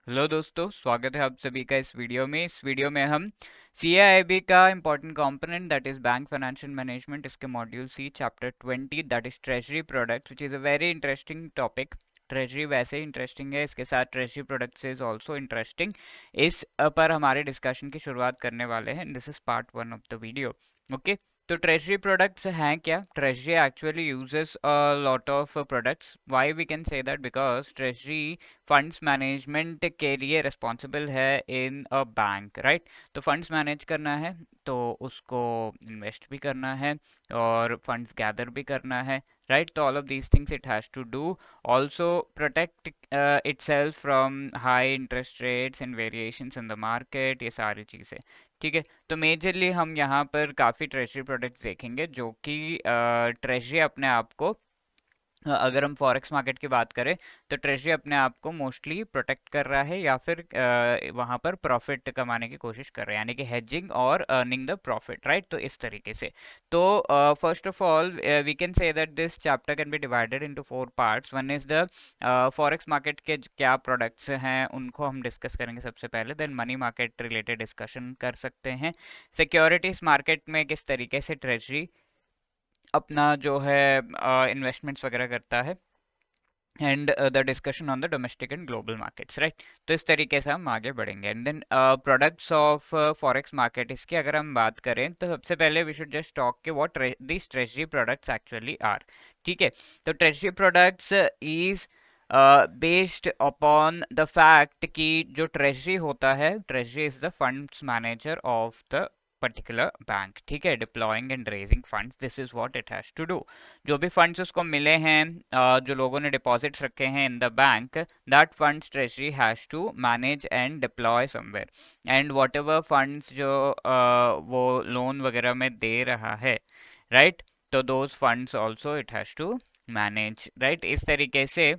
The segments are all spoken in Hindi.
हेलो दोस्तों, स्वागत है आप सभी का इस वीडियो में। इस वीडियो में हम CAIB का important component that is bank financial management, इसके module C chapter 20 that is treasury products which is a very interesting topic. Treasury वैसे ही इंटरेस्टिंग है, इसके साथ treasury products is also interesting. इस पर हमारे डिस्कशन की शुरुआत करने वाले हैं। This is part 1 of the video. Okay, तो ट्रेजरी प्रोडक्ट्स हैं क्या? Treasury actually uses a lot of products. Why we can say that? Because treasury funds management के लिए रिस्पॉन्सिबल है इन अ बैंक, राइट? तो फंड्स मैनेज करना है तो उसको इन्वेस्ट भी करना है और फंड्स गैदर भी करना है, राइट? तो all of these things it has to do. Also protect itself from high interest rates and variations in the market, ये सारी चीज़ें। ठीक है, तो मेजरली हम यहाँ पर काफ़ी ट्रेजरी प्रोडक्ट्स देखेंगे जो कि ट्रेजरी अपने आप को, अगर हम फॉरेक्स मार्केट की बात करें तो ट्रेजरी अपने आप को मोस्टली प्रोटेक्ट कर रहा है या फिर वहां पर प्रॉफिट कमाने की कोशिश कर रहा है, यानी कि हेजिंग और अर्निंग द प्रॉफिट, राइट? तो इस तरीके से। तो first of all we can say that this chapter can be divided into 4 parts. One is the forex market के क्या प्रोडक्ट्स हैं उनको हम डिस्कस करेंगे सबसे पहले, then money market related discussion कर सकते हैं। सिक्योरिटीज मार्केट में किस तरीके से ट्रेजरी अपना जो है इन्वेस्टमेंट्स वगैरह करता है, and the discussion on the domestic and global markets, right? तो इस तरीके से हम आगे बढ़ेंगे। And then products of forex market, इसकी अगर हम बात करें तो सबसे पहले वी शुड जस्ट टॉक के what this treasury products actually are. ठीक है, तो treasury products is based upon the fact कि जो ट्रेजरी होता है, treasury is the funds manager of the particular bank. ठीक है, deploying and raising funds, this is what it has to do. जो भी फंड्स उसको मिले हैं, जो लोगों ने डिपॉजिट्स रखे हैं in the bank, that funds treasury has to manage and deploy somewhere. And whatever funds जो वो लोन वगैरह में दे रहा है, राइट? तो those funds also it has to manage, right? इस तरीके से,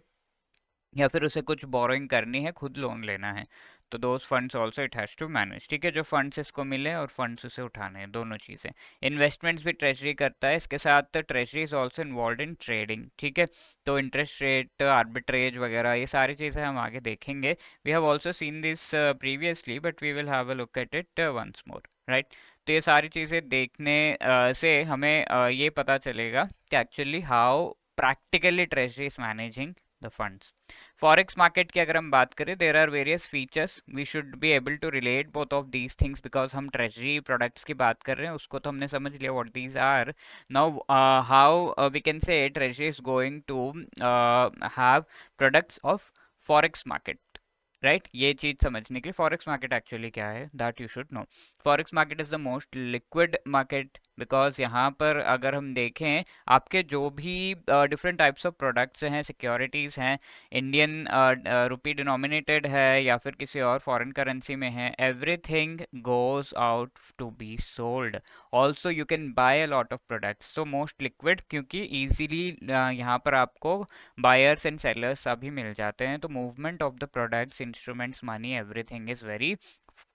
या फिर उसे कुछ बोरोइंग करनी है, खुद लोन लेना है, तो those funds also it has to manage. ठीक है, जो फंड्स इसको मिले और फंड्स उसे उठाने हैं, दोनों चीज़ें। इन्वेस्टमेंट्स भी ट्रेजरी करता है, इसके साथ treasury is also involve in trading. ठीक है, तो इंटरेस्ट रेट आर्बिट्रेज वगैरह ये सारी चीज़ें हम आगे देखेंगे। We have also seen this previously but we will have a look at it once more, right? तो ये सारी चीज़ें देखने से हमें ये पता चलेगा कि actually how practically treasury is managing the funds. Forex market की अगर हम बात करें, there are various features, we should be able to relate both of these things, because हम ट्रेजरी प्रोडक्ट्स की बात कर रहे हैं, उसको तो हमने समझ लिया what these are. Now how we can say treasury is going to have products of forex market, right? ये चीज समझने के लिए फॉरेक्स मार्केट एक्चुअली क्या है that you should know. Forex market is the most liquid market, because यहाँ पर अगर हम देखें, आपके जो भी डिफरेंट टाइप्स ऑफ प्रोडक्ट्स हैं, सिक्योरिटीज हैं, इंडियन रुपी डिनोमिनेटेड है या फिर किसी और फॉरेन करेंसी में है, everything goes out to be sold. Also you can buy a lot of products, so most liquid, क्योंकि ईजिली यहाँ पर आपको बायर्स एंड सेलर्स सभी मिल जाते हैं, तो movement of the products, instruments, money, everything is very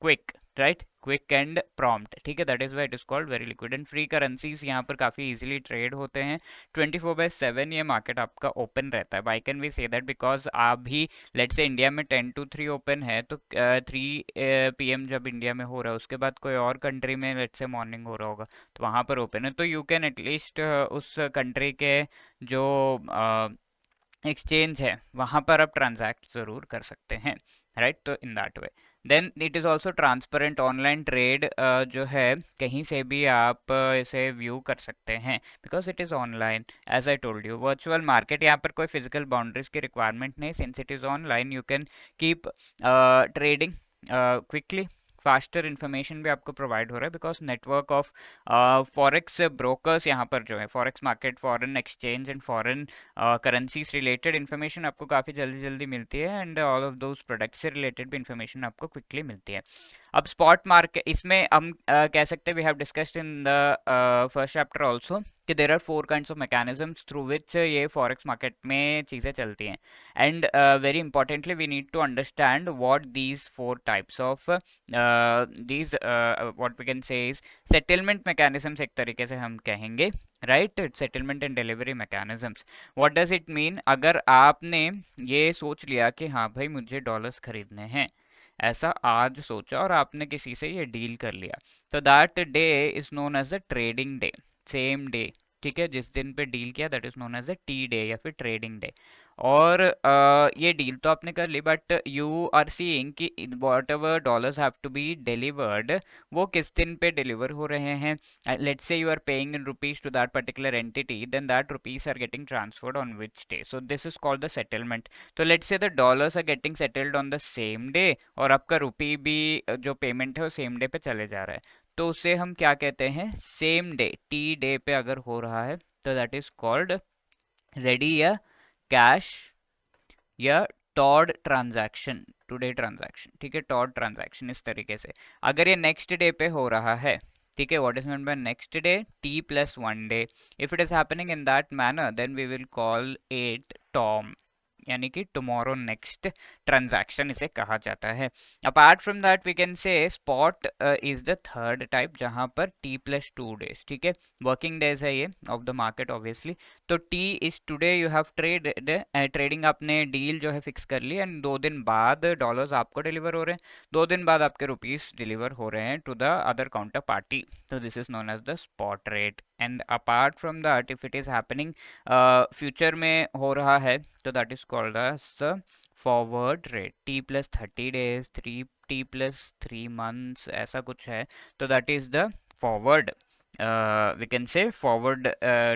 quick, right? Quick and prompt. ठीक है, that is why it is called very liquid. And free currencies यहाँ पर काफी इजीली ट्रेड होते हैं, 24/7 ये मार्केट आपका ओपन रहता है। Why can we say that? Because आप भी लेट्स से इंडिया में 10 to 3 ओपन है, तो 3 PM जब इंडिया में हो रहा है, उसके बाद कोई और कंट्री में लेट्स से मॉर्निंग हो रहा होगा, तो वहां पर ओपन है, तो यू कैन एटलीस्ट उस कंट्री के जो एक्सचेंज है वहां पर आप ट्रांजैक्ट जरूर कर सकते हैं, राइट? तो in that way, then it is also transparent. Online trade जो है कहीं से भी आप इसे व्यू कर सकते हैं, because it is online. As I told you, virtual market, यहाँ पर कोई फिजिकल बाउंड्रीज की रिक्वायरमेंट नहीं, since it is online, you can keep trading quickly. Faster information भी आपको प्रोवाइड हो रहा है, because network of forex brokers यहाँ पर जो है, forex market, foreign exchange and foreign currencies related information आपको काफ़ी जल्दी जल्दी मिलती है, and all of those product से रिलेटेड भी इन्फॉर्मेशन आपको क्विकली मिलती है। अब स्पॉट मार्केट, इसमें हम कह सकते हैं we have discussed in the first chapter also, कि there are 4 kinds of mechanisms through which ये फॉरेक्स मार्केट में चीज़ें चलती हैं and very importantly we need to understand what these 4 types of these what we can say is settlement mechanisms एक तरीके से हम कहेंगे, right? Settlement and delivery mechanisms. What does it mean? अगर आपने ये सोच लिया कि हाँ भाई मुझे डॉलर्स खरीदने हैं, ऐसा आज सोचा और आपने किसी से ये डील कर लिया, तो that day is known as a trading day, same day, ठीक है? जिस दिन पे डील किया that is known as a T day या फिर ट्रेडिंग डे। और ये डील तो आपने कर ली, बट यू आर सीइंग कि whatever dollars have to be delivered, वो किस दिन पे डिलीवर हो रहे हैं। Let's say you are paying in rupees to that particular entity, then that rupees are getting transferred on which day, so this is called the settlement. तो let's say the dollars are getting settled on the same day और आपका रुपी भी जो पेमेंट है वो सेम डे पे चले जा रहा है, तो उसे हम क्या कहते हैं? सेम डे, टी डे पे अगर हो रहा है तो दैट इज कॉल्ड रेडी या कैश या टॉड ट्रांजैक्शन, टुडे ट्रांजैक्शन, ठीक है? टॉड ट्रांजैक्शन इस तरीके से। अगर ये नेक्स्ट डे पे हो रहा है, ठीक है, what is mean by next day? T plus 1 day. If it is happening in that manner then we will call it tom, यानी कि टुमारो नेक्स्ट ट्रांजैक्शन इसे कहा जाता है। Apart from that we can say spot is the third type, जहां पर टी प्लस 2 डेज, ठीक है, वर्किंग डेज है ये ऑफ द मार्केट ऑब्वियसली। तो T is today you have trading, आपने डील जो है फिक्स कर ली एंड 2 दिन बाद डॉलर्स आपको डिलीवर हो रहे हैं, 2 दिन बाद आपके रुपीस डिलीवर हो रहे हैं to the other counter party, तो this is known as the spot rate. And apart from that if it is happening future में हो रहा है तो that is called as forward rate, T plus 30 days, T plus 3 months, ऐसा कुछ है, तो that is the forward, we can say forward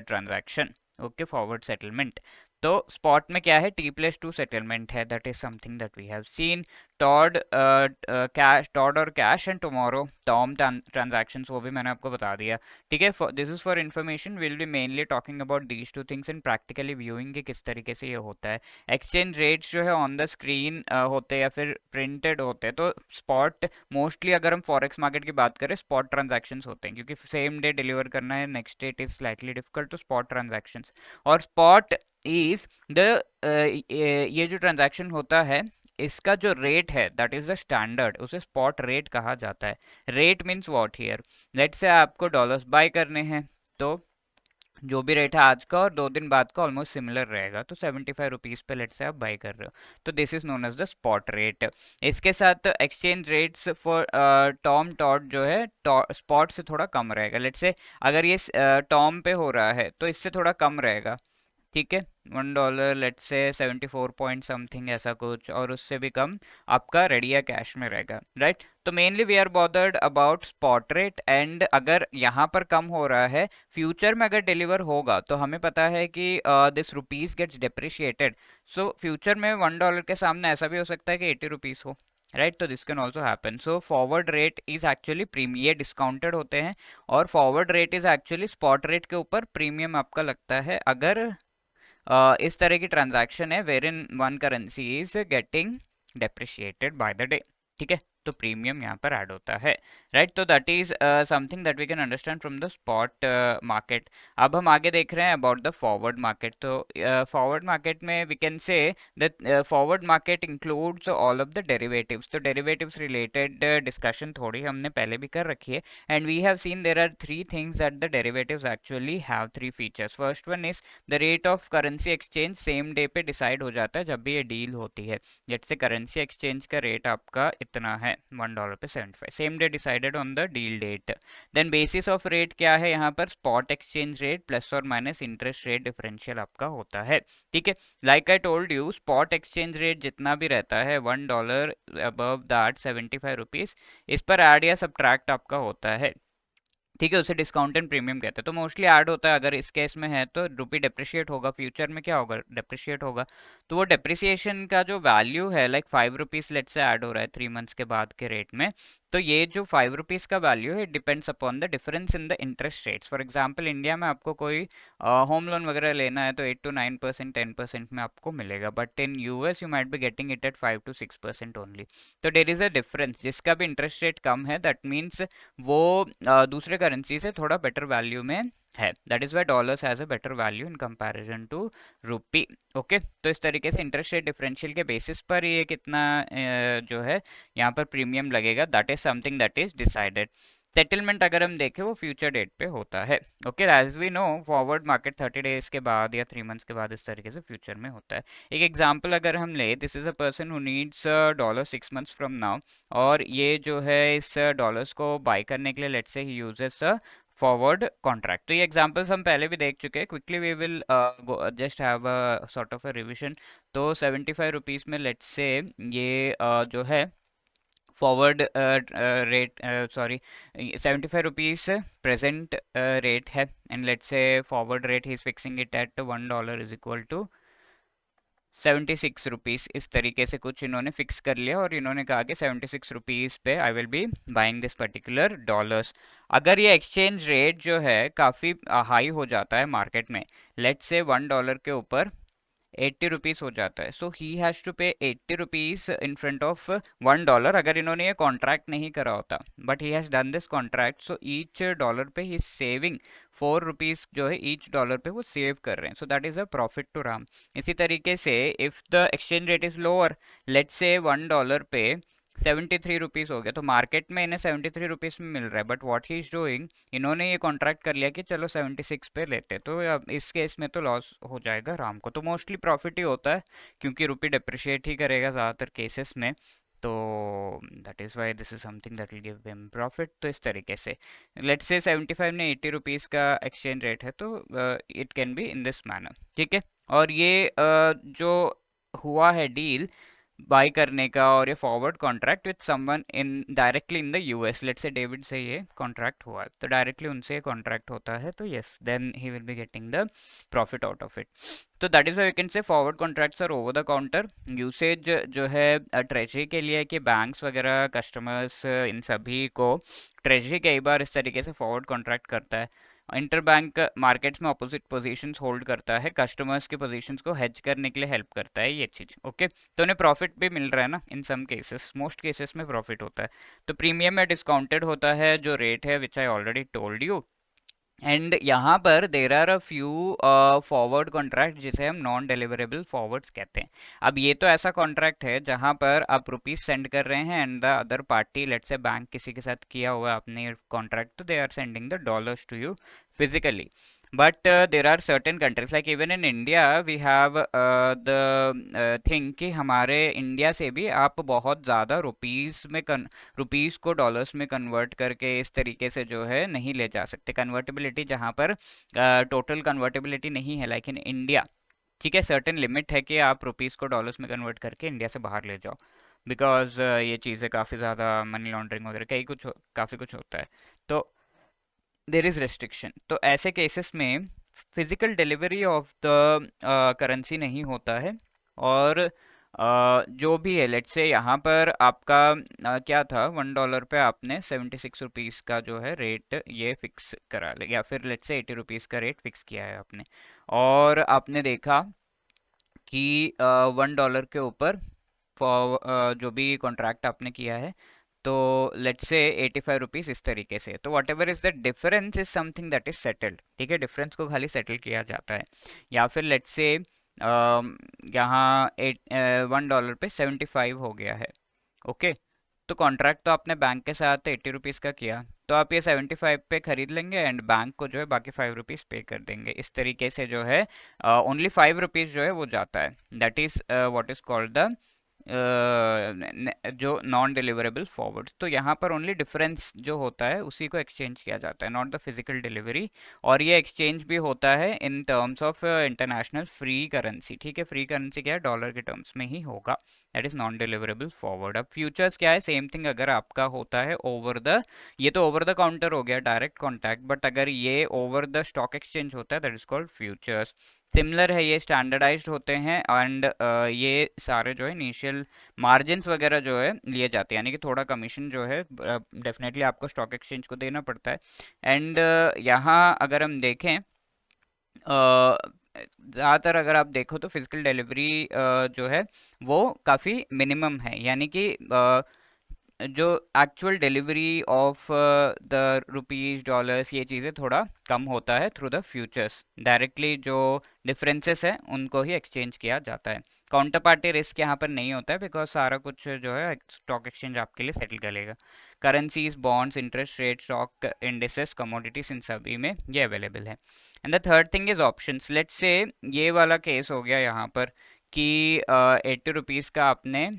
transaction, okay, forward settlement. तो स्पॉट में क्या है? टी प्लस 2 सेटलमेंट है, that is something that we have seen. TOD cash, TOD और cash and tomorrow TOM transactions, वो भी मैंने आपको बता दिया, ठीक है? This is for information, will be mainly talking about these 2 things in practically viewing कि किस तरीके से ये होता है। एक्सचेंज रेट्स जो है ऑन द स्क्रीन होते हैं या फिर प्रिंटेड होते हैं, तो स्पॉट मोस्टली अगर हम फॉरेक्स मार्केट की बात करें स्पॉट ट्रांजैक्शंस होते हैं, क्योंकि सेम डे डिलीवर करना है, next day it is slightly difficult, तो स्पॉट ट्रांजैक्शंस। और स्पॉट इज द ये जो ट्रांजैक्शन होता है इसका जो रेट है दैट इज द स्टैंडर्ड, उसे स्पॉट रेट कहा जाता है। Rate means what here? Let's say आपको डॉलर्स बाय करने हैं, तो जो भी रेट है आज का और 2 दिन बाद का ऑलमोस्ट सिमिलर रहेगा, तो 75 रुपीज पे लेट से आप बाय कर रहे हो, तो this is known as the spot rate. इसके साथ exchange rates for tom tod जो है स्पॉट से थोड़ा कम रहेगा। लेट से अगर ये टॉम पे हो रहा है तो इससे थोड़ा कम रहेगा, ठीक है? $1 लेट से 74 पॉइंट समथिंग ऐसा कुछ, और उससे भी कम आपका रेडी या कैश में रहेगा, राइट? तो mainly we are bothered about spot rate, and अगर यहाँ पर कम हो रहा है, फ्यूचर में अगर डिलीवर होगा तो हमें पता है कि this rupees gets depreciated, so future में $1 के सामने ऐसा भी हो सकता है कि 80 रुपीज हो, राइट? तो this can also happen. So forward rate is actually premium, ये डिस्काउंटेड होते हैं, और forward rate is actually spot rate के ऊपर प्रीमियम आपका लगता है अगर इस तरह की ट्रांजैक्शन है where in one currency is getting depreciated by the day, ठीक है? तो प्रीमियम यहाँ पर ऐड होता है, राइट? तो that is something that we can understand from the spot market. अब हम आगे देख रहे हैं अबाउट द फॉरवर्ड मार्केट। तो फॉरवर्ड मार्केट में we can say that forward market includes all of the derivatives. तो डेरिवेटिव्स रिलेटेड डिस्कशन थोड़ी हमने पहले भी कर रखी है, and we have seen there are 3 things that the derivatives actually have 3 features. First one is the rate of currency exchange same day पे डिसाइड हो जाता है जब भी ये डील होती है। जैसे करेंसी एक्सचेंज का रेट आपका इतना है, $1 पे 75, same day decided on the deal date. Then basis of rate क्या है यहाँ पर? स्पॉट एक्सचेंज रेट प्लस और माइनस इंटरेस्ट रेट डिफरेंशियल आपका होता है, ठीक है? Like I told you, spot exchange rate जितना भी रहता है $1 अबव दैट 75 रुपीज, इस पर ऐड या सब्ट्रैक्ट आपका होता है, ठीक है? उसे डिस्काउंट एंड प्रीमियम कहते हैं। तो मोस्टली ऐड होता है, अगर इस केस में है तो रुपी डेप्रिशिएट होगा, फ्यूचर में क्या होगा? डेप्रिशिएट होगा। तो वो डेप्रिसिएशन का जो वैल्यू है, लाइक 5 रुपीज लेट से ऐड हो रहा है 3 मंथ्स के बाद के रेट में, तो ये जो 5 रुपीज का वैल्यू है depends upon the difference in the interest rates. For example India में आपको कोई होम लोन वगैरह लेना है तो 8 to 9%, 10% में आपको मिलेगा, but in US you might be getting it at 5 to 6% only. तो देयर इज अ डिफरेंस, जिसका भी इंटरेस्ट रेट कम है दैट मीन्स वो दूसरे करेंसी से थोड़ा बेटर वैल्यू में है। That is why dollars has a better value in comparison to rupee. Okay, तो इस तरीके से इंटरेस्ट रेट डिफरेंशियल के बेसिस पर ये कितना जो है यहाँ पर प्रीमियम लगेगा, that is something that is decided. Settlement अगर हम देखें वो फ्यूचर डेट पे होता है। Okay, as we know forward market 30 days के बाद या 3 मंथ्स के बाद इस तरीके से फ्यूचर में होता है। एक एग्जांपल अगर हम ले, this is a person who needs dollar 6 months from now, और ये जो है इस डॉलर्स को बाय करने के लिए let's say he uses forward contract. तो ये एग्जांपल्स हम पहले भी देख चुके हैं, quickly we will just have a sort of a revision. तो 75 रुपीज़ में लेट्स से ये जो है forward rate, sorry 75 rupees present rate है, and let's say forward rate he is fixing it at $1 is equal to 76 rupees. इस तरीके से कुछ इन्होंने फिक्स कर लिया और इन्होंने कहा कि 76 रुपीज़ पे आई will B buying this particular dollars. अगर ये एक्सचेंज रेट जो है काफ़ी हाई हो जाता है मार्केट में, लेट्स से $1 के ऊपर 80 रुपीज़ हो जाता है, सो ही हैज़ टू पे 80 रुपीज़ इन फ्रंट ऑफ $1। अगर इन्होंने ये कॉन्ट्रैक्ट नहीं करा होता, but he has done this contract, so each dollar पे ही सेविंग 4 रुपीज़ जो है ईच डॉलर पे वो सेव कर रहे हैं, so that is a profit to Ram. इसी तरीके से if the exchange rate is lower, let's say $1 पे 73 रुपीज़ हो गया, तो मार्केट में इन्हें 73 रुपीज़ में मिल रहा है, but what he is doing, इन्होंने ये कॉन्ट्रैक्ट कर लिया कि चलो 76 पे लेते, तो अब इस केस में तो लॉस हो जाएगा राम को। तो मोस्टली प्रॉफिट ही होता है क्योंकि रुपी डिप्रिशिएट ही करेगा ज़्यादातर केसेस में, तो that is why this is something that will give him profit. तो इस तरीके से लेट्स से 75 ने 80 रुपीज़ का एक्सचेंज रेट है, तो it can be in this manner, ठीक है। और ये जो हुआ है डील बाय करने का, और ये forward contract with someone in directly in the US, let's say David से ये कॉन्ट्रैक्ट हुआ है, तो डायरेक्टली उनसे ये कॉन्ट्रैक्ट होता है, तो yes then he will be getting the profit out of it. तो that is why we can say forward contracts are over the counter. Usage जो है ट्रेजरी के लिए कि बैंक्स वगैरह कस्टमर्स इन सभी को ट्रेजरी कई बार इस तरीके से फॉरवर्ड कॉन्ट्रैक्ट करता है। इंटरबैंक मार्केट्स में अपोजिट पोजीशंस होल्ड करता है, कस्टमर्स के पोजीशंस को हेज करने के लिए हेल्प करता है ये चीज़। ओके, तो उन्हें प्रॉफिट भी मिल रहा है ना, इन सम केसेस, मोस्ट केसेस में प्रॉफिट होता है। तो प्रीमियम में डिस्काउंटेड होता है जो रेट है, which I already told you. And यहाँ पर there are a few forward contract जिसे हम नॉन डिलीवरेबल फॉरवर्ड्स कहते हैं। अब ये तो ऐसा कॉन्ट्रैक्ट है जहाँ पर आप रुपीस सेंड कर रहे हैं and the other party, let's say bank किसी के साथ किया हुआ है आपने कॉन्ट्रैक्ट, तो they are sending the dollars to you physically. But there are certain countries like even in India we have the thing कि हमारे इंडिया से भी आप बहुत ज़्यादा रुपीस को डॉलर्स में कन्वर्ट करके इस तरीके से जो है नहीं ले जा सकते। कन्वर्टेबिलिटी जहाँ पर टोटल कन्वर्टेबिलिटी नहीं है लाइक इन इंडिया, ठीक है, सर्टेन लिमिट है कि आप रुपीस को डॉलर्स में कन्वर्ट करके इंडिया से बाहर ले जाओ, बिकॉज ये चीज़ें काफ़ी ज़्यादा मनी लॉन्ड्रिंग वगैरह काफ़ी कुछ होता है, तो देर इज रेस्ट्रिक्शन। तो ऐसे केसेस में physical delivery of the currency नहीं होता है, और जो भी है लेट्स से यहाँ पर आपका क्या था, $1 पे आपने 76 रुपीज़ का जो है रेट ये फिक्स करा ले, या फिर लेट्स से 80 रुपीज़ का रेट फिक्स किया है आपने, और आपने देखा कि $1 के ऊपर जो भी कॉन्ट्रैक्ट आपने किया है, तो लेट्स से 85 रुपीज़ इस तरीके से, तो what ever is the difference is something that is settled, ठीक है, डिफरेंस को खाली सेटल किया जाता है। या फिर लेट्स से यहाँ $1 पे 75 हो गया है, ओके, तो कॉन्ट्रैक्ट तो आपने बैंक के साथ 80 रुपीज़ का किया, तो आप ये 75 पे खरीद लेंगे एंड बैंक को जो है बाकी 5 रुपीज़ पे कर देंगे। इस तरीके से जो है ओनली 5 रुपीज़ जो है वो जाता है, that is what is called the जो नॉन डिलीवरेबल फॉरवर्ड। तो यहाँ पर ओनली डिफरेंस जो होता है उसी को एक्सचेंज किया जाता है, नॉट द फिजिकल डिलीवरी, और ये एक्सचेंज भी होता है in terms of international free currency, ठीक है, फ्री करेंसी क्या है, डॉलर के टर्म्स में ही होगा, that is non deliverable forward. अब फ्यूचर्स क्या है, सेम थिंग, अगर आपका होता है ओवर द, ये तो ओवर द काउंटर हो गया डायरेक्ट कॉन्टैक्ट, बट अगर ये ओवर द स्टॉक एक्सचेंज होता है that is called futures. Similar है, ये स्टैंडर्डाइज्ड होते हैं, एंड ये सारे जो है इनिशियल मार्जिन्स वगैरह जो है लिए जाते हैं, यानी कि थोड़ा कमीशन जो है डेफिनेटली आपको स्टॉक एक्सचेंज को देना पड़ता है। एंड यहाँ अगर हम देखें ज़्यादातर अगर आप देखो तो फिजिकल डिलीवरी जो है वो काफ़ी मिनिमम है, यानी कि जो actual delivery of the rupees dollars ये चीज़ें थोड़ा कम होता है थ्रू द फ्यूचर्स। डायरेक्टली जो डिफरेंसेस है उनको ही एक्सचेंज किया जाता है। काउंटर पार्टी रिस्क यहाँ पर नहीं होता है बिकॉज सारा कुछ जो है स्टॉक एक्सचेंज आपके लिए सेटल करेगा। Currencies, bonds, interest rate, stock indices, commodities, इन सभी में ये अवेलेबल है। And the third thing is options. Let's say ये वाला केस हो गया यहाँ पर कि 80 रुपीज़ का आपने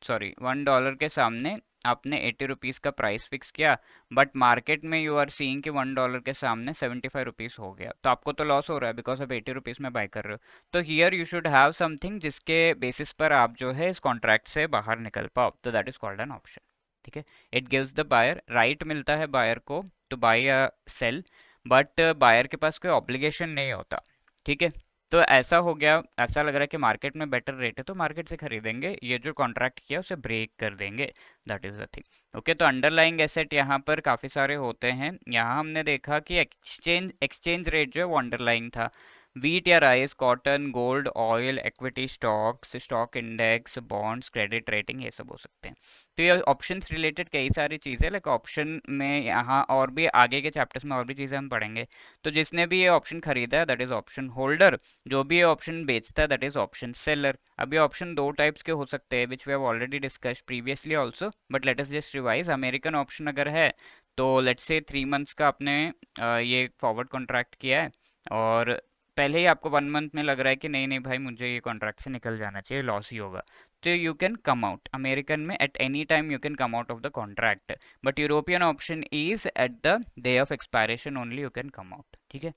$1 के सामने आपने 80 रुपीज़ का प्राइस फिक्स किया, बट मार्केट में यू आर सीइंग कि $1 के सामने 75 रुपीज़ हो गया, तो आपको तो लॉस हो रहा है बिकॉज आप 80 रुपीज़ में बाय कर रहे हो। तो here you should have something जिसके बेसिस पर आप जो है इस कॉन्ट्रैक्ट से बाहर निकल पाओ, तो that is called an option. ठीक है, it gives the buyer right, मिलता है बायर को टू बाय या सेल, बट बायर के पास कोई ऑब्लिगेशन नहीं होता। ठीक है, तो ऐसा हो गया, ऐसा लग रहा है कि मार्केट में बेटर रेट है तो मार्केट से खरीदेंगे, ये जो कॉन्ट्रैक्ट किया उसे ब्रेक कर देंगे, that is the thing. Okay, तो अंडरलाइंग एसेट यहाँ पर काफ़ी सारे होते हैं। यहाँ हमने देखा कि एक्सचेंज रेट जो है वो अंडरलाइंग था। वीट या rice, cotton, gold, oil, equity, stocks, stock index, bonds, credit rating, ये सब हो सकते हैं। तो ये ऑप्शंस रिलेटेड कई सारी चीज़ें, लाइक ऑप्शन में यहाँ और भी आगे के चैप्टर्स में और भी चीज़ें हम पढ़ेंगे। तो जिसने भी ये ऑप्शन खरीदा है दैट इज ऑप्शन होल्डर, जो भी ये ऑप्शन बेचता है दैट इज ऑप्शन सेलर। अभी ऑप्शन दो टाइप्स के हो सकते हैं which we have already discussed previously also, but let us just revise. American option अगर है तो लेट्स से 3 मंथ्स का आपने ये फॉरवर्ड कॉन्ट्रैक्ट किया है और पहले ही आपको 1 मंथ में लग रहा है कि नहीं नहीं भाई मुझे ये कॉन्ट्रैक्ट से निकल जाना चाहिए, लॉस ही होगा, तो you can come out. American में at any time you can come out of the contract, but European option is at the day of expiration only you can come out. ठीक है,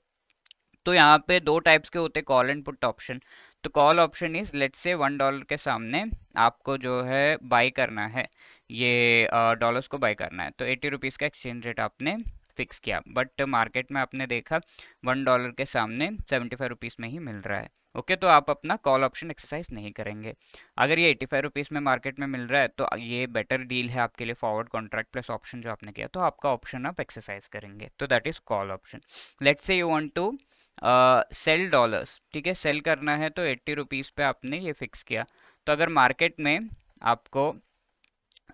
तो यहाँ पे दो टाइप्स के होते हैं, कॉल एंड पुट ऑप्शन। तो call option is let's say $1 के सामने आपको जो है बाई करना है, ये डॉलर्स को बाई करना है, तो 80 रुपीज़ का एक्सचेंज रेट आपने फिक्स किया, बट मार्केट में आपने देखा $1 के सामने 75 रुपीज़ में ही मिल रहा है। ओके, तो आप अपना कॉल ऑप्शन एक्सरसाइज नहीं करेंगे। अगर ये 85 रुपीज़ में मार्केट में मिल रहा है तो ये बेटर डील है आपके लिए, फॉरवर्ड कॉन्ट्रैक्ट प्लस ऑप्शन जो आपने किया, तो आपका ऑप्शन आप एक्सरसाइज करेंगे, तो that is call option. Let's say you want to sell dollars, ठीक है, सेल करना है तो 80 रुपीज़ पे आपने ये फिक्स किया, तो अगर मार्केट में आपको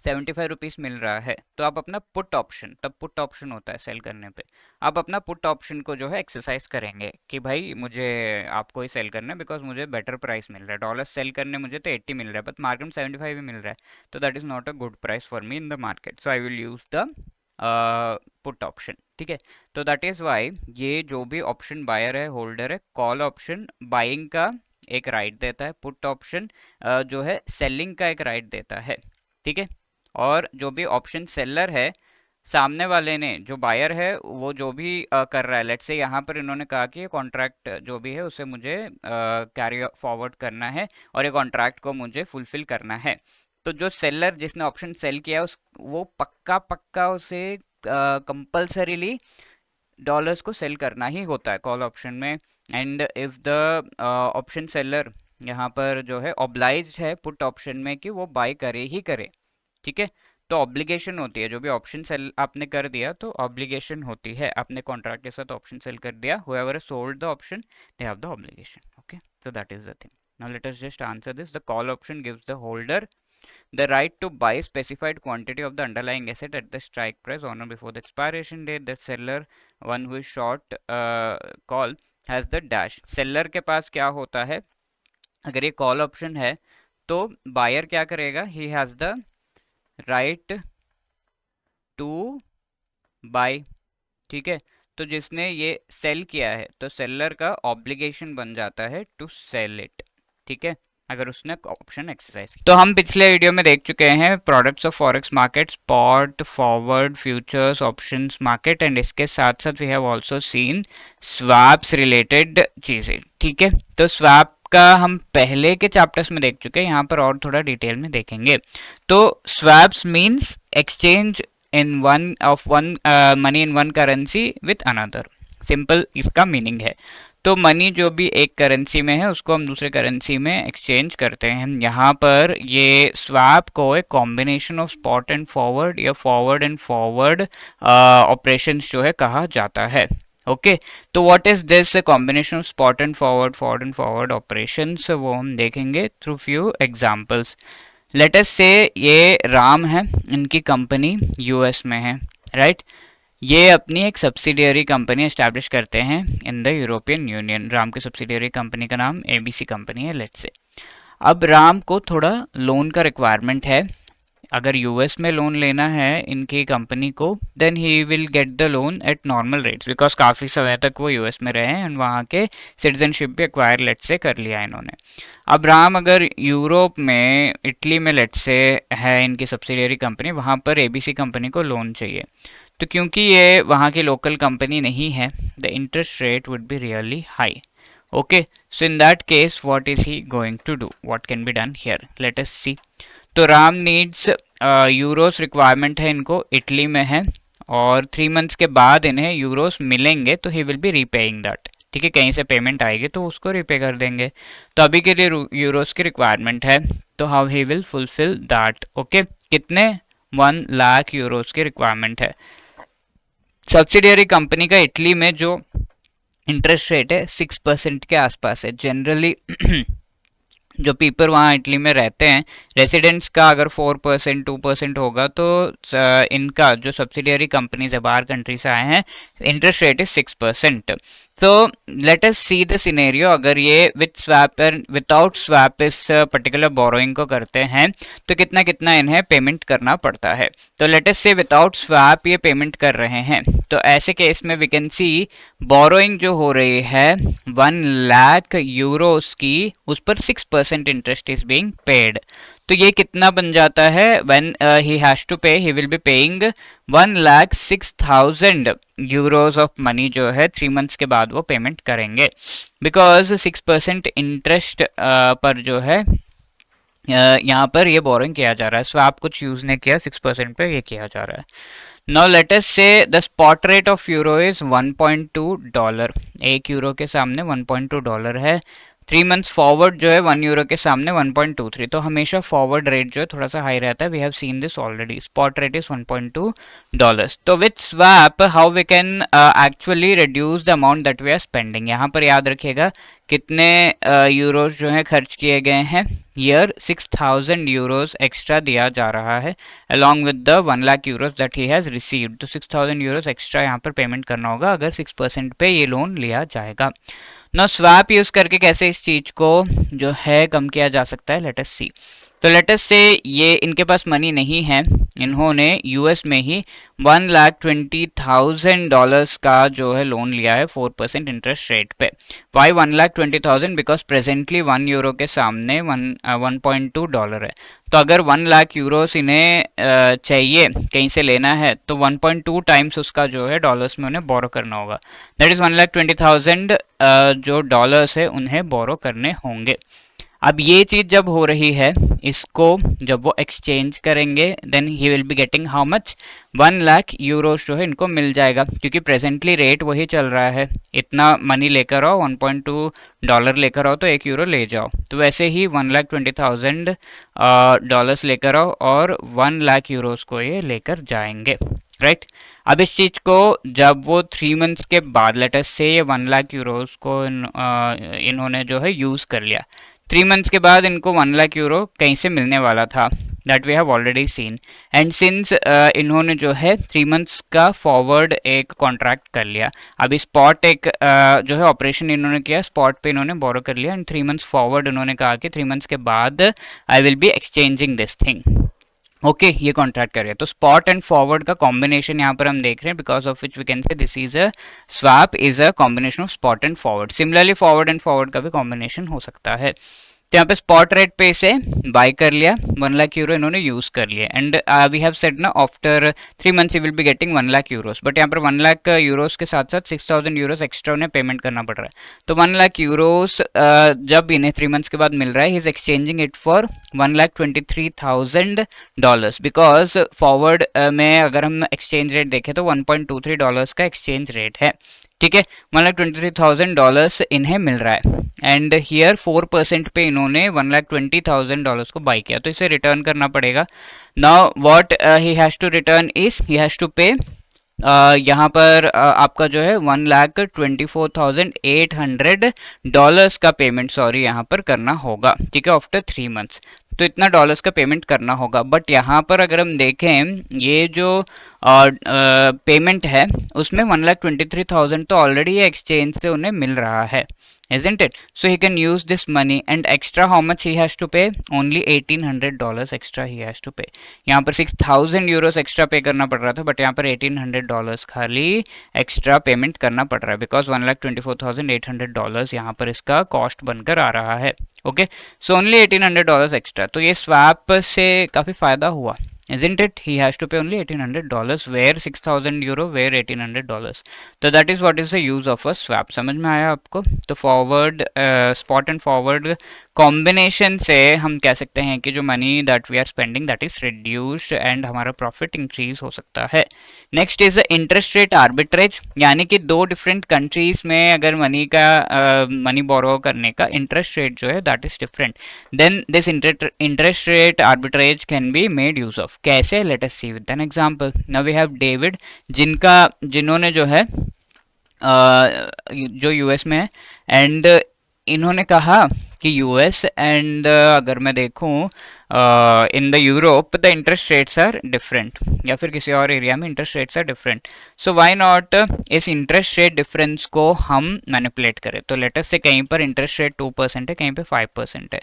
75 रुपीज़ मिल रहा है तो आप अपना पुट ऑप्शन, तब पुट ऑप्शन होता है सेल करने पे, आप अपना पुट ऑप्शन को जो है एक्सरसाइज करेंगे कि भाई मुझे आपको ही सेल करना है बिकॉज मुझे बेटर प्राइस मिल रहा है, डॉलर सेल करने मुझे तो 80 मिल रहा है बट मार्केट में 75 ही मिल रहा है, तो that is not a good price for me in the market, so I will use the put option. ठीक है, तो दैट इज़ वाई ये जो भी ऑप्शन बायर है, होल्डर है, कॉल ऑप्शन बाइंग का एक राइट देता है, पुट ऑप्शन जो है सेलिंग का एक राइट देता है। ठीक है, और जो भी ऑप्शन सेलर है, सामने वाले ने जो बायर है वो जो भी कर रहा है, लेट्स से यहाँ पर इन्होंने कहा कि ये कॉन्ट्रैक्ट जो भी है उसे मुझे कैरी फॉरवर्ड करना है और ये कॉन्ट्रैक्ट को मुझे फुलफिल करना है, तो जो सेलर जिसने ऑप्शन सेल किया उस वो पक्का पक्का उसे कंपल्सरीली डॉलर्स को सेल करना ही होता है कॉल ऑप्शन में। And if the option seller यहाँ पर जो है ऑब्लाइज्ड है पुट ऑप्शन में कि वो बाय करे ही करे, ठीक है, तो ऑब्लिगेशन होती है, जो भी ऑप्शन सेल आपने कर दिया तो ऑब्लिगेशन होती है, आपने कॉन्ट्रैक्ट के साथ ऑप्शन सेल कर दिया, whoever sold the option they have the obligation. Okay, so that is the thing. Now let us just answer this. The call option gives the holder the right to buy specified quantity of the underlying asset at the strike price on or before the expiration date. The seller, one who is short call, has the dash. Seller के पास क्या होता है, अगर ये कॉल ऑप्शन है तो बायर क्या करेगा, he has the right to buy. ठीक है, तो जिसने ये सेल किया है तो सेलर का ऑब्लिगेशन बन जाता है टू सेल इट। ठीक है, अगर उसने ऑप्शन एक्सरसाइज, तो हम पिछले वीडियो में देख चुके हैं products of forex market, spot, forward, futures, options market, and इसके साथ साथ we have also seen swaps related चीज़ें। ठीक है, तो स्वैप का हम पहले के चैप्टर्स में देख चुके हैं, यहाँ पर और थोड़ा डिटेल में देखेंगे। तो swaps means exchange in one of one money in one currency with another, simple इसका मीनिंग है। तो मनी जो भी एक करेंसी में है उसको हम दूसरे करेंसी में एक्सचेंज करते हैं। यहाँ पर ये स्वैप को एक combination of spot and forward या फॉरवर्ड एंड फॉरवर्ड ऑपरेशंस जो है कहा जाता है। ओके, तो what is this combination of spot and forward, forward and forward operations, वो हम देखेंगे through few examples. Late us say ये राम है, इनकी कंपनी यूएस में है, राइट। ये अपनी एक सब्सिडियरी कंपनी एस्टैब्लिश करते हैं in the European union. Ram की सब्सिडियरी कंपनी का नाम एबीसी कंपनी है, लेट्स से। अब राम को थोड़ा लोन का रिक्वायरमेंट है। अगर यूएस में लोन लेना है इनकी कंपनी को, then he will get the loan at normal rates, because काफ़ी समय तक वो यूएस में रहे हैं एंड वहाँ के सिटीजनशिप भी एक्वायर लेट से कर लिया इन्होंने। अब राम अगर यूरोप में, इटली में लेट से है इनकी सब्सिडियरी कंपनी, वहाँ पर एबीसी कंपनी को लोन चाहिए, तो क्योंकि ये वहाँ की लोकल कंपनी नहीं है, the interest rate would be really high. Okay, so in that case what is he going to do, what can be done here, let us see. तो राम नीड्स यूरोस रिक्वायरमेंट है इनको, इटली में है, और 3 मंथ्स के बाद इन्हें यूरोस मिलेंगे तो ही विल बी रीपेइंग दैट। ठीक है, कहीं से पेमेंट आएगी तो उसको रिपे कर देंगे। तो अभी के लिए यूरोस की रिक्वायरमेंट है, तो how he will fulfil that. Okay, कितने, 1 लाख यूरोस की रिक्वायरमेंट है। सब्सिडियरी कंपनी का इटली में जो इंटरेस्ट रेट है 6% के आसपास है जनरली। जो पीपल वहाँ इटली में रहते हैं, रेसिडेंट्स का अगर 4% 2% होगा, तो इनका जो सब्सिडियरी कंपनीज है बाहर कंट्री से आए हैं, इंटरेस्ट रेट इज 6%। तो late us see the scenario, अगर ये विद स्वैप विदाउट स्वैप इस पर्टिकुलर बोरोइंग को करते हैं तो कितना कितना इन्हें पेमेंट करना पड़ता है। तो लेट अस से विदाउट स्वैप ये पेमेंट कर रहे हैं, तो ऐसे केस में वी कैन सी बोरोइंग जो हो रही है 1 लाख यूरोस की, उस पर 6% इंटरेस्ट इज बीइंग पेड। तो ये कितना बन जाता है, व्हेन ही हैज टू पे, ही will be paying 1,06,000 euros of money जो है 3 मंथ्स के बाद वो पेमेंट करेंगे, बिकॉज 6% इंटरेस्ट पर जो है यहाँ पर ये बोरिंग किया जा रहा है। स्वैप कुछ यूज नहीं किया, 6% पे ये किया जा रहा है। नाउ लेट अस से the spot rate of euro is $1.2, 1 euro के सामने $1.2 है। 3 मंथ्स फॉरवर्ड जो है 1 यूरो के सामने 1.23, तो हमेशा फॉरवर्ड रेट जो है थोड़ा सा हाई रहता है। We have seen this already, spot rate is $1.2। तो with swap how we can actually reduce the amount that we are spending. यहाँ पर याद रखिएगा कितने यूरोज जो है खर्च किए गए हैं, ईयर 6,000 यूरोज एक्स्ट्रा दिया जा रहा है along with the 1 lakh euros that he has received. तो 6,000 यूरोज एक्स्ट्रा यहाँ पर पेमेंट करना होगा अगर 6% पे ये लोन लिया जाएगा। ना स्वैप यूज करके कैसे इस चीज को जो है कम किया जा सकता है, लेट अस सी। तो लेट अस से ये इनके पास मनी नहीं है, इन्होंने यूएस में ही $1,20,000 का जो है लोन लिया है 4% इंटरेस्ट रेट पे। वाई 1,20,000? बिकॉज प्रेजेंटली 1 यूरो के सामने $1.2 है। तो अगर 1 लाख यूरोस इन्हें चाहिए कहीं से लेना है, तो 1.2 टाइम्स उसका जो है डॉलर्स में उन्हें बोरो करना होगा। दैट इज 1,20,000 जो डॉलर्स है उन्हें बोरो करने होंगे। अब ये चीज जब हो रही है, इसको जब वो एक्सचेंज करेंगे, then he will be getting how much, 1 lakh euros जो है इनको मिल जाएगा, क्योंकि प्रेजेंटली रेट वही चल रहा है। इतना मनी लेकर आओ, $1.2 लेकर आओ तो 1 यूरो ले जाओ। तो वैसे ही 1,20,000 डॉलर्स लेकर आओ और 1 लाख यूरोस को ये लेकर जाएंगे, राइट। अब इस चीज को जब वो 3 मंथ्स के बाद, लेट अस से ये 1 लाख यूरोस को इन्होंने जो है यूज कर लिया, 3 मंथ्स के बाद इनको 1 लाख यूरो कहीं से मिलने वाला था, that we have already seen. And since इन्होंने जो है 3 मंथ्स का फॉरवर्ड एक कॉन्ट्रैक्ट कर लिया, अभी स्पॉट एक जो है ऑपरेशन इन्होंने किया, स्पॉट पे इन्होंने बोरो कर लिया, एंड 3 मंथ्स फॉरवर्ड इन्होंने कहा कि 3 मंथ्स के बाद I will be exchanging this thing. Okay, ये कॉन्ट्रैक्ट करिए। तो स्पॉट एंड फॉरवर्ड का कॉम्बिनेशन यहाँ पर हम देख रहे हैं, because of which we can say this is a swap is a combination of spot and forward. Similarly forward and forward का भी कॉम्बिनेशन हो सकता है। तो यहाँ पे स्पॉट रेट पे इसे बाय कर लिया, 1 लाख यूरो इन्होंने यूज कर लिया, एंड वी हैव सेड ना after 3 months he will be getting 1 lakh Euros. But यहाँ पर 1 लाख यूरोस के साथ साथ 6,000 यूरोस एक्स्ट्रा उन्हें पेमेंट करना पड़ रहा है। तो 1 लाख यूरोस जब इन्हें 3 मंथ्स के बाद मिल रहा है, he is exchanging it for $1,23,000, because forward में अगर हम एक्सचेंज रेट देखें तो $1.23 का एक्सचेंज रेट है। ठीक है, $1,23,000 इन्हें मिल रहा है, एंड हियर 4% पे इन्होंने $1,20,000 को बाई किया, तो इसे रिटर्न करना पड़ेगा। Now what he has to return is he has to pay, यहाँ पर आपका जो है $1,24,800 का पेमेंट यहाँ पर करना होगा, ठीक है, आफ्टर 3 मंथ्स। तो इतना डॉलर्स का पेमेंट करना होगा। बट यहाँ पर अगर हम देखें ये जो पेमेंट है उसमें 1,23,000 तो ऑलरेडी ये एक्सचेंज से उन्हें मिल रहा है, isn't it? So he can use this money and extra how much he has to pay? Only $1,800 extra he has to pay. यहाँ पर 6,000 euros एक्स्ट्रा पे करना पड़ रहा था, बट यहाँ पर $1,800 खाली एक्स्ट्रा पेमेंट करना पड़ रहा है, बिकॉज $1,24,800 यहाँ पर इसका कॉस्ट बनकर आ रहा है। Okay, so only $1,800 extra. तो ये स्वैप से काफ़ी फायदा हुआ, isn't it? He has to pay only $1,800 where 6,000 euro where $1,800. तो that is what is the use of a swap। समझ में आया आपको? तो forward spot and forward combination से हम कह सकते हैं कि जो money that we are spending that is reduced and हमारा प्रॉफिट इंक्रीज हो सकता है। Next is the interest rate arbitrage, यानी कि दो डिफरेंट कंट्रीज में अगर मनी बोरो करने का इंटरेस्ट रेट जो है that is different, then this interest rate arbitrage can be made use of. कैसे? Let us see with an example. Now we have David, जिन्होंने जो है जो यूएस में है, एंड इन्होंने कहा कि यूएस एंड अगर मैं देखूं in the Europe the interest rates are different, या फिर किसी और एरिया में interest rates are different, so why not इस इंटरेस्ट रेट डिफरेंस को हम मैनिपुलेट करें। तो लेट अस से कहीं पर इंटरेस्ट रेट 2% है, कहीं पे 5% है,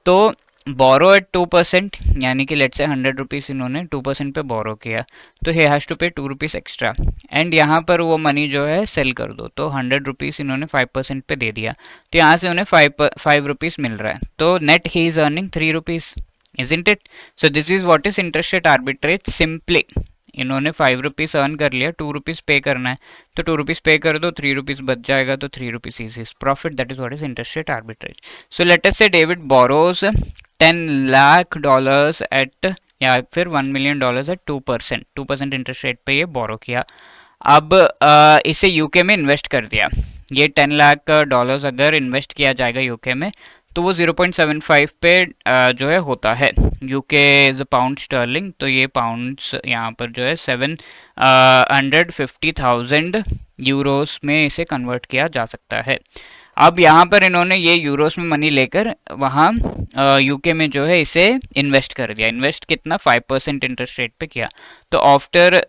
तो बोरो एट 2%, यानी कि लेट से 100 रुपीज़ इन्होंने 2% पे बोरो किया, तो ही हैज़ टू पे 2 रुपीज़ एक्स्ट्रा, एंड यहाँ पर वो मनी जो है सेल कर दो, तो 100 रुपीज़ इन्होंने 5% पे दे दिया, तो यहाँ से उन्हें 5 रुपीज़ मिल रहा है, तो net he is earning 3 rupees, isn't it? So this is what is interest rate arbitrage simply। इन्होंने 5 रुपीज़ अर्न कर लिया, 2 रुपीज़ पे करना है, तो 2 रुपीज़ पे कर दो, 3 रुपीज़ बच जाएगा, तो 3 rupees is his profit, that is what is interest rate arbitrage. So let us से डेविड बोरोज $10 लाख एट, या फिर $1 मिलियन एट 2% इंटरेस्ट रेट पे ये बोरो किया। अब इसे यूके में इन्वेस्ट कर दिया, ये $10 लाख अगर इन्वेस्ट किया जाएगा यूके में, तो वो 0.75 पे जो है होता है। यूके इज पाउंड स्टर्लिंग, तो ये पाउंड्स यहाँ पर जो है 750,000 यूरोस में इसे कन्वर्ट किया जा सकता है। अब यहाँ पर इन्होंने ये यूरोस में मनी लेकर वहाँ यूके में जो है इसे इन्वेस्ट कर दिया। इन्वेस्ट कितना? 5% इंटरेस्ट रेट पे किया, तो after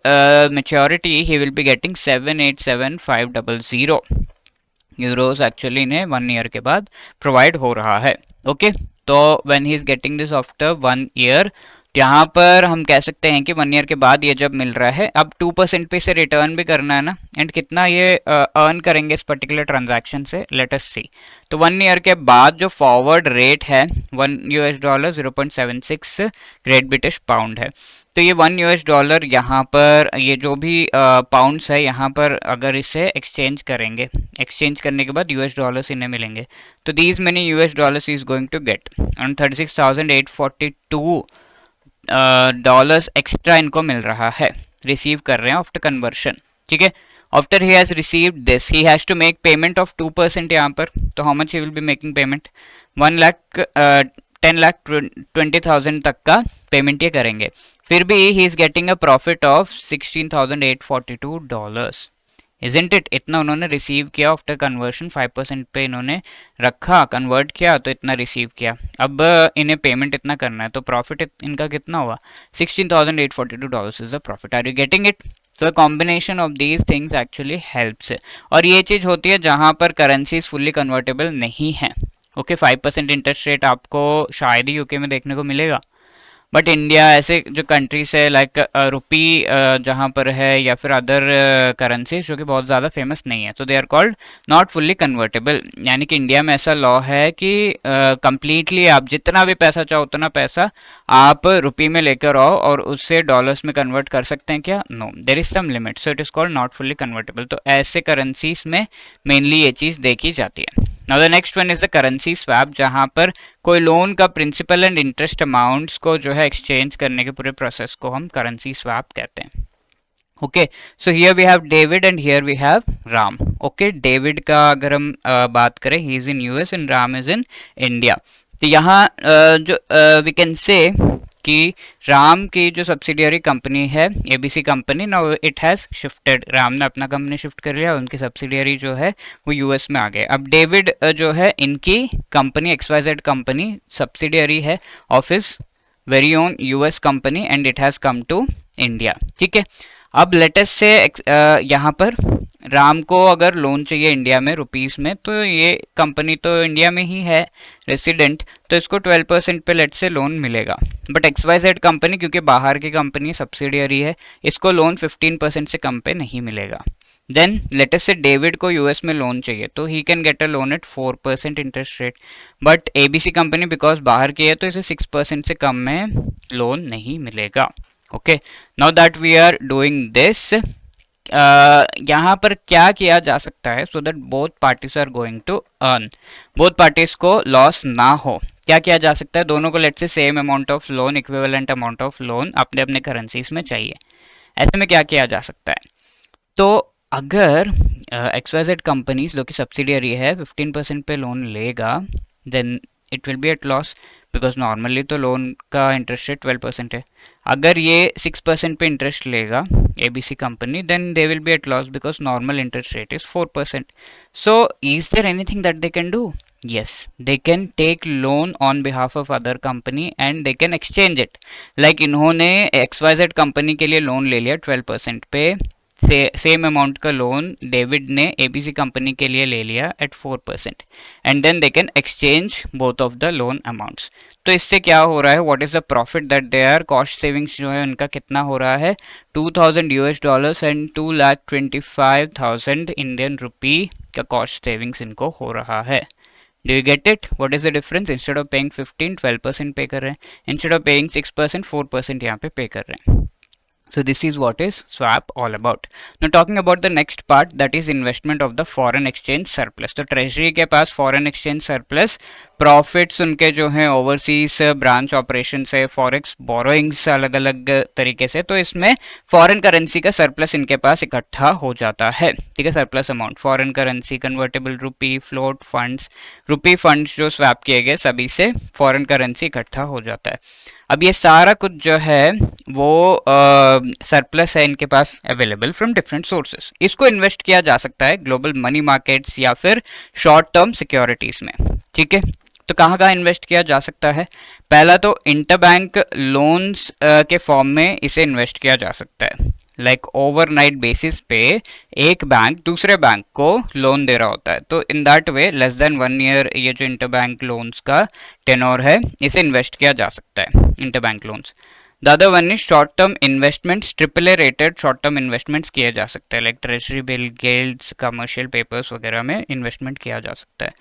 maturity he will be getting 787,500 Euros actually इन्हें 1 ईयर के बाद प्रोवाइड हो रहा है। ओके, तो when he is getting this after 1 year, यहाँ पर हम कह सकते हैं कि 1 ईयर के बाद ये जब मिल रहा है, अब 2% पे इसे रिटर्न भी करना है ना, एंड कितना ये अर्न करेंगे इस पर्टिकुलर ट्रांजैक्शन से, लेट अस सी। तो 1 ईयर के बाद जो फॉरवर्ड रेट है $1 0.76 ग्रेट ब्रिटिश पाउंड है, तो ये $1 यहाँ पर ये जो भी पाउंड्स है यहाँ पर अगर इसे एक्सचेंज करेंगे, एक्सचेंज करने के बाद $US इन्हें मिलेंगे, तो these many $US is going to get and 36,842 dollars extra इनको मिल रहा है, रिसीव कर रहे हैं आफ्टर कन्वर्शन। ठीक है, after he has received this he has to make payment of 2% यहाँ पर, तो how much he will be making payment? 10,20,000 तक का पेमेंट ये करेंगे, फिर भी he is getting a profit of $16,842, isn't it? इतना उन्होंने रिसीव किया आफ्टर कन्वर्शन, 5% पे इन्होंने रखा, कन्वर्ट किया, तो इतना रिसीव किया। अब इन्हें पेमेंट इतना करना है, तो प्रॉफिट इनका कितना हुआ? $16,842 is the profit. Are you getting it? So the combination of these things actually helps। और ये चीज़ होती है जहाँ पर करेंसीज फुल्ली कन्वर्टेबल नहीं है। ओके, 5% इंटरेस्ट रेट आपको शायद ही यूके में देखने को मिलेगा, बट इंडिया ऐसे जो कंट्रीज है लाइक रुपी जहाँ पर है, या फिर अदर करेंसीज जो कि बहुत ज़्यादा फेमस नहीं है, तो they are called not fully convertible. यानी कि इंडिया में ऐसा लॉ है कि कंप्लीटली आप जितना भी पैसा चाहो उतना पैसा आप रुपी में लेकर आओ और उससे डॉलर्स में कन्वर्ट कर सकते हैं क्या? No, there is some limit, so it is called not fully convertible. तो ऐसे करेंसीज में मेनली ये चीज़ देखी जाती है। Now the next one is the currency swap, जहाँ पर कोई लोन का प्रिंसिपल एंड इंटरेस्ट अमाउंट्स को जो है एक्सचेंज करने के पूरे प्रोसेस को हम करेंसी स्वैप कहते हैं। Okay, so here we have David and here we have Ram. Okay, David का अगर हम बात करें, he is in US and Ram is in India. तो यहाँ जो वी कैन से कि राम की जो सब्सिडियरी कंपनी है ABC company, now it has shifted, Ram ने अपना कंपनी शिफ्ट कर लिया, उनकी सब्सिडियरी जो है वो यूएस में आ गए। अब डेविड जो है इनकी कंपनी XYZ कंपनी सब्सिडियरी है of his very own US company and it has come to India. ठीक है, अब लेटेस्ट से यहाँ पर राम को अगर लोन चाहिए इंडिया में रुपीस में, तो ये कंपनी तो इंडिया में ही है रेसिडेंट, तो इसको 12% पे लेट से लोन मिलेगा। बट XYZ कंपनी क्योंकि बाहर की कंपनी सब्सिडियरी है, इसको लोन 15% से कम पे नहीं मिलेगा। देन लेटेस्ट से डेविड को यूएस में लोन चाहिए, तो he can get a loan eight 4% interest rate, but ABC company because बाहर की है तो इसे 6% से कम में लोन नहीं मिलेगा। Okay, now that we are doing this, यहाँ पर क्या किया जा सकता है so that both parties are going to earn, both parties को लॉस ना हो। क्या किया जा सकता है, दोनों को लेट से same amount of loan, equivalent amount of loan अपने अपने करेंसीज में चाहिए। ऐसे में क्या किया जा सकता है, तो अगर XYZ कंपनी जो कि सब्सिडियरी है 15% पे लोन लेगा, then it will be at loss because normally तो लोन का इंटरेस्ट रेट 12% है। अगर ये 6% पे इंटरेस्ट लेगा ABC company, then they will be at loss because normal interest rate is 4%। So is there anything that they can do? Yes, they can take loan on behalf of other company and they can exchange it. Like इन्होंने XYZ कंपनी के लिए लोन ले लिया 12% पे, सेम अमाउंट का लोन डेविड ने एबीसी कंपनी के लिए ले लिया at 4% and then they can exchange both of the loan amounts. तो इससे क्या हो रहा है, what is the profit that they are, cost savings जो है उनका कितना हो रहा है, $2000 एंड 2,25,000 इंडियन रुपी का कॉस्ट सेविंग्स इनको हो रहा है। Do you get it? What is the difference? Instead of paying 15, 12% पे कर रहे हैं, instead of paying 6%, 4% यहाँ पे पे कर रहे हैं। So this is what is swap all about. Now talking about the next part, that is investment of the foreign exchange surplus. तो ट्रेजरी के पास foreign exchange surplus, प्रॉफिट्स उनके जो हैं ओवरसीज ब्रांच ऑपरेशन से, फॉरेक्स बोरोइंग्स अलग अलग तरीके से, तो इसमें फॉरेन करेंसी का सरप्लस इनके पास इकट्ठा हो जाता है। ठीक है, surplus amount, foreign currency, convertible rupee, float funds, rupee funds जो स्वैप किए गए सभी से फॉरेन करेंसी इकट्ठा हो जाता है। अब ये सारा कुछ जो है वो सरप्लस है इनके पास अवेलेबल फ्रॉम डिफरेंट सोर्सेस। इसको इन्वेस्ट किया जा सकता है ग्लोबल मनी मार्केट्स या फिर शॉर्ट टर्म सिक्योरिटीज में। ठीक है, तो कहाँ कहाँ इन्वेस्ट किया जा सकता है, पहला तो इंटरबैंक लोन्स के फॉर्म में इसे इन्वेस्ट किया जा सकता है। लाइक ओवरनाइट बेसिस पे एक बैंक दूसरे बैंक को लोन दे रहा होता है, तो in that way less than 1 year ये जो इंटरबैंक लोन्स का टेनोर है इसे इन्वेस्ट किया जा सकता है, interbank loans. The other one is short term investments, AAA rated short term investments किए जा सकते हैं, like treasury bill, guilds, commercial papers वगैरह में इन्वेस्टमेंट किया जा सकता है।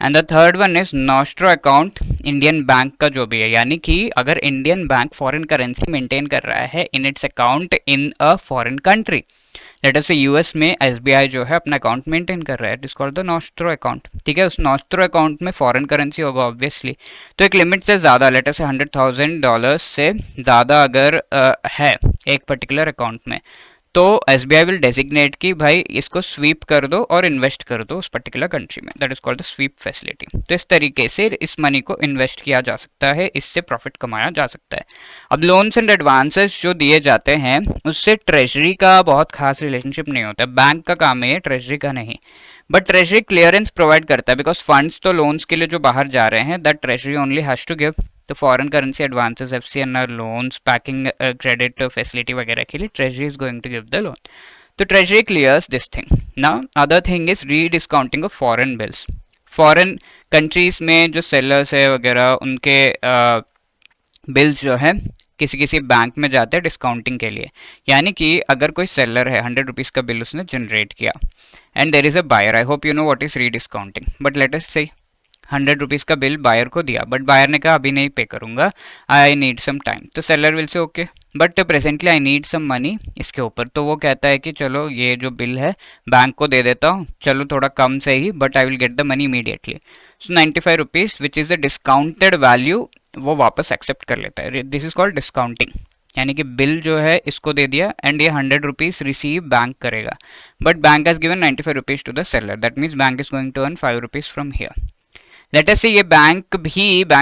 And the third one is nostro account, Indian bank का जो भी है, यानी कि अगर Indian bank foreign currency maintain कर रहा है in its account in a foreign country, late us से यूएस में एसबीआई जो है अपना अकाउंट मेंटेन कर रहा है, it is called the nostro account. ठीक है, उस नॉस्ट्रो अकाउंट में फॉरेन करेंसी होगा ऑब्वियसली, तो एक लिमिट से ज़्यादा, लेट अस से $100,000 से ज़्यादा अगर है एक पर्टिकुलर अकाउंट में, तो एसबीआई विल डेजिग्नेट कि भाई इसको स्वीप कर दो और इन्वेस्ट कर दो उस पर्टिकुलर कंट्री में, that is called the SVEEP facility. तो इस तरीके से इस मनी को इन्वेस्ट किया जा सकता है, इससे प्रॉफिट कमाया जा सकता है। अब लोन्स एंड एडवांसेस जो दिए जाते हैं उससे ट्रेजरी का बहुत खास रिलेशनशिप नहीं होता है, बैंक का काम है, ट्रेजरी का नहीं। बट ट्रेजरी क्लियरेंस प्रोवाइड करता है बिकॉज फंड्स तो लोन्स के लिए जो बाहर जा रहे हैं that treasury only has to give. तो foreign currency advances, FCNR loans, packing credit facility वगैरह के लिए treasury is going to give the loan, तो treasury clears this thing. Now other thing is rediscounting of foreign bills. Foreign countries में जो सेलर्स है वगैरह उनके बिल्स जो है किसी किसी बैंक में जाते हैं डिस्काउंटिंग के लिए, यानी कि अगर कोई सेलर है 100 रुपीज़ का बिल उसने जनरेट किया and there is a buyer, I hope you know what is rediscounting, but let us say 100 rupees का बिल बायर को दिया, बट बायर ने कहा अभी नहीं पे करूंगा, आई नीड सम टाइम, तो seller will say okay but presently I need some money इसके ऊपर, तो वो कहता है कि चलो ये जो बिल है बैंक को दे देता हूँ, चलो थोड़ा कम से ही but I will get the money immediately. So 95 rupees which is the discounted value वो वापस एक्सेप्ट कर लेता है, दिस इज कॉल्ड डिस्काउंटिंग। यानी कि बिल जो है इसको दे दिया एंड ये 100 रुपीज़ रिसीव बैंक करेगा, but bank has given 95 rupees to the seller, that means bank is going to earn 5 rupees from here. Let us say ये बैंक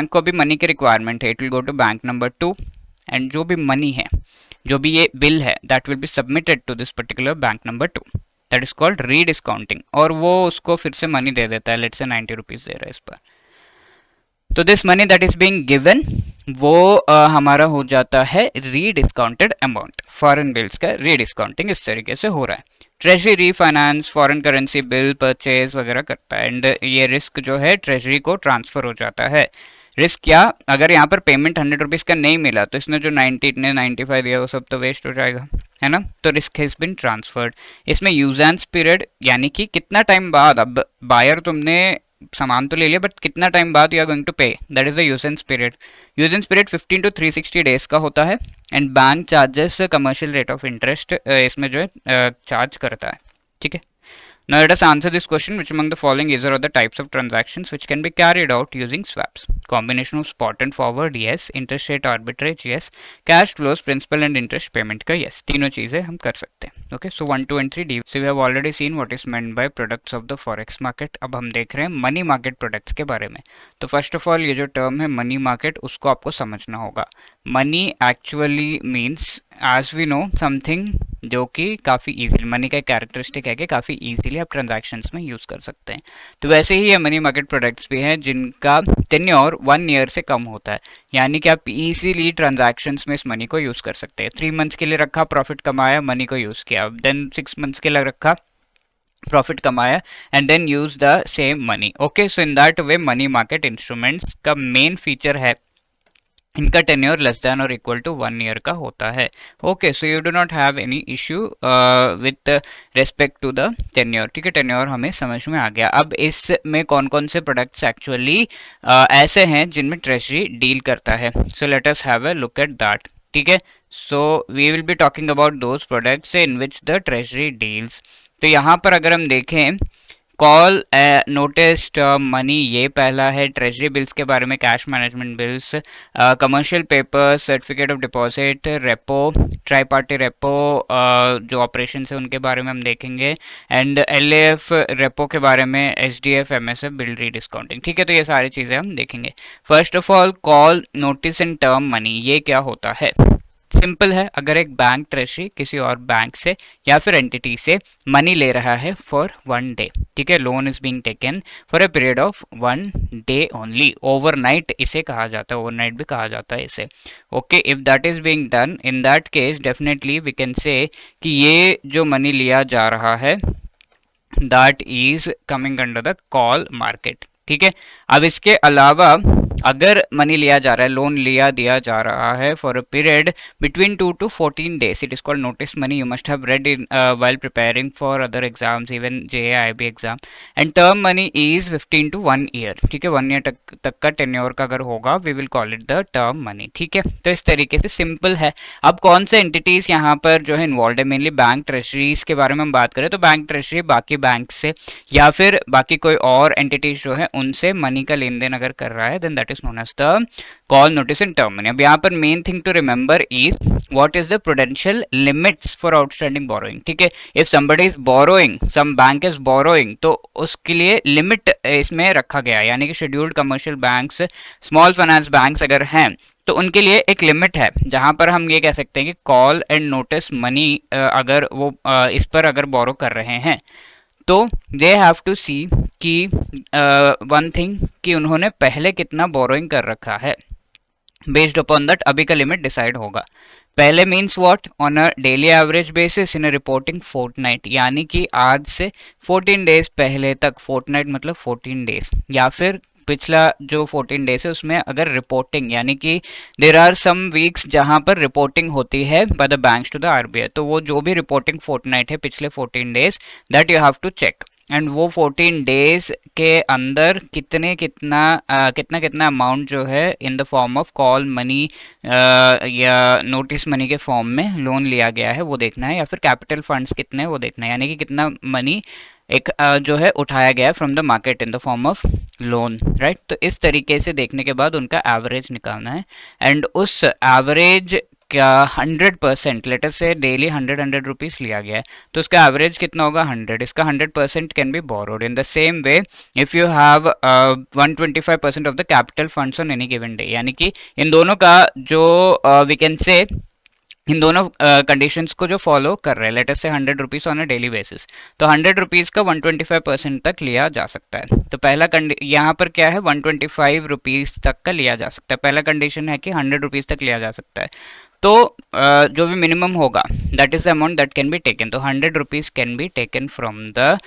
को भी मनी की रिक्वायरमेंट है, it will go to bank number 2 and जो भी मनी है, जो भी ये बिल है, that will be submitted to this particular bank number 2, that is called रीडिस्काउंटिंग, और वो उसको फिर से मनी दे देता है, लेट्स से 90 रुपीज दे रहा है इस पर। तो this money that is being given वो हमारा हो जाता है रीडिस्काउंटेड अमाउंट। फॉरेन बिल्स का रीडिस्काउंटिंग इस तरीके से हो रहा है। Treasury refinance foreign currency bill purchase वगैरह करता है, एंड ये रिस्क जो है ट्रेजरी को ट्रांसफर हो जाता है। रिस्क क्या, अगर यहाँ पर पेमेंट 100 रुपीज का नहीं मिला तो इसने जो 95 दिया वो सब तो वेस्ट हो जाएगा, है ना। तो रिस्क हैज बीन ट्रांसफर्ड। इसमें यूजेंस पीरियड यानी कि कितना टाइम बाद, अब बायर तुमने सामान तो ले लिया बट कितना टाइम बाद you are going to pay, that is the usance period. Usance period 15 to 360 days का होता है, and bank charges commercial rate of interest इसमें जो है चार्ज करता है, ठीक है। Now let us answer this question: which among the following is or are the types of transactions which can be carried out using swaps? Combination of spot and forward, yes. Interest rate arbitrage, yes. Cash flows, principal and interest payment का yes. तीनों चीजें हम कर सकते हैं. Okay, so 1, 2 and 3 D. So we have already seen what is meant by products of the forex market. अब हम देख रहे हैं मनी मार्केट प्रोडक्ट्स के बारे में. तो फर्स्ट ऑफ ऑल ये जो टर्म है मनी मार्केट, उसको आपको समझना होगा. Money actually means as we know something जो कि काफ़ी इजीली, मनी का एक कैरेक्टरिस्टिक है कि काफ़ी इजीली आप ट्रांजैक्शंस में यूज़ कर सकते हैं. तो वैसे ही ये मनी मार्केट प्रोडक्ट्स भी हैं जिनका टेन्योर 1 ईयर से कम होता है, यानी कि आप इजीली ट्रांजैक्शंस में इस मनी को यूज़ कर सकते हैं. 3 मंथ्स के लिए रखा, प्रॉफिट कमाया, मनी को यूज़ किया, देन 6 मंथ्स के लिए रखा, प्रॉफिट कमाया, and then use the same money. Okay, so in that way money market instruments का मेन फीचर है इनका टेन्योर लेस देन और इक्वल टू 1 ईयर का होता है. Okay, so you do not have any issue with respect to the tenure. ठीक है, टेन्योर हमें समझ में आ गया. अब इसमें कौन कौन से प्रोडक्ट्स एक्चुअली ऐसे हैं जिनमें ट्रेजरी डील करता है. So let us have a look at that. ठीक है, so we will be talking about those products in which the treasury deals. तो यहाँ पर अगर हम देखें, कॉल नोटिस टर्म मनी, ये पहला है. ट्रेजरी बिल्स के बारे में, cash management bills, commercial papers, certificate of deposit, repo, try party repo, जो ऑपरेशन है उनके बारे में हम देखेंगे, एंड एलएएफ रेपो के बारे में, एसडीएफ, एमएसएफ, बिल रीडिस्काउंटिंग. ठीक है, तो ये सारी चीज़ें हम देखेंगे. First of all, call notice and term money, ये क्या होता है? सिंपल है, अगर एक बैंक ट्रेजरी किसी और बैंक से या फिर एंटिटी से मनी ले रहा है फॉर 1 डे, ठीक है, loan is being taken for a period of 1 day only, overnight इसे कहा जाता है, ओवरनाइट भी कहा जाता है इसे. Okay, if that is being done, in that case definitely we can say कि ये जो मनी लिया जा रहा है that is coming under the call market. ठीक है, अब इसके अलावा अगर मनी लिया जा रहा है, लोन लिया दिया जा रहा है for a period between 2 to 14 days, it is called notice money. You must have read in while preparing for other exams, even JAIB exam. And term money is 15 to 1 year. ठीक है, 1 ईयर तक का टेन्योर का अगर होगा, we will call it the term money. ठीक है, तो इस तरीके से सिंपल है. अब कौन से एंटिटीज यहाँ पर जो है इन्वॉल्व है, मेनली बैंक ट्रेजरीज के बारे में हम बात करें तो बैंक ट्रेजरी बाकी बैंक से या फिर बाकी कोई और एंटिटीज जो है उनसे मनी का लेन देन अगर कर रहा है, then that is known as the call notice and term money. अब यहाँ पर main thing to remember is what is the prudential limits for outstanding borrowing. ठीक है, if somebody is borrowing, some bank is borrowing, तो उसके लिए लिमिट इसमें रखा गया है, यानी कि scheduled commercial banks, small finance banks अगर हैं तो उनके लिए एक लिमिट है, जहां पर हम ये कह सकते हैं कि कॉल एंड नोटिस मनी अगर वो इस पर अगर बोरो कर रहे हैं तो दे हैव टू सी कि वन थिंग कि उन्होंने पहले कितना बोरोइंग कर रखा है. बेस्ड अपॉन दैट अभी का लिमिट डिसाइड होगा. पहले means what, on a daily average basis in a reporting fortnight, यानी कि आज से 14 डेज पहले तक, फोर्टनाइट मतलब 14 डेज, या फिर पिछला जो 14 डेज है उसमें अगर रिपोर्टिंग, यानी कि देर आर सम वीक्स जहां पर रिपोर्टिंग होती है by the banks to the RBI, तो वो जो भी रिपोर्टिंग फोर्टनाइट है पिछले 14 days, that you have to check. And वो 14 डेज के अंदर कितना अमाउंट जो है in the form of call money या नोटिस मनी के फॉर्म में लोन लिया गया है वो देखना है, या फिर कैपिटल फंड्स कितने वो देखना है, यानी कि कितना मनी एक जो है उठाया गया from the market in the form of loan, right. तो इस तरीके से देखने के बाद उनका एवरेज निकालना है, एंड उस एवरेज क्या 100%, लेटर से डेली 100 रुपीज़ लिया गया है, तो उसका एवरेज कितना होगा 100, इसका 100% can be borrowed. In the same way if you have 125% of the capital funds on any given day, यानी कि इन दोनों का जो वी कैन से इन दोनों कंडीशंस को जो फॉलो कर रहे हैं, लेटर से 100 rupees on a daily basis, तो 100 रुपीज़ का 125% तक लिया जा सकता है। तो पहला यहाँ पर क्या है, 125 रुपीज़ तक का लिया जा सकता है। पहला कंडीशन है कि 100 रुपीज़ तक लिया जा सकता है। तो जो भी मिनिमम होगा that is the amount that can be taken, तो 100 rupees can be taken from the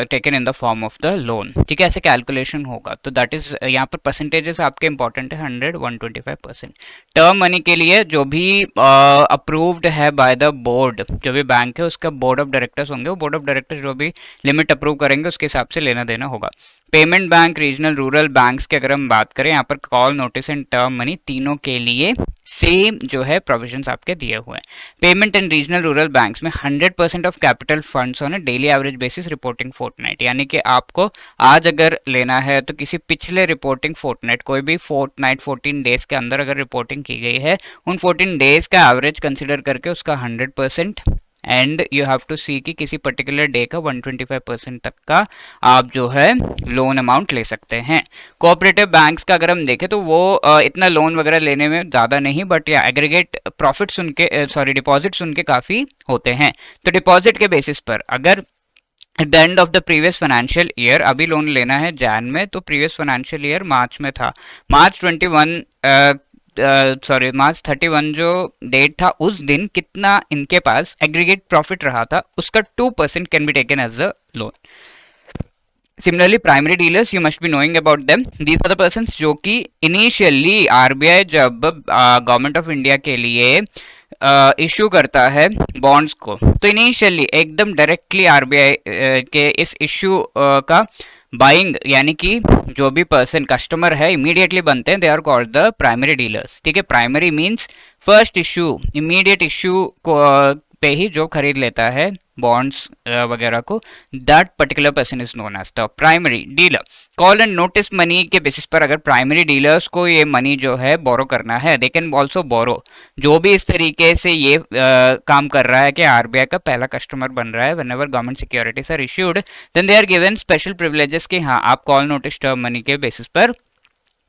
taken in the form of the loan. ठीक है, ऐसे कैलकुलेशन होगा। तो दैट इज यहाँ पर परसेंटेजेस आपके इंपॉर्टेंट है, 100, 125%। टर्म मनी के लिए जो भी अप्रूव्ड है बाय द बोर्ड, जो भी बैंक है उसका बोर्ड ऑफ डायरेक्टर्स होंगे, वो बोर्ड ऑफ डायरेक्टर्स जो भी लिमिट अप्रूव करेंगे उसके हिसाब से लेना देना होगा। Payment bank, regional, rural banks की अगर हम बात करें, यहाँ पर call, notice and term money तीनों के लिए सेम जो है प्रोविजंस आपके दिए हुए हैं। Payment and regional rural banks में 100% of capital funds on daily average basis reporting fortnight, यानी कि आपको आज अगर लेना है तो किसी पिछले रिपोर्टिंग फोर्टनाइट, कोई भी फोर्टनाइट 14 डेज के अंदर अगर रिपोर्टिंग की गई है, उन 14 डेज का एवरेज कंसिडर करके उसका 100%, एंड यू हैव टू सी कि किसी पर्टिकुलर डे का 125% तक का आप जो है लोन अमाउंट ले सकते हैं। कोऑपरेटिव बैंक्स का अगर हम देखें तो वो इतना लोन वगैरह लेने में ज़्यादा नहीं, बट या एग्रीगेट प्रॉफिट्स उनके डिपॉजिट्स उनके काफ़ी होते हैं। तो डिपॉजिट के बेसिस पर अगर eight the end of the previous financial year, अभी लोन लेना है जैन में, तो प्रीवियस फाइनेंशियल ईयर मार्च में था, मार्च 31 जो डेट था उस दिन कितना इनके पास एग्रीगेट प्रॉफिट रहा था, उसका 2% can be taken as a loan. Similarly primary dealers, you must be knowing about them, these are the persons जो कि इनिशियली आरबीआई जब गवर्नमेंट ऑफ इंडिया के लिए इशू करता है बॉन्ड्स को, तो इनिशियली एकदम डायरेक्टली आरबीआई के इस इशू का बाइंग, यानी कि जो भी पर्सन कस्टमर है इमीडिएटली बनते हैं, they are called the primary dealers. ठीक है, primary means first issue, immediate issue पे ही जो खरीद लेता है बॉन्ड्स वगैरह को, that particular person is known as the primary dealer. Call and notice money के बेसिस पर अगर प्राइमरी डीलर्स को ये मनी जो है बोरो करना है, दे कैन ऑल्सो बोरो। जो भी इस तरीके से ये काम कर रहा है कि आरबीआई का पहला कस्टमर बन रहा है, whenever government securities are issued, then they are given special privileges कि हाँ आप कॉल नोटिस टर्म मनी के बेसिस पर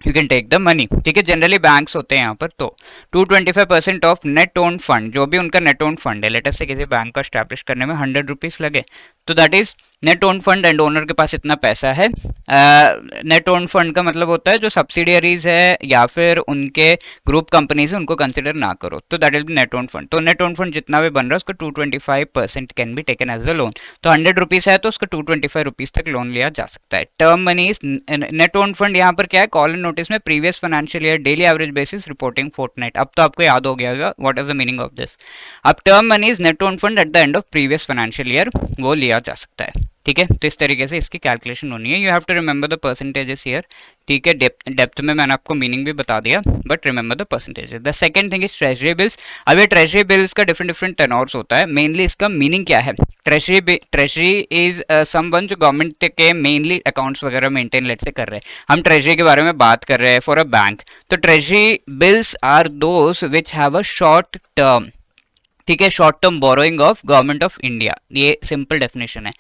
you can take the money. ठीक है, जनरली बैंक्स होते हैं यहाँ पर, तो 225% ऑफ नेट ओन फंड, जो भी उनका नेट ओन फंड है, लेटर से किसी बैंक को स्टैब्लिश करने में 100 रुपीज़ लगे, तो that is net own fund and owner के पास इतना पैसा है। नेट ओन फंड का मतलब होता है जो सब्सिडियरीज है या फिर उनके ग्रुप कंपनीज है उनको कंसिडर ना करो, तो that is net own fund. तो नेट ओन फंड जितना भी बन रहा है उसका 225% can be taken as a loan. तो 100 रुपीज़ है तो उसका 225 तक लोन लिया जा सकता है। Term money is net own fund, यहाँ पर क्या है, कॉल एंड नोटिस में previous financial year daily average basis reporting fortnight. अब तो आपको याद हो गया होगा what is the meaning of this. अब term money is net own fund at the end of previous financial year, वो लिया जा सकता है। ठीक है, तो इस तरीके से इसकी कैलकुलेशन होनी है। You have to remember the percentages here. ठीक है, डेप्थ में मैंने आपको मीनिंग भी बता दिया, but remember the percentages. The second thing is treasury bills. अब ये ट्रेजरी बिल्स का डिफरेंट टेनोर्स होता है। मेनली इसका मीनिंग क्या है, ट्रेजरी इज समवन जो गवर्नमेंट के मेनली अकाउंट्स वगैरह मेंटेन लेट से कर रहे हैं। हम ट्रेजरी के बारे में बात कर रहे हैं फॉर अ बैंक, तो treasury bills are those which have a short term. ठीक है, short term borrowing of government of India, ये सिंपल डेफिनेशन है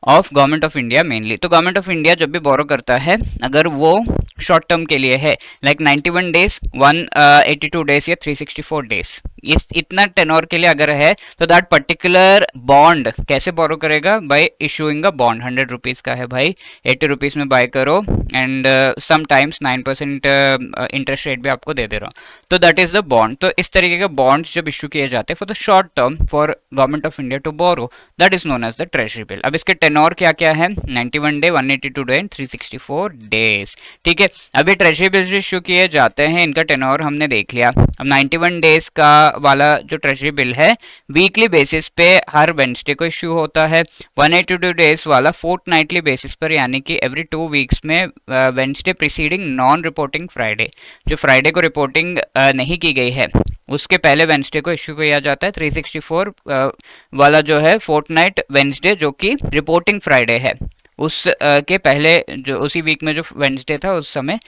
of government of India mainly. तो गवर्नमेंट ऑफ इंडिया जब भी बोरो करता है, अगर वो शॉर्ट टर्म के लिए है, लाइक 91 डेज, 182 डेज या 364 डेज, इस इतना टेनोर के लिए अगर है, तो दैट पर्टिकुलर बॉन्ड कैसे बोरो करेगा, bye issuing a bond. 100 rupees का है भाई, 80 रुपीज़ में बाय करो, एंड समटाइम्स 9% इंटरेस्ट रेट भी आपको दे रहा हूँ, तो दैट इज द बॉन्ड। तो इस तरीके के बॉन्ड्स जब इशू किए जाते हैं for the short term for government of India to borrow, that is known as the treasury bill. अब इसके टेनोर क्या क्या है, 91 डे, 182 डे एंड 364 डेज। ठीक है, अभी ट्रेजरी बिल्स इशू किए जाते हैं, इनका टेनोर हमने देख लिया। अब 91 डेज का वाला जो ट्रेजरी बिल है वीकली बेसिस पे हर वेडनेसडे को इशू होता है। 182 डेज वाला फोर्टनाइटली बेसिस पर, यानी कि एवरी 2 वीक्स में Wednesday preceding non reporting Friday, जो फ्राइडे को रिपोर्टिंग नहीं की गई है उसके पहले वेडनेसडे को इशू किया जाता है। 364 वाला जो है फोर्टनाइट वेडनेसडे जो कि रिपोर्टिंग फ्राइडे है, उस के पहले जो उसी वीक में जो वेंसडे था उस समय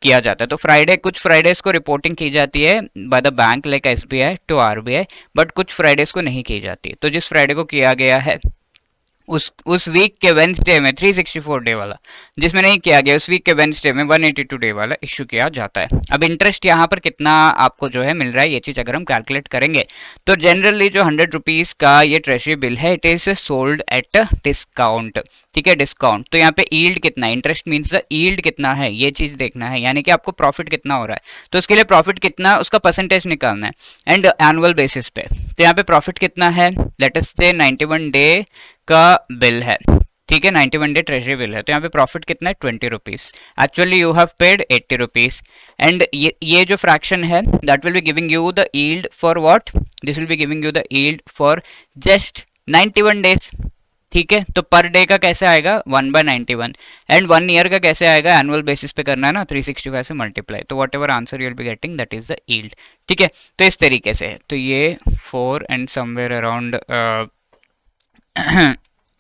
किया जाता है। तो फ्राइडे, कुछ फ्राइडेज को रिपोर्टिंग की जाती है by the bank like SBI to RBI, but कुछ फ्राइडेज को नहीं की जाती। तो जिस फ्राइडे को किया गया है उस वीक के वेंसडे में 364 डे वाला, जिसमें नहीं किया गया उस वीक के वेंसडे में 182 डे वाला इश्यू किया जाता है। अब इंटरेस्ट यहाँ पर कितना आपको जो है मिल रहा है, ये चीज अगर हम कैलकुलेट करेंगे तो जनरली जो 100 रुपीज का ये ट्रेजरी बिल है it is sold at discount. ठीक है, डिस्काउंट। तो यहाँ पे यील्ड कितना है, इंटरेस्ट मीन्स द यील्ड कितना है, ये चीज देखना है, यानी कि आपको प्रॉफिट कितना हो रहा है। तो उसके लिए प्रॉफिट कितना उसका परसेंटेज निकालना है एंड एनुअल बेसिस पे। तो यहाँ पे प्रॉफिट कितना है, लेट अस से 91 डे का बिल है। ठीक है, 91 डे ट्रेजरी बिल है, तो यहाँ पे प्रॉफिट कितना है 20 rupees. Actually you have paid 80 rupees and ये जो फ्रैक्शन है that will be giving you the yield for what, this will be giving you the yield for just 91 days. ठीक है, तो पर डे का कैसे आएगा 1/91 एंड 1 ईयर का कैसे आएगा, एनुअल बेसिस पे करना है ना, 365 से मल्टीप्लाई, तो what ever answer you will be getting that is the yield. ठीक है, तो इस तरीके से है। तो ये 4 एंड समवेयर अराउंड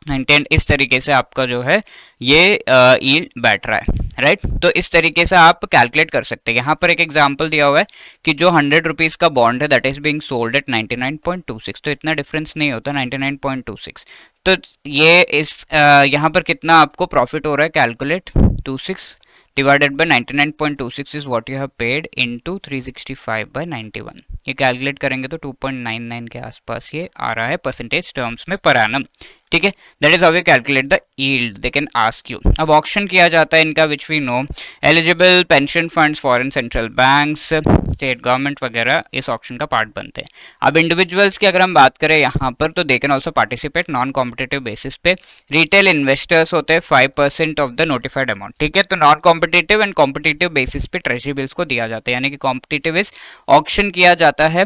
90 इस तरीके से आपका जो है ये यील्ड बैठ रहा है, राइट। तो इस तरीके से आप कैलकुलेट कर सकते हैं। यहाँ पर एक एग्जांपल दिया हुआ है कि जो 100 रुपीज का बॉन्ड है that is being sold at 99.26, तो इतना डिफरेंस नहीं होता 99.26। तो ये इस यहाँ पर कितना आपको प्रॉफिट हो रहा है, calculate 26 divided by 99.26 is what you have paid into 365/91। ये कैलकुलेट करेंगे तो 2.99 के आसपास ये आ रहा है परसेंटेज टर्म्स में पर एनम। ठीक है, that is how we calculate the yield, they can ask you. अब ऑक्शन किया जाता है इनका which we know, eligible pension funds, foreign central banks, state government वगैरह इस ऑक्शन का पार्ट बनते हैं। अब इंडिविजुअल्स की अगर हम बात करें यहाँ पर तो दे can also participate non competitive basis पे। रिटेल इन्वेस्टर्स होते हैं 5% ऑफ द नोटिफाइड अमाउंट। ठीक है, तो non competitive and competitive basis पे ट्रेजरी बिल्स को दिया जाता है, यानी कि कॉम्पिटिटिव इज ऑक्शन किया जाता है,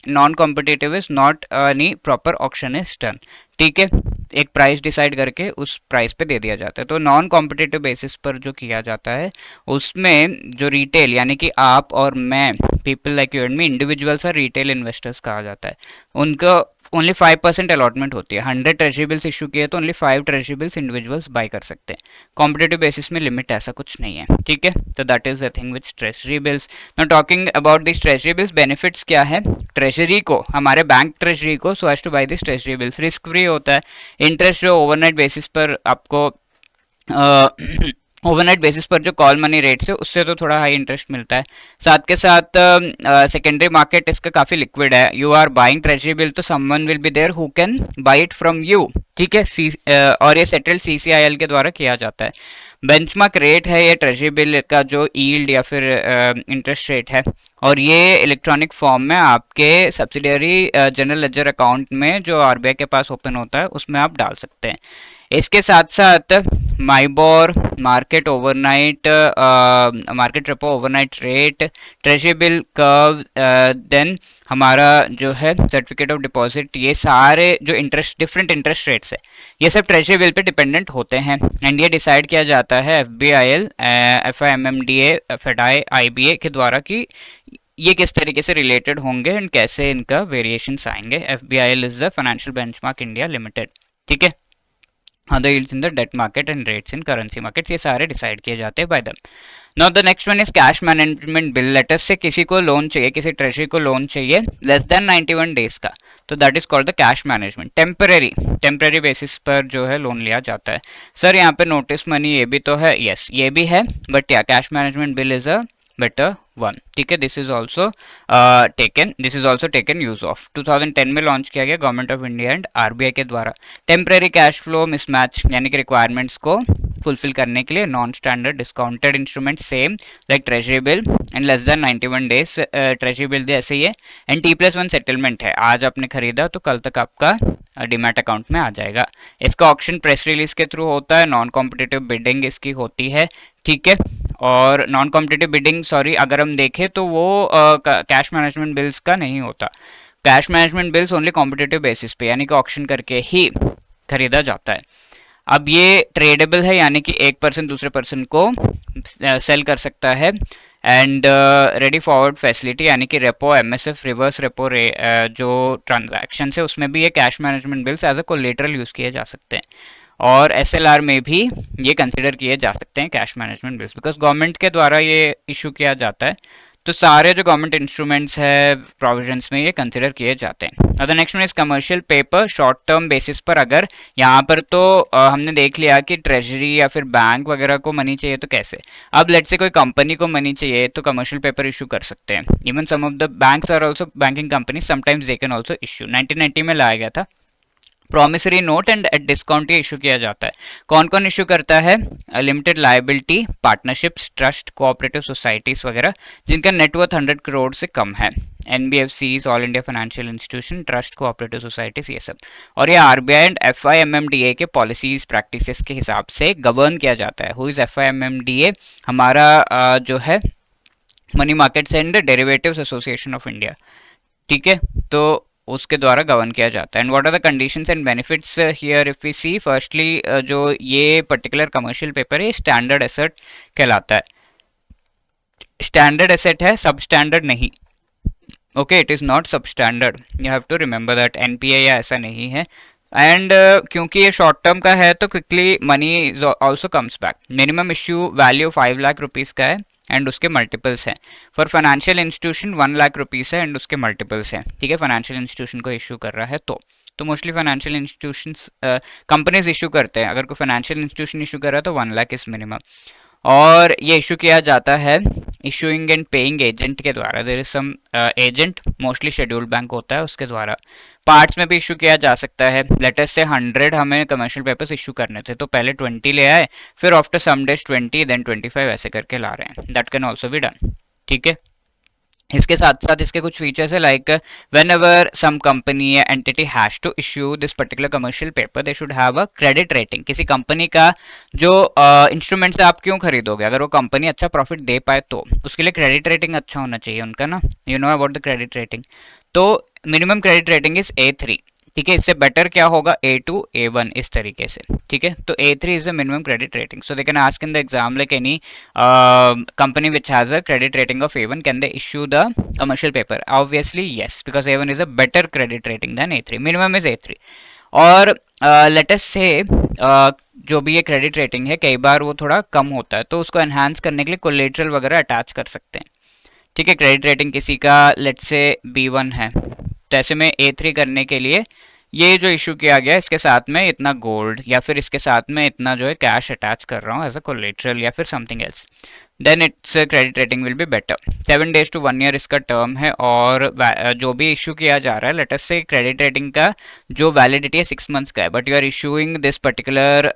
non competitive is not any proper auction is done. ठीक है, एक प्राइस डिसाइड करके उस प्राइस पे दे दिया जाता है। तो नॉन कॉम्पिटिटिव बेसिस पर जो किया जाता है उसमें जो रिटेल यानी कि आप और मैं, people like you and me, individuals और रिटेल इन्वेस्टर्स कहा जाता है, उनको ओनली 5% अलॉटमेंट होती है। 100 ट्रेजरी बिल्स इशू किए तो only 5 treasury bills individuals buy कर सकते हैं। कॉम्पिटिटिव बेसिस में लिमिट ऐसा कुछ नहीं है। ठीक है, तो that is the thing with treasury bills. Now talking about this treasury bills, benefits क्या है ट्रेजरी को, हमारे बैंक ट्रेजरी को, so as to buy this treasury bills. Risk free होता है, इंटरेस्ट जो ओवरनाइट बेसिस पर आपको ओवरनाइट बेसिस पर जो कॉल मनी रेट्स है उससे तो थोड़ा हाई इंटरेस्ट मिलता है। साथ के साथ सेकेंडरी मार्केट इसका काफी लिक्विड है। You are buying treasury bill तो someone will be there who can buy it from you. ठीक है, और ये सेटल्ड सीसीआईएल के द्वारा किया जाता है। बेंचमार्क रेट है ये ट्रेजरी बिल का जो यील्ड या फिर इंटरेस्ट रेट है, और ये इलेक्ट्रॉनिक फॉर्म में आपके सब्सिडियरी जनरल लेजर अकाउंट में जो आरबीआई के पास ओपन होता है उसमें आप डाल सकते हैं। इसके साथ साथ MIBOR, market overnight, market repo overnight rate, treasury bill curve, then हमारा जो है सर्टिफिकेट ऑफ डिपॉजिट, ये सारे जो इंटरेस्ट डिफरेंट इंटरेस्ट रेट्स है ये सब ट्रेजरी बिल पे डिपेंडेंट होते हैं एंड ये डिसाइड किया जाता है एफबीआईएल, एफआईएमएमडीए, फेडाई, आईबीए के द्वारा कि ये किस तरीके से रिलेटेड होंगे एंड कैसे इनका वेरिएशंस आएंगे। FBIL is the financial benchmark India limited. ठीक है, other yields in the debt market and rates in currency markets, ये सारे डिसाइड किए जाते हैं bye them. Now the next one is cash management bill. Late us से किसी को लोन चाहिए, किसी ट्रेजरी को लोन चाहिए लेस देन 91 डेज का, तो that is called the cash management. Temporary basis पर जो है लोन लिया जाता है। सर यहाँ पे नोटिस मनी ये भी तो है, यस ये भी है, बट या cash management bill is a better one. ठीक है, this is also taken use of 2010 में लॉन्च किया गया government of India and RBI के द्वारा। टेम्परेरी कैश फ्लो मिसमैच यानी कि रिक्वायरमेंट्स को फुलफिल करने के लिए non standard discounted instrument same like treasury bill and less than 91 days treasury bill ऐसे ही है एंड T+1 सेटलमेंट है। आज आपने खरीदा तो कल तक आपका डीमैट अकाउंट में आ जाएगा। इसका ऑक्शन प्रेस रिलीज के थ्रू होता है, नॉन कॉम्पिटिटिव बिडिंग इसकी होती है। ठीक है, और नॉन कॉम्पिटिटिव बिडिंग अगर हम देखें तो वो कैश मैनेजमेंट बिल्स का नहीं होता। Cash management bills only competitive basis पे यानी कि ऑक्शन करके ही खरीदा जाता है। अब ये ट्रेडेबल है यानी कि एक पर्सन दूसरे पर्सन को सेल कर सकता है एंड रेडी फॉरवर्ड फैसिलिटी यानी कि रेपो, एमएसएफ, रिवर्स रेपो जो ट्रांजैक्शन है उसमें भी ये cash management bills as a collateral use किए जा सकते हैं। और SLR में भी ये कंसिडर किए जा सकते हैं cash management bills, because government के द्वारा ये इशू किया जाता है, तो सारे जो गवर्नमेंट इंस्ट्रूमेंट्स है प्रोविजंस में ये कंसिडर किए जाते हैं। और the next one is commercial paper short term basis पर। अगर यहाँ पर तो हमने देख लिया कि ट्रेजरी या फिर बैंक वगैरह को मनी चाहिए तो कैसे, अब लेट से कोई कंपनी को मनी चाहिए तो कमर्शियल पेपर इशू कर सकते हैं। Even some of the banks are also banking company, sometimes they can also issue. 1990 में लाया गया था promissory note and at discount ये इशू किया जाता है। कौन कौन इशू करता है? Limited liability, partnerships, trust, cooperative societies वगैरह जिनका नेटवर्थ 100 करोड़ से कम है। NBFCs, all India financial institution, trust, cooperative societies, ये सब। और ये RBI एंड FIMMDA के पॉलिसीज प्रैक्टिसेस के हिसाब से गवर्न किया जाता है। Who is FIMMDA? हमारा जो है money markets and derivatives association of India, ठीक है, तो उसके द्वारा गवर्न किया जाता है। And what are the conditions and benefits here if we see? Firstly जो ये पर्टिकुलर कमर्शियल पेपर है स्टैंडर्ड एसेट कहलाता है। स्टैंडर्ड एसेट है, सब स्टैंडर्ड नहीं। Okay, it is not substandard, you have to remember that. NPA या ऐसा नहीं है। एंड क्योंकि ये शॉर्ट टर्म का है तो quickly money also comes back. Minimum issue value 5 lakh rupees का है एंड उसके मल्टीपल्स हैं। For financial institution 1 lakh rupees है एंड उसके मल्टीपल्स हैं, ठीक है, फाइनेंशियल इंस्टीट्यूशन को इशू कर रहा है तो mostly financial institutions companies issue करते हैं। अगर कोई फाइनेंशियल इंस्टीट्यूशन इशू कर रहा है तो 1 लाख इज मिनिमम। और ये इशू किया जाता है इशूइंग एंड पेइंग एजेंट के द्वारा। There is some agent, mostly scheduled bank होता है, उसके द्वारा। पार्ट्स में भी इशू किया जा सकता है। लेटेस्ट से 100 हमें कमर्शियल पेपर्स इशू करने थे तो पहले 20 ले आए, फिर आफ्टर सम डेज 20 देन 25 ऐसे करके ला रहे हैं। That can also be done, ठीक है। इसके साथ साथ इसके कुछ फीचर्स है, like whenever some company या entity has to issue this particular commercial paper they should have a credit rating. किसी कंपनी का जो इंस्ट्रूमेंट से आप क्यों खरीदोगे, अगर वो कंपनी अच्छा प्रॉफिट दे पाए तो उसके लिए क्रेडिट रेटिंग अच्छा होना चाहिए उनका ना। You know about the credit rating. तो minimum credit rating is A3, ठीक है। इससे बेटर क्या होगा? A2, A1 इस तरीके से, ठीक है। तो A3 is the minimum credit rating. So they can ask in the exam like any company which has a credit rating of A1, can they issue the commercial paper? Obviously yes, because A1 is a better credit rating than A3. minimum is A3. और let us say जो भी ये क्रेडिट रेटिंग है कई बार वो थोड़ा कम होता है, तो उसको एनहांस करने के लिए कोलेटरल वगैरह अटैच कर सकते हैं, ठीक है। क्रेडिट रेटिंग किसी का लेट्स से B1 है, तो ऐसे में A3 करने के लिए ये जो इशू किया गया इसके साथ में इतना गोल्ड या फिर इसके साथ में इतना जो है कैश अटैच कर रहा हूँ एज अ कोलेटरल या फिर something else, then its credit rating will be better. 7 days to 1 year इसका टर्म है। और जो भी इशू किया जा रहा है लेट अस से क्रेडिट रेटिंग का जो वैलिडिटी है 6 months का है, but you are issuing this particular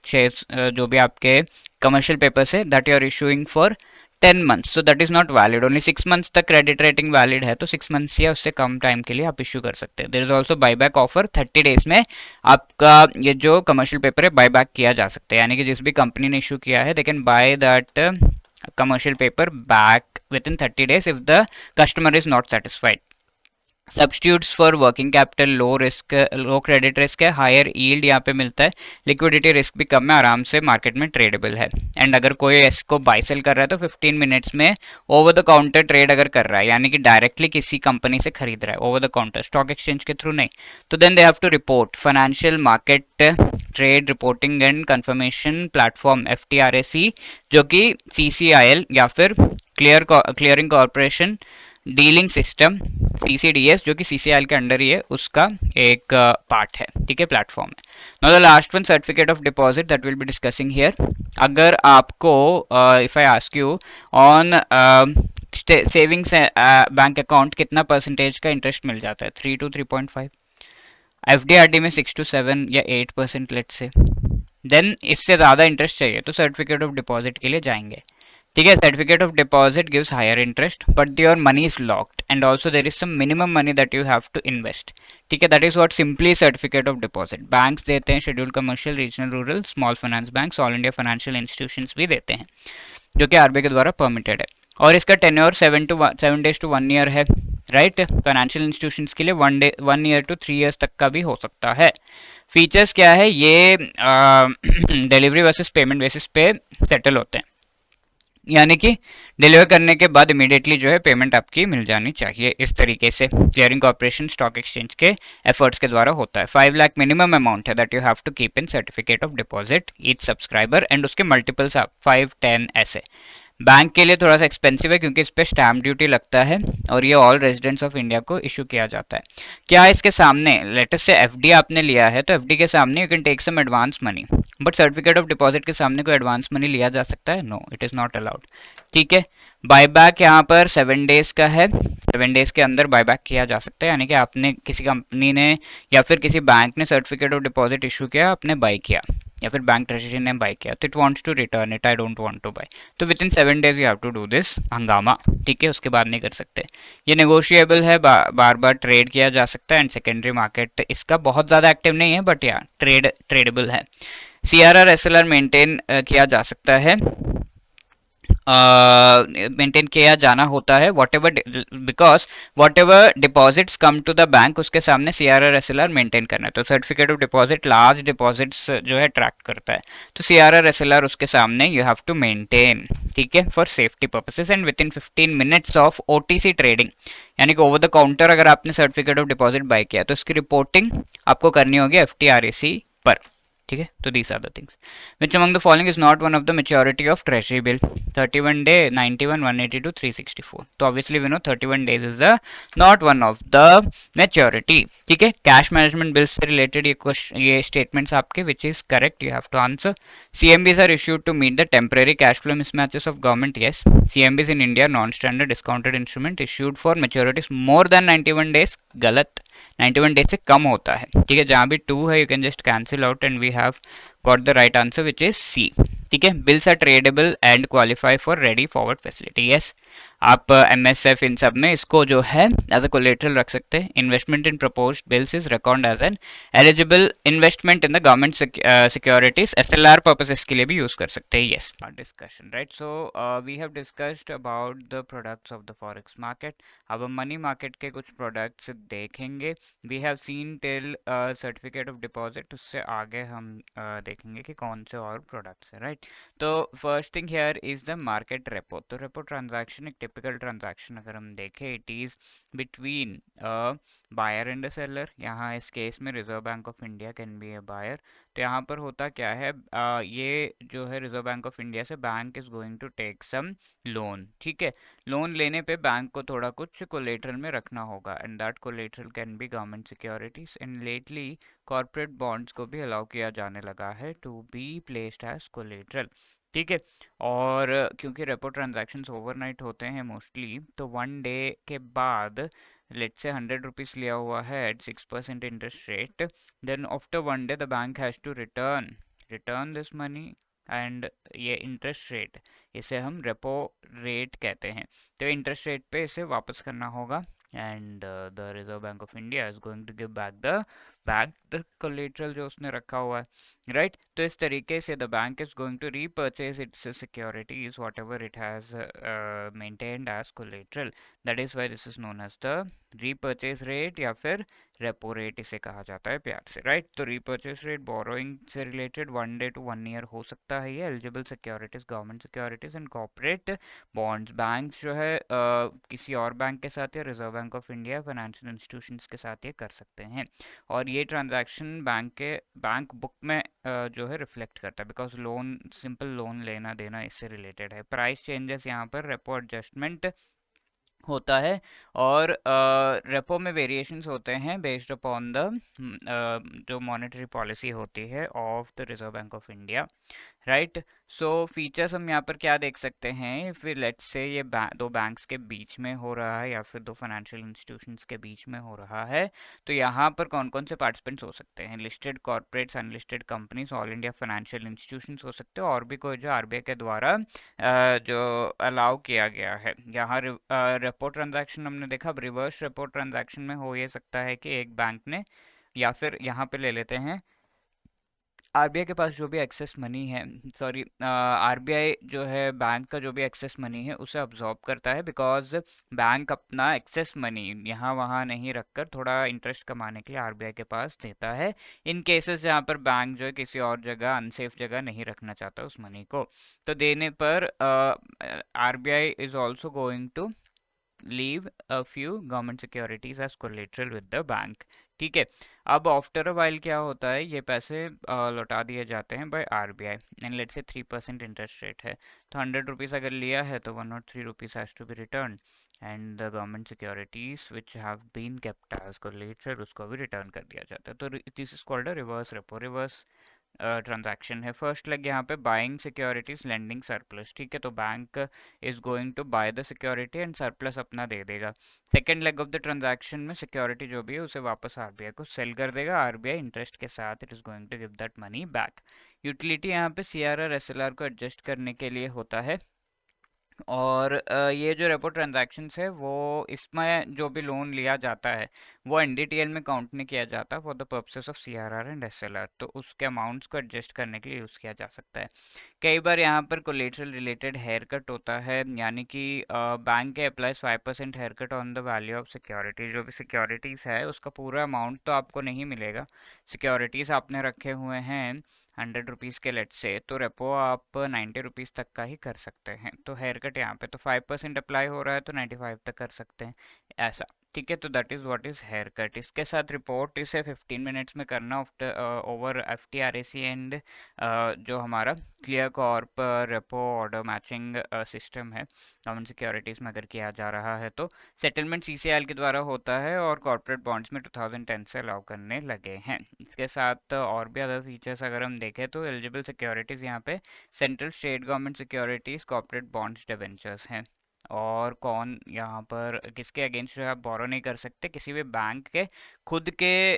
shares जो भी आपके कमर्शियल पेपर्स है that you are issuing for 10 months, so that is not valid. Only 6 months तक क्रेडिट रेटिंग वैलिड है, तो 6 months या उससे कम टाइम के लिए आप इशू कर सकते हैं। There is also buyback offer, 30 days में आपका ये जो कमर्शियल पेपर है बाईबैक किया जा सकता है, यानी कि जिस भी कंपनी ने इशू किया है they can by that commercial paper back with in 30 days if the customer is not satisfied. Substitutes for working capital, low risk, low credit risk है, हायर यील्ड यहाँ पे मिलता है, लिक्विडिटी रिस्क भी कम है, आराम से मार्केट में ट्रेडेबल है। एंड अगर कोई इसको बाय सेल कर रहा है तो 15 मिनट्स में ओवर द काउंटर ट्रेड अगर कर रहा है, यानी कि डायरेक्टली किसी कंपनी से खरीद रहा है over the counter, stock exchange के थ्रू नहीं, तो then they have to report financial market trade reporting and confirmation platform FTRAC, जो कि CCIL या फिर clearing corporation dealing system CCDS जो कि CCIL के अंडर ही है उसका एक पार्ट है, ठीक है, प्लेटफॉर्म है। Now the last one, certificate of deposit, that will be discussing here. अगर आपको if I ask you on savings bank account कितना परसेंटेज का इंटरेस्ट मिल जाता है? 3 to 3.5, FDRD में 6 to 7 या 8% लेट से, देन इससे ज़्यादा इंटरेस्ट चाहिए तो सर्टिफिकेट ऑफ डिपॉजिट के लिए जाएंगे, ठीक है। Certificate of deposit gives higher interest but your money is locked and also there is some minimum money that you have to invest, ठीक है। That is what simply certificate of deposit. Banks देते हैं, scheduled commercial, regional, rural, small finance banks, all India financial institutions भी देते हैं, जो कि RBI के द्वारा परमिटेड है। और इसका टेन्योर 7 days to 1 year है, राइट। फाइनेंशियल इंस्टीट्यूशंस के लिए 1 year to 3 years तक का भी हो सकता है। फीचर्स क्या है? ये डिलीवरी वर्सेस पेमेंट बेसिस पे सेटल होते हैं, यानी कि डिलीवर करने के बाद इमीडिएटली जो है पेमेंट आपकी मिल जानी चाहिए। इस तरीके से क्लियरिंग कॉर्पोरेशन स्टॉक एक्सचेंज के एफर्ट्स के द्वारा होता है। 5 लाख मिनिमम अमाउंट है that you have to keep in certificate of deposit each subscriber, and उसके मल्टीपल्स आप 5, 10 ऐसे। बैंक के लिए थोड़ा सा एक्सपेंसिव है क्योंकि इस पे स्टैम्प ड्यूटी लगता है और ये ऑल रेजिडेंट्स ऑफ इंडिया को इशू किया जाता है। क्या इसके सामने लेटेस्ट से एफडी आपने लिया है तो एफडी के सामने you can take some advance money, but certificate of deposit के सामने कोई एडवांस मनी लिया जा सकता है? No, it is not allowed. ठीक है। बायबैक यहाँ पर 7 डेज का है, 7 डेज के अंदर बायबैक किया जा सकता है, यानी कि आपने किसी कंपनी ने या फिर किसी बैंक ने सर्टिफिकेट ऑफ डिपॉजिट इशू किया, आपने बाई किया या फिर बैंक ट्रेजरी ने बाई किया तो it wants to return it, I don't want to buy, तो within 7 days you have to do this हंगामा। ठीक है, उसके बाद नहीं कर सकते। ये नेगोशिएबल है, बार बार ट्रेड किया जा सकता है, एंड सेकेंडरी मार्केट इसका बहुत ज़्यादा एक्टिव नहीं है, बट या ट्रेडेबल है। CRR SLR मेंटेन किया जा सकता है, मेंटेन किया जाना होता है, whatever, because whatever deposits come to the bank उसके सामने CRR SLR मेंटेन करना है। तो certificate of deposit large deposits जो है ट्रैक्ट करता है, तो CRR SLR उसके सामने यू हैव टू मेंटेन। ठीक है, for safety purposes and within 15 minutes of OTC trading, यानी कि ओवर द काउंटर अगर आपने सर्टिफिकेट ऑफ डिपॉजिट बाय किया तो इसकी रिपोर्टिंग आपको करनी होगी FTRAC पर। ठीक है, तो these are the things. Which among the following is not one of the maturity of treasury bill? 31 day, 91, 182, 364। तो obviously we know 31 days is the not one of the maturity. ठीक है, कैश मैनेजमेंट बिल से रिलेटेड ये स्टेटमेंट्स आपके which is correct, you have to answer. CMBs are issued to meet the temporary cash flow mismatches of government, yes. CMBs in India non standard discounted instrument issued for maturities more than 91 days, गलत। 91 डेज से कम होता है। ठीक है, जहां भी 2 है you can just cancel out and we have got the right answer which is C। ठीक है, bills are tradeable and qualify for ready forward facility, yes. आप MSF इन सब में इसको जो है एज अ कोलेटरल रख सकते हैं। Investment in proposed bills is record as an eligible investment in the government securities, SLR purposes के लिए भी यूज कर सकते हैं, yes. Discussion, right. So we have discussed about the products of the forex market. अब हम मनी मार्केट के कुछ प्रोडक्ट्स देखेंगे। We have seen till certificate of deposit, उससे आगे हम देखेंगे कि कौन से और प्रोडक्ट्स हैं, राइट। तो first thing here is the market repo. तो रेपो ट्रांजैक्शन एक टिपिकल ट्रांजैक्शन अगर हम देखें, it is between buyer and seller. यहाँ इस केस में reserve bank of India can be a buyer. तो यहाँ पर होता क्या है, ये जो है रिजर्व बैंक ऑफ इंडिया से bank is going to take some loan. ठीक है, लोन लेने पे बैंक को थोड़ा कुछ कोलेटरल में रखना होगा, and that collateral can be government securities, and lately corporate bonds को भी अलाउ किया जाने लगा है to be placed as collateral. ठीक है, और क्योंकि रेपो ट्रांजैक्शंस ओवरनाइट होते हैं मोस्टली, तो 1 डे के बाद लेट से 100 रुपीज़ लिया हुआ है at 6% interest rate, then after 1 day the bank has to return this money, and ये इंटरेस्ट रेट, इसे हम रेपो रेट कहते हैं। तो इंटरेस्ट रेट पे इसे वापस करना होगा, and the reserve bank of India is going to give back the collateral जो उसने रखा हुआ है, राइट। तो इस तरीके से the bank is going to repurchase its securities whatever it has maintained as collateral, that is why this is known as the repurchase rate, या फिर रेपो रेट इसे कहा जाता है प्यार से, राइट। तो रीपर्चेज रेट बोरोइंग से रिलेटेड 1 डे to 1 ईयर हो सकता है। ये eligible securities government securities and corporate bonds, bank जो है किसी और बैंक के साथ या reserve bank of India financial institutions के साथ ये कर सकते हैं, और ये ट्रांजैक्शन बैंक बुक में जो है रिफ्लेक्ट करता है, बिकॉज लोन, सिंपल लोन लेना देना इससे रिलेटेड है। प्राइस चेंजेस यहाँ पर रेपो एडजस्टमेंट होता है, और रेपो में वेरिएशंस होते हैं बेस्ड अपॉन द जो मॉनेटरी पॉलिसी होती है of the reserve bank of India, right. So features हम यहाँ पर क्या देख सकते हैं, फिर लेट्स से ये दो बैंक्स के बीच में हो रहा है या फिर दो फाइनेंशियल इंस्टीट्यूशंस के बीच में हो रहा है, तो यहाँ पर कौन कौन से पार्टिसिपेंट्स हो सकते हैं? Listed corporates, unlisted companies, all India financial institutions हो सकते हैं, और भी कोई जो RBI के द्वारा जो अलाउ किया गया है। यहाँ रेपो ट्रांजैक्शन हमने देखा, अब रिवर्स रेपो ट्रांजैक्शन में हो ये सकता है कि एक बैंक ने, या फिर यहाँ पे ले लेते हैं आरबीआई के पास जो भी एक्सेस मनी है, सॉरी, आरबीआई जो है बैंक का जो भी एक्सेस मनी है उसे अब्जॉर्ब करता है, बिकॉज बैंक अपना एक्सेस मनी यहाँ वहाँ नहीं रखकर थोड़ा इंटरेस्ट कमाने के लिए आरबीआई के पास देता है, इन केसेस जहाँ पर बैंक जो है किसी और जगह, अनसेफ जगह नहीं रखना चाहता उस मनी को। तो देने पर RBI is also going to leave a few government securities as collateral with the bank। ठीक है। अब आफ्टर अ वाइल क्या होता है, ये पैसे लौटा दिए जाते हैं बाय आरबीआई, एंड लेट्स से 3% इंटरेस्ट रेट है, तो 100 रुपीज़ अगर लिया है तो 103 rupees has to be return, and the government securities which have been kept as collateral उसको भी रिटर्न कर दिया जाता है। तो this is called a reverse repo, reverse transaction है। फर्स्ट लेग यहाँ पे बाइंग सिक्योरिटीज लेंडिंग सरप्लस, ठीक है, तो bank is going to buy the security and surplus अपना दे देगा। Second leg of the transaction में सिक्योरिटी जो भी है उसे वापस आरबीआई को सेल कर देगा, आरबीआई इंटरेस्ट के साथ it is going to give that money back. Utility यहाँ पे सीआरआर एसएलआर को एडजस्ट करने के लिए होता है, और ये जो रेपो ट्रांजैक्शंस है वो इसमें जो भी लोन लिया जाता है वो एनडीटीएल में काउंट नहीं किया जाता for the purposes of CRR and SLR, तो उसके अमाउंट्स को एडजस्ट करने के लिए यूज़ किया जा सकता है। कई बार यहाँ पर कोलेटरल रिलेटेड हेयर कट होता है, यानी कि बैंक के applies 5% haircut on the value of security, जो भी सिक्योरिटीज़ है उसका पूरा अमाउंट तो आपको नहीं मिलेगा। सिक्योरिटीज़ आपने रखे हुए हैं 100 रुपीज़ के लेट से, तो रेपो आप 90 रुपीज़ तक का ही कर सकते हैं, तो हेयर कट यहाँ पे तो 5% अप्लाई हो रहा है तो 95 तक कर सकते हैं ऐसा। ठीक है, तो that is what is here cut. इसके साथ रिपोर्ट इसे 15 मिनट्स में करना आफ्टर ओवर एफटीआरएसी एंड जो हमारा clear Corp repo order matching system है गवर्नमेंट सिक्योरिटीज़ में अगर किया जा रहा है तो। सेटलमेंट सीसीआईएल के द्वारा होता है और कॉर्पोरेट बॉन्ड्स में 2010 से अलाउ करने लगे हैं। इसके साथ और भी अदर फीचर्स अगर हम देखें तो एलिजिबल सिक्योरिटीज़ यहाँ पे central state government securities, corporate bonds, debentures हैं। और कौन यहाँ पर किसके अगेंस्ट जो है आप बोरो नहीं कर सकते, किसी भी बैंक के खुद के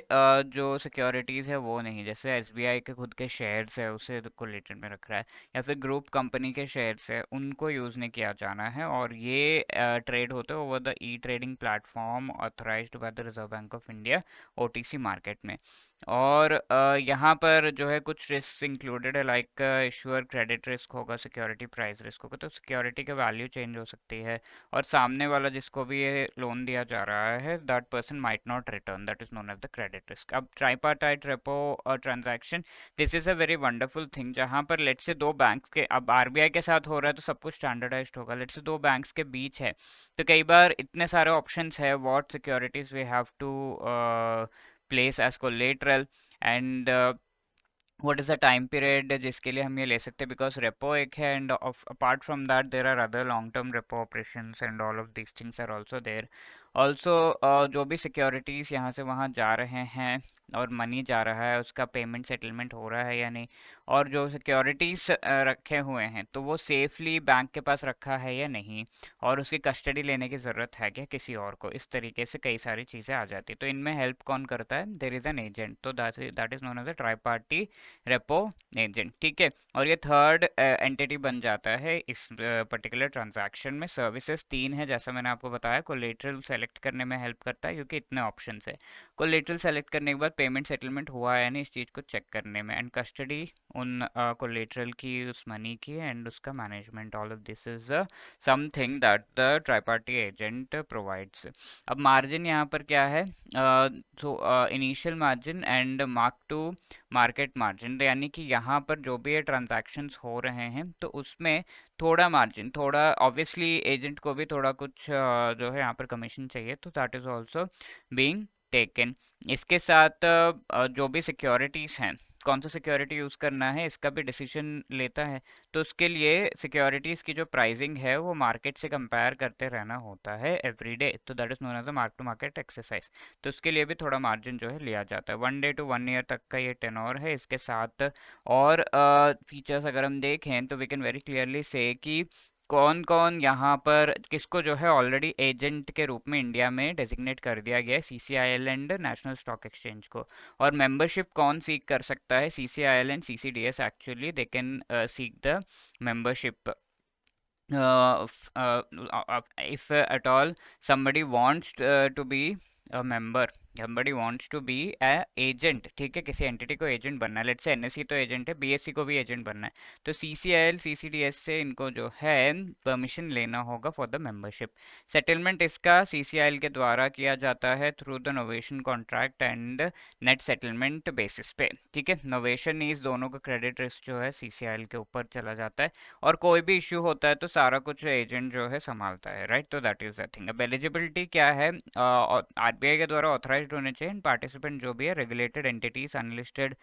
जो सिक्योरिटीज़ है वो नहीं, जैसे एसबीआई के खुद के शेयर्स है उसे कोलेटरल में रख रहा है, या फिर ग्रुप कंपनी के शेयर्स है उनको यूज़ नहीं किया जाना है, और ये ट्रेड होते हैं over the e trading platform authorised by the reserve bank of India OTC market में। और यहाँ पर जो है कुछ रिस्क इंक्लूडेड है, लाइक इशूअर क्रेडिट रिस्क होगा, सिक्योरिटी प्राइस रिस्क होगा, तो सिक्योरिटी की वैल्यू चेंज हो सकती है, और सामने वाला जिसको भी ये लोन दिया जा रहा है that person might not return, that is known as the credit risk. अब tripartite repo transaction, this is a very wonderful thing, जहाँ पर लेट से दो बैंक्स के, अब आरबीआई के साथ हो रहा है तो सब कुछ स्टैंडर्डाइज्ड होगा, लेट से दो बैंक्स के बीच है, तो कई बार इतने सारे ऑप्शंस है what securities we have to place as collateral, and what is the time period जिसके लिए हम ये ले सकते हैं, बिकॉज रेपो एक है and apart from that there are other long term repo operations and all of these things are also there. Also जो भी सिक्योरिटीज़ यहाँ से वहाँ जा रहे हैं और मनी जा रहा है उसका पेमेंट सेटलमेंट हो रहा है या नहीं, और जो सिक्योरिटीज़ रखे हुए हैं तो वो सेफली बैंक के पास रखा है या नहीं, और उसकी कस्टडी लेने की ज़रूरत है क्या किसी और को, इस तरीके से कई सारी चीज़ें आ जाती है। तो इनमें हेल्प कौन करता है, देर इज़ एन एजेंट, तो that is known as a tri party repo agent. ठीक है, और ये थर्ड एंटिटी बन जाता है इस पर्टिकुलर ट्रांजैक्शन में। सर्विसेज तीन है जैसा मैंने आपको बताया, कोलेटरल सेलेक्ट करने में हेल्प करता है क्योंकि इतने ऑप्शन है, कोलेटरल सेलेक्ट करने के बाद पेमेंट सेटलमेंट हुआ है नहीं इस चीज़ को चेक करने में, एंड कस्टडी उन कोलेटरल की, उस मनी की, एंड उसका management, all of this is something that the triparty agent provides. अब मार्जिन यहाँ पर क्या है, तो initial margin and mark to market margin, यानी कि यहाँ पर जो भी ये ट्रांजैक्शंस हो रहे हैं तो उसमें थोड़ा मार्जिन, थोड़ा ऑब्वियसली एजेंट को भी थोड़ा कुछ जो है यहाँ पर कमीशन चाहिए, तो that is also being taken. इसके साथ जो भी सिक्योरिटीज़ हैं, कौन सा सिक्योरिटी यूज़ करना है इसका भी डिसीजन लेता है, तो उसके लिए सिक्योरिटीज़ की जो प्राइसिंग है वो मार्केट से कंपेयर करते रहना होता है एवरीडे, तो that is known as a mark to market exercise, तो उसके लिए भी थोड़ा मार्जिन जो है लिया जाता है। 1 डे टू 1 ईयर तक का ये टेनोर है। इसके साथ और फीचर्स अगर हम देखें तो वी कैन वेरी क्लियरली से कि कौन कौन यहाँ पर किसको जो है ऑलरेडी एजेंट के रूप में इंडिया में डेजिग्नेट कर दिया गया है, CCIL and national stock exchange को, और मेंबरशिप कौन सीख कर सकता है, CCIL and CCDS actually they can seek the membership if at all somebody wants to be a member somebody wants to be a agent, ठीक है, किसी एंटिटी को एजेंट बनना है, लेट्स से एनएससी तो एजेंट है, बीएससी को भी एजेंट बनना है, तो सीसीआईएल सीसीडीएस से इनको जो है परमिशन लेना होगा फॉर द मेंबरशिप। सेटलमेंट इसका सीसीआईएल के द्वारा किया जाता है through the novation contract and net settlement basis पे, ठीक है। नोवेशन इस दोनों का क्रेडिट रिस्क जो है सीसीआईएल के ऊपर चला जाता है, और कोई भी इश्यू होता है तो सारा कुछ एजेंट जो है संभालता है, राइट। तो दैट इज द थिंग। अब एलिजिबिलिटी क्या है, आरबीआई के द्वारा ऑथराइज्ड होने चाहिए, पार्टिसिपेंट जो भी है रेगुलेटेड एंटिटीज अनलिस्टेड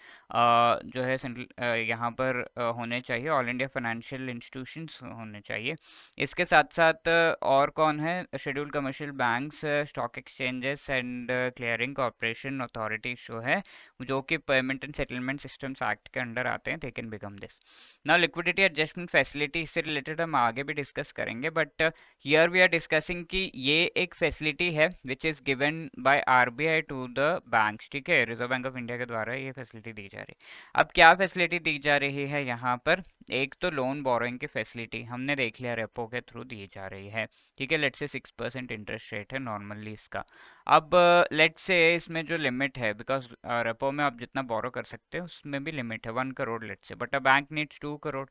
जो है सेंट्रल यहाँ पर होने चाहिए, ऑल इंडिया फाइनेंशियल इंस्टीट्यूशंस होने चाहिए। इसके साथ साथ और कौन है, scheduled commercial banks, stock exchanges and clearing corporation authorities जो है, जो कि payment and settlement systems act के अंडर आते हैं, they can become this. Now liquidity adjustment facility, इससे रिलेटेड हम आगे भी डिस्कस करेंगे, but here we are discussing कि ये एक फैसिलिटी है which is given by RBI to the banks, ठीक है, रिजर्व बैंक ऑफ इंडिया के द्वारा ये फैसिलिटी दी जा रही है। अब क्या फैसिलिटी दी जा रही है यहाँ पर, एक तो लोन बोरोइंग की फैसिलिटी हमने देख लिया रेपो के थ्रू दी जा रही है, ठीक है, लेट्स से 6% इंटरेस्ट रेट है नॉर्मली इसका। अब लेट्स से इसमें जो लिमिट है, बिकॉज रेपो में आप जितना बोरो कर सकते हो उसमें भी लिमिट है 1 crore let's say, but a bank needs 2 crore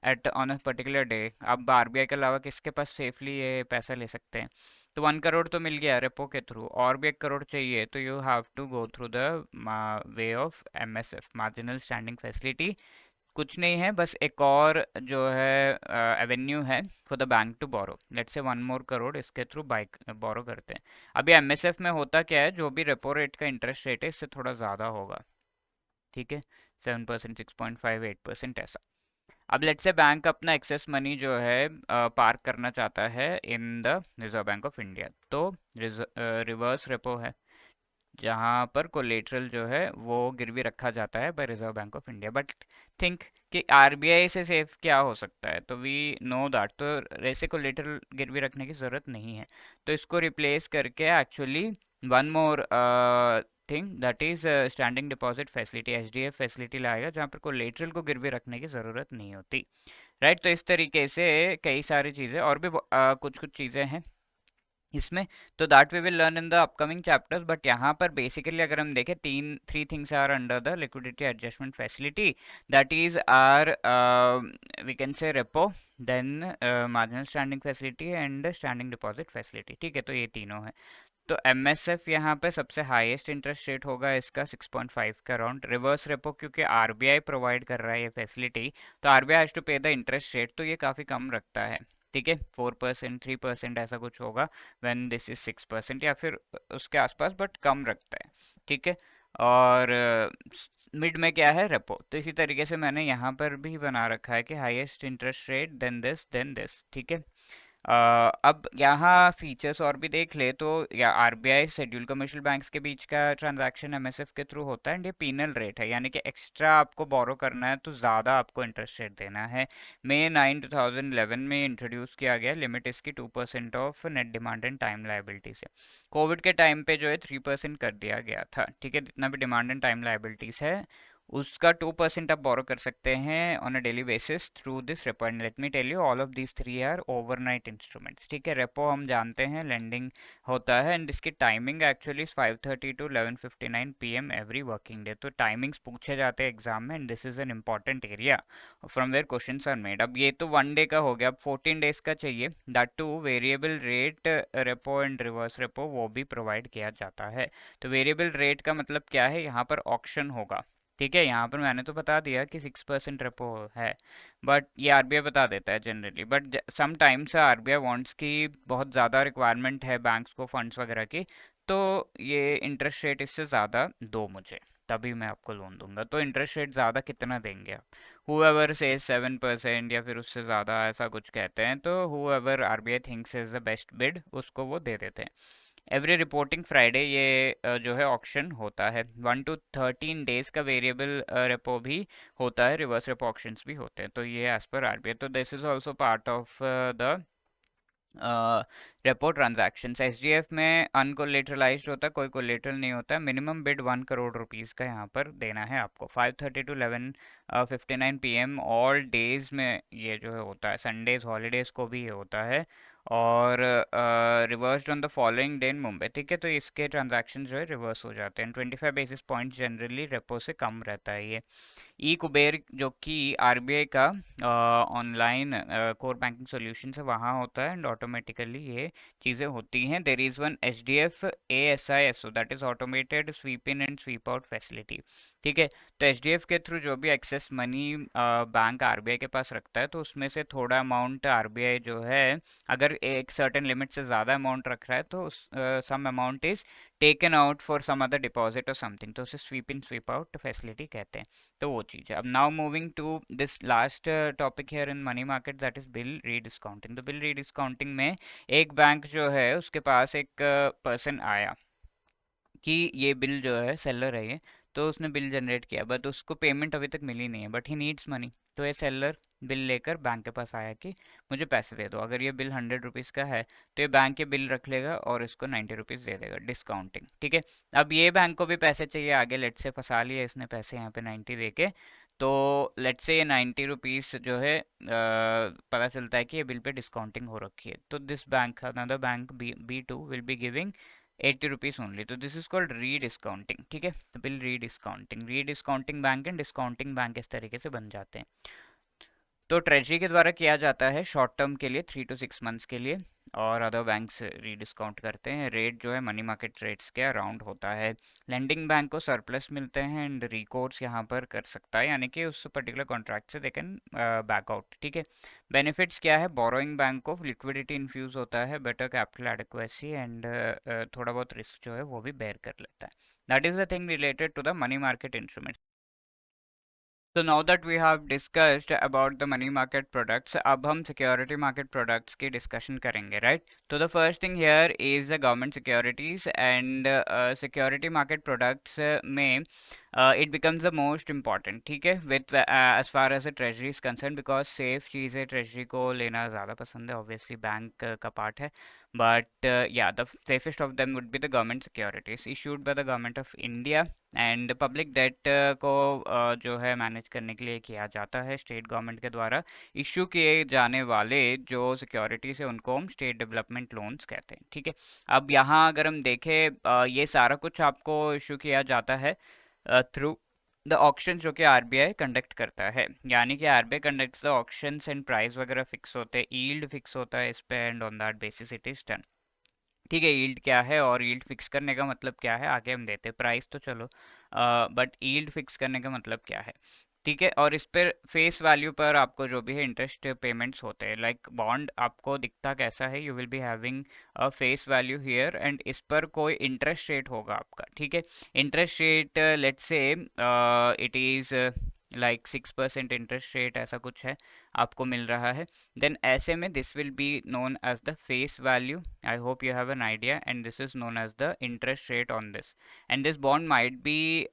at on a particular day. अब आरबीआई के अलावा किसके पास सेफली ये पैसा ले सकते हैं, तो 1 करोड़ तो मिल गया रेपो के थ्रू, और भी 1 करोड़ चाहिए तो you have to go through the way of MSF, marginal standing facility. कुछ नहीं है, बस एक और जो है एवेन्यू है for the bank to borrow, let's say 1 मोर करोड़ इसके थ्रू बाइक बोरो करते हैं। अभी एमएसएफ में होता क्या है, जो भी रेपो रेट का इंटरेस्ट रेट है इससे थोड़ा ज़्यादा होगा, ठीक है, 7%, 6.5, 8% ऐसा। अब लेट्स से बैंक अपना एक्सेस मनी जो है पार्क करना चाहता है in the reserve bank of India, तो रिवर्स रेपो है जहाँ पर कोलेटरल जो है वो गिरवी रखा जाता है by reserve bank of India. But think कि आरबीआई से सेफ क्या हो सकता है, तो वी नो दैट, तो ऐसे कोलेटरल गिरवी रखने की ज़रूरत नहीं है, तो इसको रिप्लेस करके actually one more thing that is standing deposit facility, SDF facility लाएगा, जहाँ पर कोलेटरल को गिरवी रखने की ज़रूरत नहीं होती, राइट। तो इस तरीके से कई सारी चीज़ें और भी कुछ कुछ चीज़ें हैं इसमें, तो that we will learn in the upcoming chapters. But यहाँ पर बेसिकली अगर हम देखें, three things are under the liquidity adjustment facility, that is or we can say repo, then marginal standing facility and standing deposit facility, ठीक है, तो ये तीनों है। तो एमएसएफ यहाँ पे सबसे हाईएस्ट इंटरेस्ट रेट होगा इसका 6.5 का अराउंड, रिवर्स रेपो क्योंकि आरबीआई प्रोवाइड कर रहा है ये फैसिलिटी, तो RBI has to pay the interest rate, तो ये काफ़ी कम रखता है, ठीक है, 4%, 3% ऐसा कुछ होगा, व्हेन दिस इज 6% या फिर उसके आसपास, बट कम रखता है, ठीक है। और मिड में क्या है, रेपो, तो इसी तरीके से मैंने यहाँ पर भी बना रखा है कि highest interest rate than this, ठीक है। अब यहाँ फीचर्स और भी देख ले तो, या आरबीआई शेड्यूल कमर्शियल बैंक्स के बीच का ट्रांजैक्शन एमएसएफ के थ्रू होता है, एंड ये पीनल रेट है, यानी कि एक्स्ट्रा आपको बोरो करना है तो ज़्यादा आपको इंटरेस्ट रेट देना है। मई 9, 2011 में इंट्रोड्यूस किया गया, लिमिट इसकी 2% of net demand and time liability से। कोविड के टाइम पे जो है 3% कर दिया गया था, ठीक है, जितना भी डिमांड एंड टाइम लाइबिलिटीज़ है उसका 2% आप बोरो कर सकते हैं on a daily basis through this repo, and let me tell you all of these three are overnight instruments, ठीक है। रेपो हम जानते हैं लेंडिंग होता है, एंड इसकी timing actually 5:30 to 11:59 PM every working day, तो टाइमिंग्स पूछे जाते हैं एग्जाम में, and this is an important area from where questions are made. अब ये तो 1 डे का हो गया, अब 14 डेज का चाहिए, that two variable rate repo and reverse repo वो भी प्रोवाइड किया जाता है। तो वेरिएबल रेट का मतलब क्या है, यहाँ पर ऑक्शन होगा, ठीक है, यहाँ पर मैंने तो बता दिया कि 6% रेपो है, बट ये आरबीआई बता देता है generally, but some times RBI wants की बहुत ज़्यादा रिक्वायरमेंट है बैंक्स को फंड्स वगैरह की, तो ये इंटरेस्ट रेट इससे ज़्यादा दो मुझे, तभी मैं आपको लोन दूंगा। तो इंटरेस्ट रेट ज़्यादा कितना देंगे आप, हुएवर से 7% या फिर उससे ज़्यादा ऐसा कुछ कहते हैं, तो however RBI thinks is the best bid उसको वो दे देते हैं। एवरी रिपोर्टिंग फ्राइडे ये जो है ऑक्शन होता है, 1 to 13 डेज का वेरिएबल रेपो भी होता है, रिवर्स रेपो ऑक्शंस भी होते हैं, तो ये एज पर आरबीआई, तो this is also part of the repo transactions. SDF में अनकोलेटरलाइज्ड होता है, कोई कोलेटरल नहीं होता है, मिनिमम बिड 1 करोड़ रुपीज़ का यहाँ पर देना है आपको, 5:30 to 11:59 PM ऑल डेज में ये जो है होता है, संडेज हॉलीडेज को भी ये होता है, और reversed on the following day in Mumbai, ठीक है। तो इसके ट्रांजैक्शन जो है रिवर्स हो जाते हैं। 25 बेसिस पॉइंट जनरली रेपो से कम रहता है ये। ई कुबेर जो कि आरबीआई का ऑनलाइन कोर बैंकिंग सॉल्यूशन है वहाँ होता है, एंड ऑटोमेटिकली ये चीज़ें होती हैं। There is one HDF ASISO, that is automated sweep in and sweep out facility, ठीक है। तो HDF के थ्रू जो भी एक्सेस मनी बैंक आरबीआई के पास रखता है, तो उसमें से थोड़ा अमाउंट आरबीआई जो है, अगर एक सर्टेन लिमिट से ज़्यादा अमाउंट रख रहा है, तो some amount is taken out for some other deposit और समथिंग, तो उसे sweep in sweep out facility कहते हैं। तो वो चीज़ है। अब now moving to this last topic here in money market, that is bill rediscounting. तो बिल रीडिस्काउंटिंग में एक बैंक जो है उसके पास एक पर्सन आया कि ये बिल जो है, सेलर है ये, तो उसने बिल जनरेट किया, बट उसको पेमेंट अभी तक मिली नहीं है, बट ही नीड्स मनी। तो ये सेलर बिल लेकर बैंक के पास आया कि मुझे पैसे दे दो। अगर ये बिल 100 रुपीज़ का है, तो ये बैंक के बिल रख लेगा और इसको 90 रुपीज़ दे देगा, डिस्काउंटिंग, ठीक है। अब ये बैंक को भी पैसे चाहिए आगे, लेट से फंसा लिया इसने पैसे यहाँ पे 90 दे के। तो लेट से ये 90 रुपीज़ जो है पता चलता है कि ये बिल पे डिस्काउंटिंग हो रखी है। तो this bank, another bank B2 will be giving 80 rupees only. तो दिस इज कॉल्ड री डिस्काउंटिंग, ठीक है। तो बिल री discounting bank and discounting bank इस तरीके से बन जाते हैं। तो ट्रेजरी के द्वारा किया जाता है शॉर्ट टर्म के लिए 3 to 6 मंथ्स के लिए, और अदर बैंक्स रीडिस्काउंट करते हैं। रेट जो है मनी मार्केट रेट्स के अराउंड होता है। लेंडिंग बैंक को सरप्लस मिलते हैं एंड रिकोर्स यहाँ पर कर सकता है, यानी कि उस पर्टिकुलर कॉन्ट्रैक्ट से दे कैन बैक आउट, ठीक है। बेनिफिट्स क्या है? बोरोइंग बैंक को लिक्विडिटी इन्फ्यूज होता है, बेटर कैपिटल एडिक्वेसी, एंड थोड़ा बहुत रिस्क जो है वो भी बेयर कर लेता है। That is the thing related to the money market instruments. So now that we have discussed about the money market products, अब हम security market products की discussion करेंगे, right? So the first thing here is the government securities, and security market products में it becomes the most important, ठीक है, with as far as the treasury is concerned, because safe चीज़ है, treasury को लेना ज़्यादा पसंद है, obviously बैंक का part है, but yeah, the safest of them would be the government securities issued by the government of India, and public debt को जो है मैनेज करने के लिए किया जाता है स्टेट गवर्नमेंट के द्वारा। इशू किए जाने वाले जो सिक्योरिटीज है उनको हम स्टेट डेवलपमेंट लोन्स कहते हैं, ठीक है। अब यहाँ अगर हम देखें, ये सारा कुछ आपको इशू किया जाता है थ्रू द ऑक्शन जो कि आरबीआई कंडक्ट करता है, यानी कि RBI conducts the auctions and price वगैरह फिक्स होते हैं, यील्ड फिक्स होता है इस पे, and on that basis it is done, ठीक है। यील्ड क्या है और यील्ड फिक्स करने का मतलब क्या है आगे हम देते हैं, प्राइस तो चलो, बट यील्ड फिक्स करने का मतलब क्या है, ठीक है। और इस पर फेस वैल्यू पर आपको जो भी है इंटरेस्ट पेमेंट्स होते हैं, लाइक बॉन्ड आपको दिखता कैसा है, you will be having a face value here, and इस पर कोई इंटरेस्ट रेट होगा आपका, ठीक है। Interest rate let's say it is like 6% interest rate ऐसा कुछ है आपको मिल रहा है, देन ऐसे में this will be known as the face value. I hope you have an idea, and this is known as the interest rate on this, and this bond might be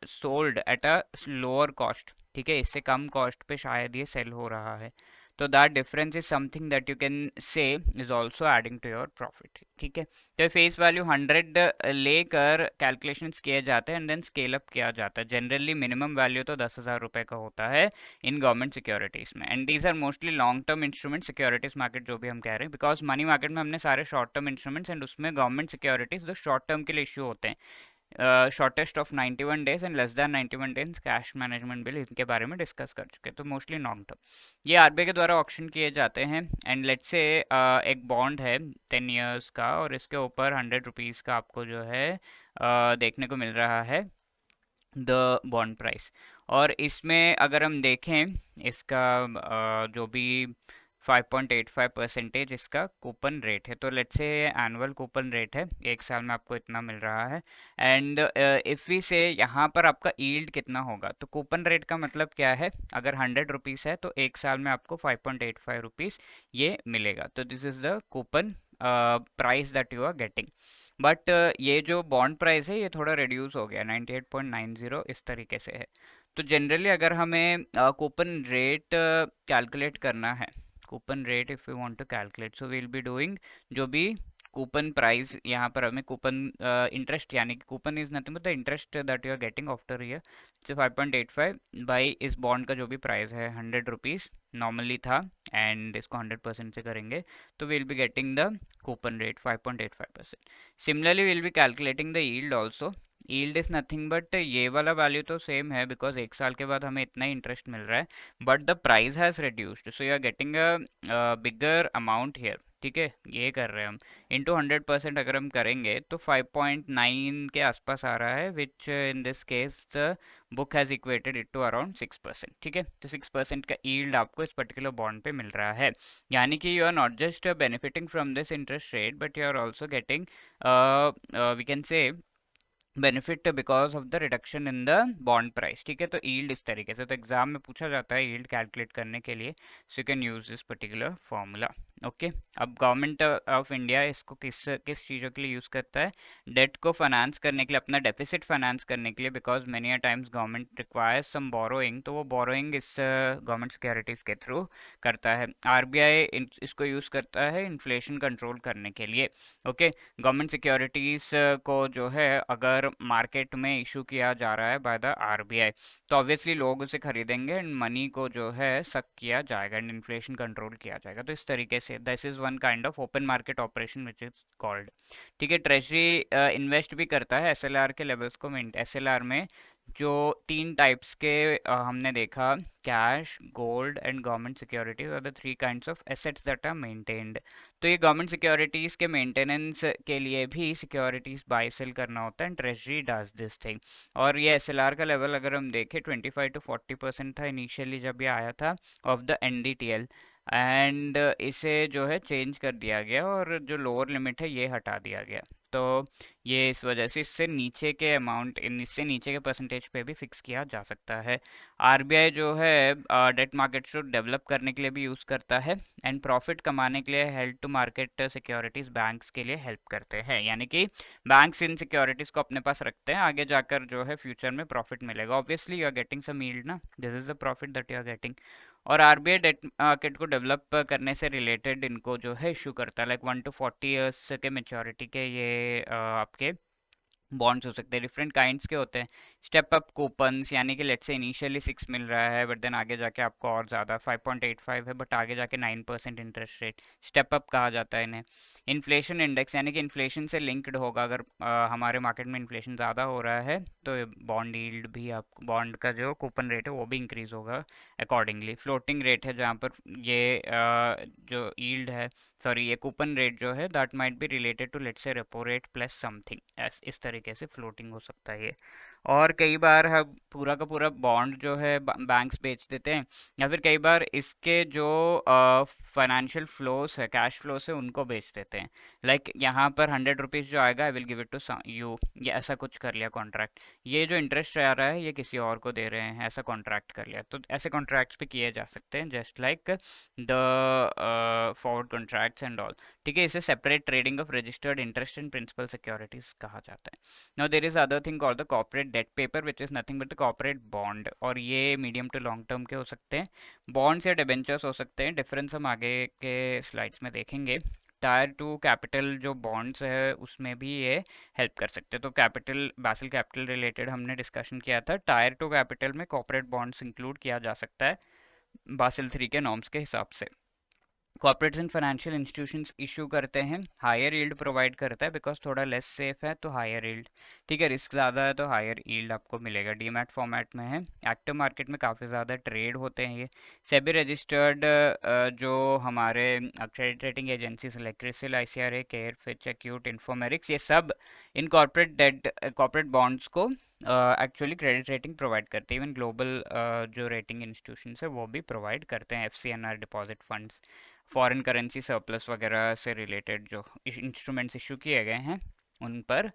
sold at a lower cost, ठीक है, इससे कम कॉस्ट पे शायद ये सेल हो रहा है। तो that difference is something that you can say is also adding to your profit, ठीक है। तो फेस वैल्यू 100 लेकर कैलकुलेशंस किए जाते हैं एंड देन स्केल अप किया जाता है। जनरली मिनिमम वैल्यू तो 10,000 रुपये का होता है इन गवर्नमेंट सिक्योरिटीज में, and these are mostly long term instrument. Securities market जो भी हम कह रहे हैं, बिकॉज मनी मार्केट में हमने सारे शॉर्ट टर्म इंस्ट्रूमेंट्स, एंड उसमें गवर्नमेंट सिक्योरिटीज जो शॉर्ट टर्म के लिए इश्यू होते हैं, shortest of 91 days and less than 91 days cash management bill, इनके बारे में डिस्कस कर चुके हैं। तो मोस्टली लॉन्ग टर्म ये आरबीआई के द्वारा ऑक्शन किए जाते हैं, एंड लेट्स से एक बॉन्ड है 10 ईयर्स का, और इसके ऊपर 100 रुपीज़ का आपको जो है देखने को मिल रहा है द बॉन्ड प्राइस। और इसमें अगर हम देखें इसका जो भी 5.85% इसका कूपन रेट है, तो लेट्स से एनुअल कूपन रेट है, एक साल में आपको इतना मिल रहा है, एंड इफ़ वी से यहाँ पर आपका यील्ड कितना होगा, तो कूपन रेट का मतलब क्या है, अगर 100 रुपीज़ है तो एक साल में आपको 5.85 रुपीज़ ये मिलेगा। तो this is the coupon price that you are getting, but ये जो बॉन्ड प्राइस है ये थोड़ा रिड्यूस हो गया, 98.90 इस तरीके से है। तो जनरली अगर हमें कूपन रेट कैलकुलेट करना है, coupon rate if you want to calculate, so we'll be doing जो भी कूपन प्राइस, यहाँ पर हमें कूपन इंटरेस्ट, यानी कि coupon is nothing but the interest that you are getting after year, तो 5.85 बाई इस बॉन्ड का जो भी प्राइस है 100 रुपीज़ नॉर्मली था, एंड इसको 100% से करेंगे तो will be getting the coupon rate 5.85%. Similarly will be calculating the yield also. Yield is nothing but ये वाला वैल्यू तो सेम है बिकॉज एक साल के बाद हमें इतना ही इंटरेस्ट मिल रहा है, but the price has reduced, so you are getting a bigger amount here. ठीक है, ये कर रहे हैं हम. इंटू 100% अगर हम करेंगे तो 5.9 के आसपास आ रहा है, which in this case the book has equated it to around 6%. ठीक है, तो 6% का यील्ड आपको इस पर्टिकुलर बॉन्ड पे मिल रहा है. यानी कि you are not just benefiting from this interest rate but you are also getting we can say benefit because of the reduction in the bond price. ठीक है, तो यील्ड इस तरीके से, तो एग्जाम में पूछा जाता है यील्ड कैलकुलेट करने के लिए, so you can use this particular formula. Okay, अब गवर्नमेंट ऑफ इंडिया इसको किस किस चीज़ों के लिए यूज़ करता है? डेट को फाइनेंस करने के लिए, अपना डेफिसिट फाइनेंस करने के लिए, because many times government requires some borrowing, तो वो बोरोइंग इस गवर्नमेंट सिक्योरिटीज़ के थ्रू करता है. आरबीआई इसको यूज़ करता है इन्फ्लेशन कंट्रोल करने के लिए. ओके, गवर्नमेंट सिक्योरिटीज़ को जो है अगर मार्केट में इशू किया जा रहा है बाय द आरबीआई, तो ऑब्वियसली लोग उसे खरीदेंगे एंड मनी को जो है सक किया जाएगा एंड इन्फ्लेशन कंट्रोल किया जाएगा. तो इस तरीके से this is one kind of open market operation which is called. ठीक है, ट्रेजरी इन्वेस्ट भी करता है एसएलआर के लेवल्स को. एसएलआर में जो 3 टाइप्स के हमने देखा, cash, gold and government securities are the 3 kinds of assets that are maintained. तो ये गवर्नमेंट सिक्योरिटीज़ के मेंटेनेंस के लिए भी सिक्योरिटीज़ बाय सेल करना होता है and treasury does this thing. और ये एसएलआर का लेवल अगर हम देखें 25 to 40% था इनिशियली जब ये आया था ऑफ द एनडीटीएल, एंड इसे जो है चेंज कर दिया गया और जो लोअर लिमिट है ये हटा दिया गया. तो ये इस वजह से इससे नीचे के अमाउंट, इससे नीचे के परसेंटेज पे भी फिक्स किया जा सकता है. आरबीआई जो है डेट मार्केट को डेवलप करने के लिए भी यूज़ करता है एंड प्रॉफिट कमाने के लिए held to market securities banks के लिए हेल्प करते हैं. यानी कि बैंक्स इन सिक्योरिटीज़ को अपने पास रखते हैं, आगे जाकर जो है फ्यूचर में प्रॉफिट मिलेगा. Obviously you are getting some yield ना, this is the profit that you are getting. और आरबीआई डेट मार्केट को डेवलप करने से रिलेटेड इनको जो है इशू करता है, लाइक 1 to 40 ईयर्स के मेच्योरिटी के ये आपके बॉन्ड्स हो सकते हैं. डिफरेंट काइंड्स के होते हैं. स्टेप अप कूपन्स, यानी कि लेट्स से इनिशियली 6 मिल रहा है बट देन आगे जाके आपको और ज़्यादा 5.85 है बट आगे जाके 9% इंटरेस्ट रेट, स्टेप अप कहा जाता है इन्हें. इन्फ्लेशन इंडेक्स, यानी कि इन्फ्लेशन से लिंक्ड होगा, अगर हमारे मार्केट में इन्फ्लेशन ज़्यादा हो रहा है तो बॉन्ड यील्ड भी, आपको बॉन्ड का जो कूपन रेट है वो भी इंक्रीज़ होगा अकॉर्डिंगली. फ्लोटिंग रेट है जहाँ पर ये जो यील्ड है, सॉरी ये कूपन रेट जो है that might be related to let's say repo rate plus something, इस तरीके से फ्लोटिंग हो सकता है ये. और कई बार हम पूरा का पूरा बॉन्ड जो है बैंक्स बेच देते हैं, या फिर कई बार इसके जो फाइनेंशियल फ्लोस है, कैश फ्लोस है, उनको बेच देते हैं. लाइक यहाँ पर 100 रुपीज़ जो आएगा I will give it to you, ये ऐसा कुछ कर लिया कॉन्ट्रैक्ट. ये जो इंटरेस्ट आ रहा है ये किसी और को दे रहे हैं, ऐसा कॉन्ट्रैक्ट कर लिया. तो ऐसे कॉन्ट्रैक्ट्स भी किए जा सकते हैं just like the forward contracts and all. ठीक है, इसे separate trading of registered interest in principal securities कहा जाता है. Now there is other thing called the corporate debt paper which is nothing but the corporate bond, और ये मीडियम टू लॉन्ग टर्म के हो सकते हैं. बॉन्ड्स या डिबेंचर्स हो सकते हैं. डिफरेंस हम आगे के स्लाइड्स में देखेंगे. टायर टू कैपिटल जो बॉन्ड्स है उसमें भी ये हेल्प कर सकते हैं. तो कैपिटल, बासिल कैपिटल रिलेटेड हमने डिस्कशन किया था. टायर टू कैपिटल में कॉर्पोरेट बॉन्ड्स इंक्लूड किया जा सकता है बासिल 3 के नॉर्म्स के हिसाब से. Corporates and financial institutions issue करते हैं, हायर यील्ड प्रोवाइड करता है बिकॉज थोड़ा लेस सेफ है तो हायर यील्ड. ठीक है, रिस्क ज़्यादा है तो हायर यील्ड आपको मिलेगा. डीमैट फॉर्मेट में है. एक्टिव मार्केट में काफ़ी ज़्यादा ट्रेड होते हैं ये. सेबी रजिस्टर्ड जो हमारे credit rating agencies like CRISIL, ICRA, CARE, Fitch, Acuite, Infomerics, ये सब इन कॉर्पोरेट डेट, कॉर्पोरेट बॉन्ड्स को एक्चुअली क्रेडिट रेटिंग प्रोवाइड करते हैं. इवन ग्लोबल जो रेटिंग इंस्टीट्यूशंस है वो भी प्रोवाइड करते हैं. FCNR deposit funds, foreign currency surplus वगैरह से रिलेटेड जो इंस्ट्रूमेंट्स इशू किए गए हैं उन पर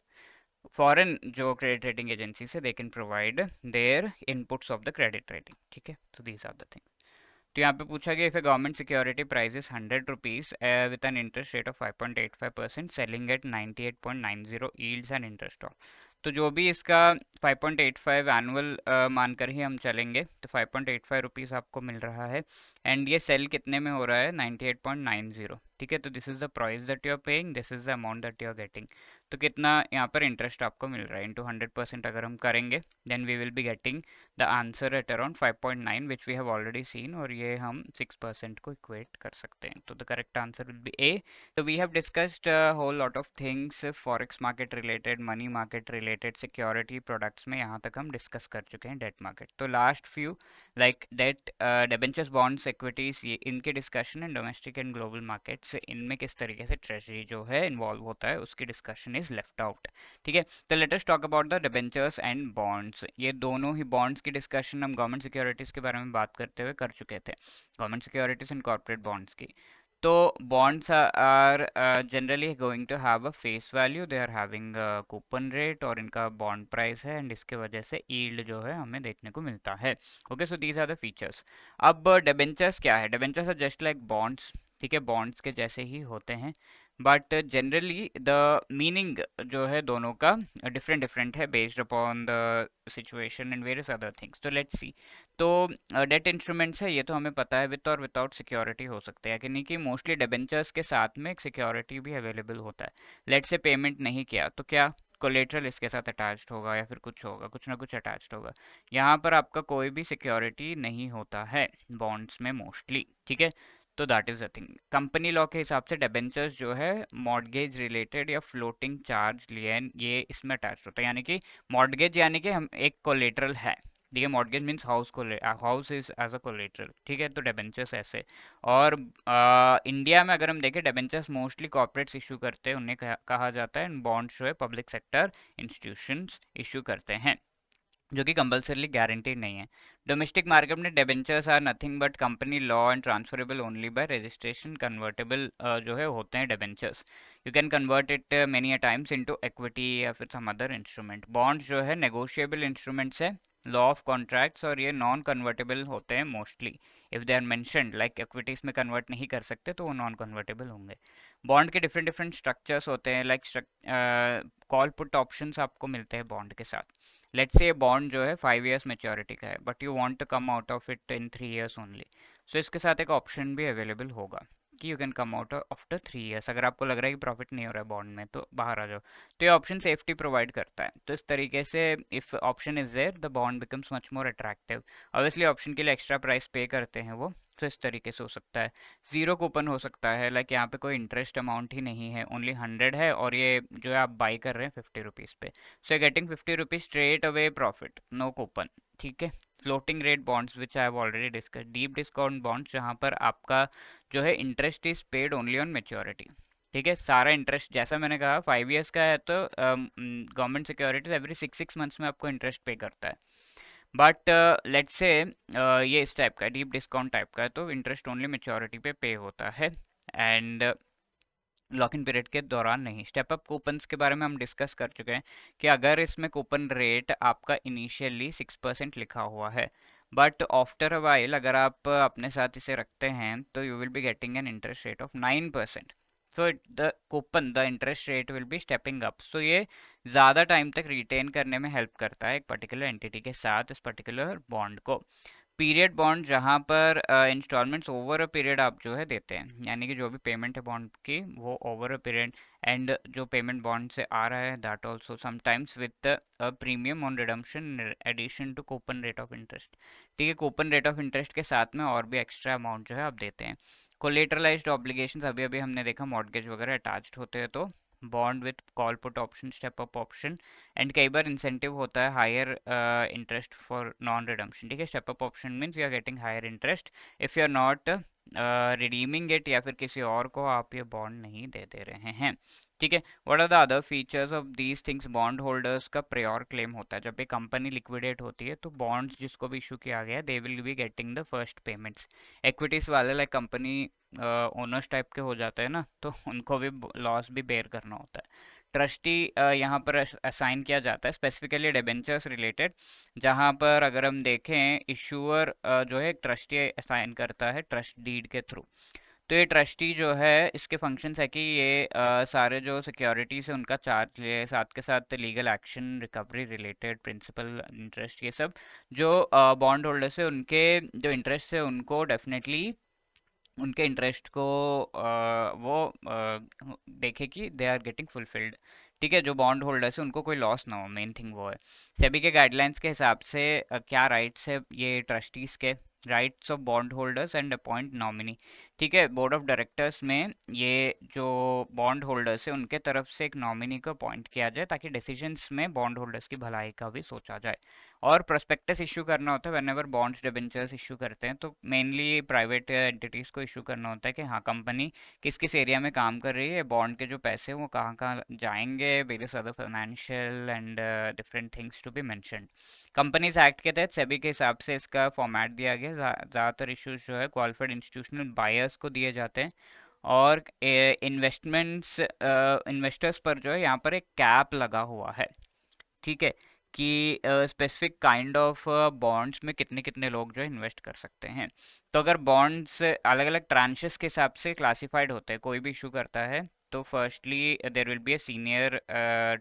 फॉरेन जो क्रेडिट रेटिंग एजेंसी से they can provide there inputs of the credit rating. ठीक है, तो दीज आर द थिंग. तो यहाँ पे पूछा गया if A government security price is 100 rupees with N interest rate of 5.85%, selling at 98.90 yields and interest of. तो जो भी इसका 5.85 एनुअल मानकर ही हम चलेंगे तो 5.85 रुपीज़ आपको मिल रहा है एंड ये सेल कितने में हो रहा है 98.90. ठीक है। तो this is the price that you are paying, this is the amount that you are getting. तो कितना यहाँ पर इंटरेस्ट आपको मिल रहा है इंटू 100% अगर हम करेंगे, then we will be getting the answer at around 5.9 which we have already seen, और ये हम 6% को इक्वेट कर सकते हैं। तो the correct answer will be A. तो we have discussed whole lot of things forex market related, money market related, security products में यहाँ तक हम डिस्कस कर चुके हैं डेट मार्केट। तो last few like debt, debentures, bonds, equities, ये इनके discussion and domestic and global markets, इनमें किस तरीके से ट्रेजरी जो है इन्वॉल्व होता है उसकी डिस्कशन इज लेफ्ट आउट। ठीक है। तो let us talk about the debentures and bonds. ये दोनों ही बॉन्ड्स की डिस्कशन हम गवर्नमेंट सिक्योरिटीज के बारे में बात करते हुए कर चुके थे, government securities and corporate bonds की। तो bonds are generally going to have a face value, they are having a coupon rate और इनका bond price है, एंड इसके वजह से yield जो है हमें देखने को मिलता है। Okay, so these are the features. अब डिबेंचर्स क्या है? Debentures are just like bonds, ठीक है, बॉन्ड्स के जैसे ही होते हैं, बट जनरली द मीनिंग जो है दोनों का डिफरेंट डिफरेंट है based upon the situation and various other things. तो लेट्स सी। तो डेट इंस्ट्रूमेंट्स है, ये तो हमें पता है, विथ और विदाउट सिक्योरिटी हो सकते हैं, यानी कि मोस्टली डिबेंचर्स के साथ में एक सिक्योरिटी भी अवेलेबल होता है। लेट से पेमेंट नहीं किया तो क्या कोलेट्रल इसके साथ अटैच्ड होगा या फिर कुछ होगा, कुछ ना कुछ अटैच्ड होगा। यहाँ पर आपका कोई भी सिक्योरिटी नहीं होता है बॉन्ड्स में मोस्टली, ठीक है। तो that is the thing. Company law के हिसाब से डिबेंचर्स जो है मॉर्गेज रिलेटेड या फ्लोटिंग चार्ज लियन ये इसमें अटैच होता है, यानी कि मॉर्गेज यानी कि हम एक कोलेट्रल है, ठीक है। मॉर्गेज मीन्स हाउस को, house is as a collateral, ठीक है। तो डिबेंचर्स ऐसे, और इंडिया में अगर हम देखें डिबेंचर्स मोस्टली कॉर्पोरेट्स इशू करते हैं, उन्हें कहा जाता है, एंड बॉन्ड्स जो है पब्लिक सेक्टर इंस्टीट्यूशंस इशू करते हैं, जो कि कंपल्सरली गारंटीड नहीं है। डोमेस्टिक मार्केट में debentures are nothing but company law and transferable only by registration, convertible जो है होते हैं debentures. You can convert it many a times into equity या फिर सम अदर इंस्ट्रूमेंट। बॉन्ड्स जो है नेगोशिएबल इंस्ट्रूमेंट्स है, लॉ ऑफ कॉन्ट्रैक्ट्स, और ये नॉन कन्वर्टेबल होते हैं mostly. If they are mentioned like equities में कन्वर्ट नहीं कर सकते तो वो नॉन कन्वर्टेबल होंगे। बॉन्ड के डिफरेंट डिफरेंट स्ट्रक्चर्स होते हैं, लाइक कॉल पुट ऑप्शंस आपको मिलते हैं बॉन्ड के साथ। लेट्स से बॉन्ड जो है 5 years मेच्योरिटी का है, but you want to come out of it in 3 years only, so इसके साथ एक ऑप्शन भी अवेलेबल होगा कि you can come out after 3 years। अगर आपको लग रहा है कि प्रॉफिट नहीं हो रहा है बॉन्ड में तो बाहर आ जाओ, तो ये ऑप्शन सेफ्टी प्रोवाइड करता है। तो इस तरीके से if option is there the bond becomes much more attractive. Obviously option के लिए एक्स्ट्रा प्राइस पे करते हैं वो, तो इस तरीके से हो सकता है। जीरो कूपन हो सकता है, लाइक यहाँ पे कोई इंटरेस्ट अमाउंट ही नहीं है, ओनली 100 है, और ये जो है आप बाई कर रहे हैं 50 रुपीज़ पे, so getting 50 rupees straight away profit, no coupon, ठीक है। Floating rate bonds which I have already discuss, deep discount bonds जहाँ पर आपका जो है interest is paid only on maturity, ठीक है। सारा इंटरेस्ट जैसा मैंने कहा 5 years का है, तो गवर्नमेंट सिक्योरिटीज एवरी 6 मंथ्स में आपको इंटरेस्ट पे करता है, बट लेट्स से ये इस टाइप का डीप डिस्काउंट टाइप का है, तो इंटरेस्ट ओनली मेच्योरिटी पे होता है, एंड लॉक इन पीरियड के दौरान नहीं। स्टेप अप कूपन्स के बारे में हम डिस्कस कर चुके हैं कि अगर इसमें कूपन रेट आपका इनिशियली 6% लिखा हुआ है, बट आफ्टर अ वाइल अगर आप अपने साथ इसे रखते हैं तो you will be getting an interest rate of 9%। So the coupon, the interest rate will be stepping up, so ये ज़्यादा टाइम तक रिटेन करने में हेल्प करता है एक पर्टिकुलर एंटिटी के साथ इस पर्टिकुलर बॉन्ड को। पीरियड बॉन्ड जहाँ पर इंस्टॉलमेंट्स ओवर अ पीरियड आप जो है देते हैं, यानी कि जो भी पेमेंट है बॉन्ड की वो ओवर अ पीरियड, एंड जो पेमेंट बॉन्ड से आ रहा है that also sometimes with a premium on redemption addition to coupon rate of interest, ठीक है। कूपन रेट ऑफ इंटरेस्ट के साथ में और भी एक्स्ट्रा अमाउंट जो है आप देते हैं। कोलेटरलाइज्ड ऑब्लिगेशंस अभी अभी हमने देखा मॉर्गेज वगैरह अटैच्ड होते हैं, तो bond with call put option, step up option, and कई बार इंसेंटिव होता है higher interest for non redemption, ठीक है। Step up option means you are getting higher interest if you are not redeeming it, या फिर किसी और को आप ये बॉन्ड नहीं दे रहे हैं, ठीक है। What are the other features of these things? Bond holders का प्रियोर क्लेम होता है, जब एक कंपनी लिक्विडेट होती है तो बॉन्ड्स जिसको भी इशू किया गया है दे will be getting the first payments. Equities वाले लाइक कंपनी ओनर्स टाइप के हो जाते हैं ना, तो उनको भी लॉस भी बेयर करना होता है। ट्रस्टी यहाँ पर असाइन किया जाता है स्पेसिफिकली डिबेंचर्स रिलेटेड, जहाँ पर अगर हम देखें इशूअर जो है एक ट्रस्टी असाइन करता है ट्रस्ट डीड के थ्रू। तो ये ट्रस्टी जो है इसके फंक्शंस है कि ये सारे जो सिक्योरिटीज है उनका चार्ज ले, साथ के साथ legal action, recovery related, principal, interest, ये सब जो बॉन्ड होल्डर से उनके जो इंटरेस्ट है उनको डेफिनेटली उनके इंटरेस्ट को वो देखे कि दे आर गेटिंग फुलफिल्ड। ठीक है, जो बॉन्ड होल्डर्स है उनको कोई लॉस ना हो, मेन थिंग वो है। सेबी के गाइडलाइंस के हिसाब से क्या राइट्स है ये ट्रस्टीज के, rights of bond holders and appoint nominee. ठीक है, बोर्ड ऑफ डायरेक्टर्स में ये जो बॉन्ड होल्डर्स है उनके तरफ से एक नॉमिनी को अपॉइंट किया जाए ताकि डिसीजंस में बॉन्ड होल्डर्स की भलाई का भी सोचा जाए। और प्रोस्पेक्टस इशू करना होता है व्हेनेवर बॉन्ड्स डिबेंचर्स इशू करते हैं, तो मेनली प्राइवेट एंटिटीज़ को इशू करना होता है कि हाँ कंपनी किस किस एरिया में काम कर रही है, बॉन्ड के जो पैसे हैं वो कहाँ कहाँ जाएंगे, various other financial and different things to be mentioned. Companies act के तहत सेबी के हिसाब से इसका फॉर्मेट दिया गया। ज़्यादातर इश्यूज जो है क्वालिफाइड इंस्टीट्यूशनल बायर्स को दिए जाते हैं, और इन्वेस्टर्स पर जो है यहाँ पर एक कैप लगा हुआ है। ठीक है, कि स्पेसिफिक काइंड ऑफ बॉन्ड्स में कितने कितने लोग जो है इन्वेस्ट कर सकते हैं। तो अगर बॉन्ड्स अलग अलग ट्रांचेस के हिसाब से क्लासिफाइड होते हैं, कोई भी इशू करता है तो firstly there will be a senior